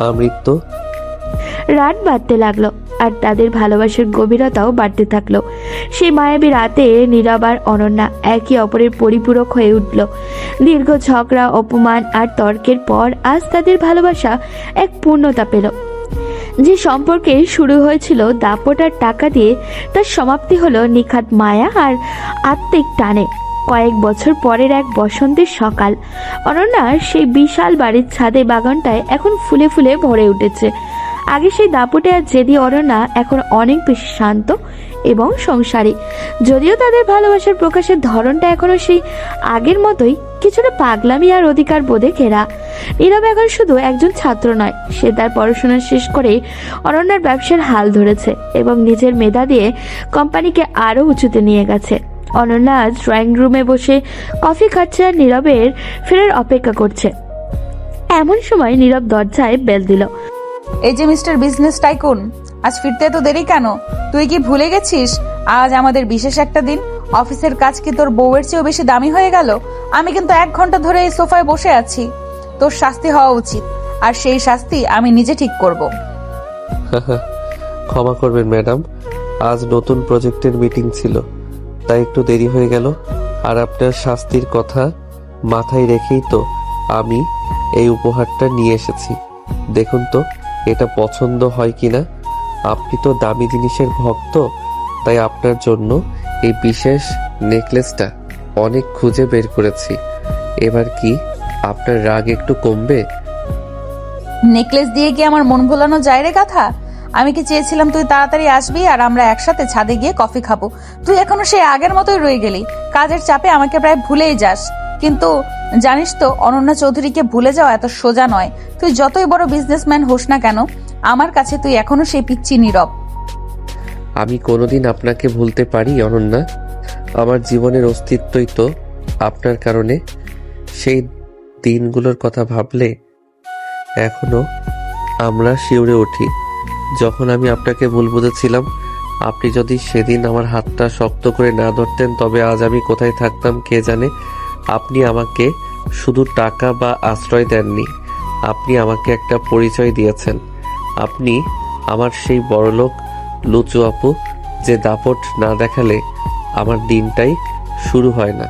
আমৃত্যু।
রাত বাড়তে লাগলো আর তাদের ভালোবাসার গভীরতাও বাড়তে থাকলো। সেই মায়াবী রাতে নীরব আর অনন্যা একে অপরের পরিপূরক হয়ে উঠল। দীর্ঘ ঝগড়া, অপমান আর তর্কের পর আজ তাদের ভালোবাসা এক পূর্ণতা পেল। যে সম্পর্কে শুরু হয়েছিল দাপট আর টাকা দিয়ে, তার সমাপ্তি হলো নিখাত মায়া আর আত্মিক টানে। কয়েক বছর পরের এক বসন্তের সকাল, অনন্যার সেই বিশাল বাড়ির ছাদে বাগানটায় এখন ফুলে ফুলে ভরে উঠেছে। আগে সেই দাপুটে আর জেদি অরণ্যা এখন অনেক বেশি শান্ত এবং সংসারী। যদিও তাদের ভালোবাসার প্রকাশের ধরনটা এখনো সেই আগের মতোই কিছুটা পাগলামি আর অধিকার বোধে ঘেরা। নীরব এখন শুধু একজন ছাত্র নয়, সে তার পড়াশোনা শেষ করে অরণ্যার ব্যবসার হাল ধরেছে এবং নিজের মেধা দিয়ে কোম্পানিকে আরো উঁচুতে নিয়ে গেছে। অনন্যা আজ ড্রয়িং রুমে বসে কফি খাচ্ছে আর নীরবের ফেরার অপেক্ষা করছে। এমন সময় নীরব দরজায় বেল দিল।
এই যে মিস্টার বিজনেস টাইকুন, আজ ফিরতে তো দেরি কেন? তুই কি ভুলে গেছিস আজ আমাদের বিশেষ একটা দিন? অফিসের কাজ কি তোর বউয়ের চেয়েও বেশি দামি হয়ে গেল? আমি কিন্তু 1 ঘন্টা ধরে এই সোফায় বসে আছি। তোর শাস্তি হওয়া উচিত, আর সেই শাস্তি আমি নিজে ঠিক করব।
ক্ষমা করবেন ম্যাডাম, আজ নতুন প্রজেক্টের মিটিং ছিল, তাই একটু দেরি হয়ে গেল। আর আপনার শাস্তির কথা মাথায় রেখেই তো আমি এই উপহারটা নিয়ে এসেছি। দেখুন তো এটা পছন্দ হয় কিনা। আপনি তো দামি জিনিসের ভক্ত, তাই আপনার জন্য এই বিশেষ নেকলেসটা অনেক খুঁজে বের করেছি। এবার কি আপনার রাগ একটু কমবে?
নেকলেস দিয়ে কি আমার মন ভোলানো যায় রে গাথা? আমি কি চেয়েছিলাম তুই তাড়াতাড়ি আসবি আর আমরা একসাথে ছাদে গিয়ে কফি খাবো? তুই এখনো সেই আগের মতোই রয়ে গেলি, কাজের চাপে আমাকে প্রায় ভুলেই যাস। কিন্তু জানিস তো অনন্যা চৌধুরীকে ভুলে যাওয়া এত সোজা নয়। তুই যতই বড় বিজনেসম্যান হোস না কেন, আমার কাছে তুই এখনো সেই পিচ্চি নীরব।
আমি কোনোদিন আপনাকে ভুলতে পারি অনন্যা? আমার জীবনের অস্তিত্বই তো আপনার কারণে। সেই দিনগুলোর কথা ভাবলে এখনো আমরা শিউরে উঠি। যখন আমি আপনাকে ভুল বুঝেছিলাম, আপনি যদি সেদিন আমার হাতটা শক্ত করে না ধরতেন, তবে আজ আমি কোথায় থাকতাম কে জানে। আপনি আমাকে শুধু টাকা বা আশ্রয় দেননি, আপনি আমাকে একটা পরিচয় দিয়েছেন। আপনি আমার সেই বড়লোক লুচু আপু, যে দাপট না দেখালে আমার দিনটাই শুরু হয় না।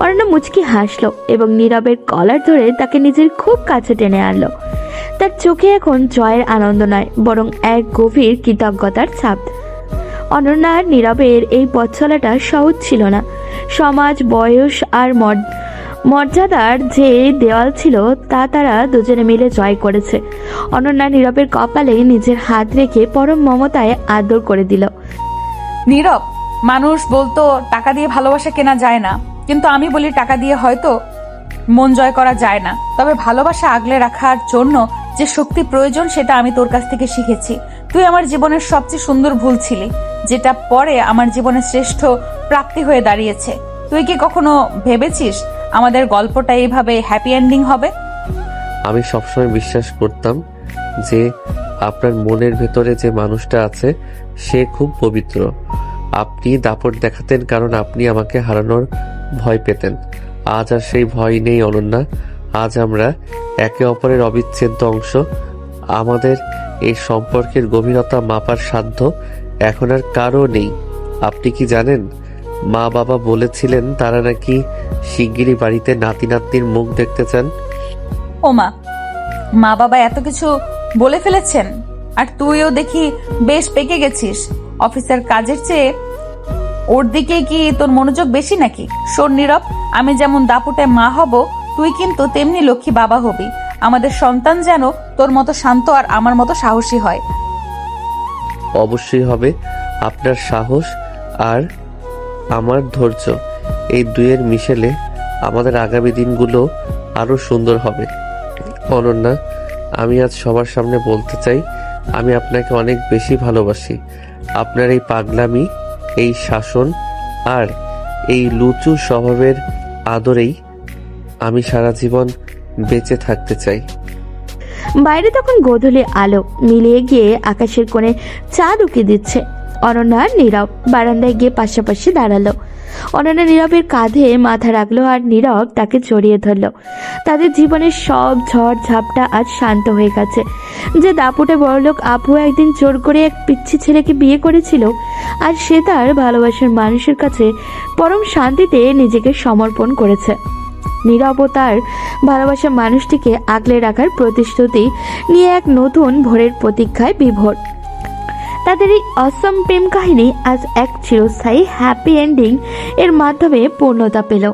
অরণ্য মুচকি হাসলো এবং নীরবের কলার ধরে তাকে নিজের খুব কাছে টেনে আনলো। তার চোখে এখন জয়ের আনন্দ নয়, বরং এক গভীর কৃতজ্ঞতার ছাপ। অনন্যা আর নীরবের এই পথ চলাটা সহজ ছিল না। সমাজ, বয়স আর মর্যাদার যে দেওয়াল ছিল তা তারা দুজনে মিলে জয় করেছে। অনন্যা নীরবের কপালে নিজের হাত রেখে পরম মমতায় আদর করে দিল।
নীরব, মানুষ বলতো টাকা দিয়ে ভালোবাসা কেনা যায় না, কিন্তু আমি বলি টাকা দিয়ে হয়তো মন জয় করা যায় না, তবে ভালোবাসা আগলে রাখার জন্য যে শক্তি প্রয়োজন সেটা আমি তোর কাছ থেকে শিখেছি। তুই আমার জীবনের সবচেয়ে সুন্দর ভুল ছিলি, যেটা পরে আমার জীবনের শ্রেষ্ঠ প্রাপ্তি হয়ে দাঁড়িয়েছে। তুই কি কখনো ভেবেছিস আমাদের গল্পটা এইভাবে হ্যাপি এন্ডিং হবে?
আমি সবসময় বিশ্বাস করতাম যে আপনার মনের ভেতরে যে মানুষটা আছে সে খুব পবিত্র। আপনি দাপট দেখাতেন কারণ আপনি আমাকে হারানোর ভয় পেতেন। আজ আর সেই ভয় নেই অনন্যা। আজ আমরা একে অপরের অবিচ্ছেদ্য অংশ। আমাদের এই সম্পর্কের গভীরতা মাপার সাধ্য এখন আর কারও নেই। আপনি কি জানেন, মা বাবা বলেছিলেন তারা নাকি শিগগিরই বাড়িতে নাতি নাতনির মুখ দেখতে চান।
ও মা বাবা এত কিছু বলে ফেলেছেন? আর তুইও দেখি বেশ পেকে গেছিস। অফিসের কাজের চেয়ে ওর দিকে কি তোর মনোযোগ বেশি নাকি? শোন নীরব, আমি যেমন দাপুটে মা হব, তুই কিন্তু তেমনি লক্ষ্মী বাবা হবি। আমাদের সন্তান যেন তোর মতো শান্ত আর আমার মতো সাহসী হয়।
অবশ্যই হবে। আপনার সাহস আর আমার ধৈর্য, এই দুয়ের মিশেলে আমাদের আগামী দিনগুলো আরো সুন্দর হবে। অনন্যা, আমি আজ সবার সামনে বলতে চাই, আমি আপনাকে অনেক বেশি ভালোবাসি। আপনার এই পাগলামি, এই শাসন আর এই লুচু স্বভাবের আদরেই আমি সারা জীবন বেঁচে থাকতে চাই।
বাইরে তখন গোধূলি আলো মিলিয়ে গিয়ে আকাশের কোণে চাঁদ উঁকি দিচ্ছে। অনন্যা আর নীরব বারান্দায় গিয়ে পাশাপাশি দাঁড়ালো। অনন্যা নীরবের কাঁধে মাথা রাখলো আর নীরব তাকে জড়িয়ে ধরলো। তাদের জীবনের সব ঝড় ঝাপটা আজ শান্ত হয়ে গেছে। যে দাপুটে বড়লোক আপু একদিন জোর করে এক পিচ্ছি ছেলেকে বিয়ে করেছিল, আর সে তার ভালোবাসার মানুষের কাছে পরম শান্তিতে নিজেকে সমর্পণ করেছে। নীরব তার ভালোবাসার মানুষটিকে আগলে রাখার প্রতিশ্রুতি নিয়ে এক নতুন ভোরের প্রতীক্ষায় বিভোর। তাদের এই অসম প্রেম কাহিনী আজ এক চিরস্থায়ী হ্যাপি এন্ডিং এর মাধ্যমে পূর্ণতা পেল।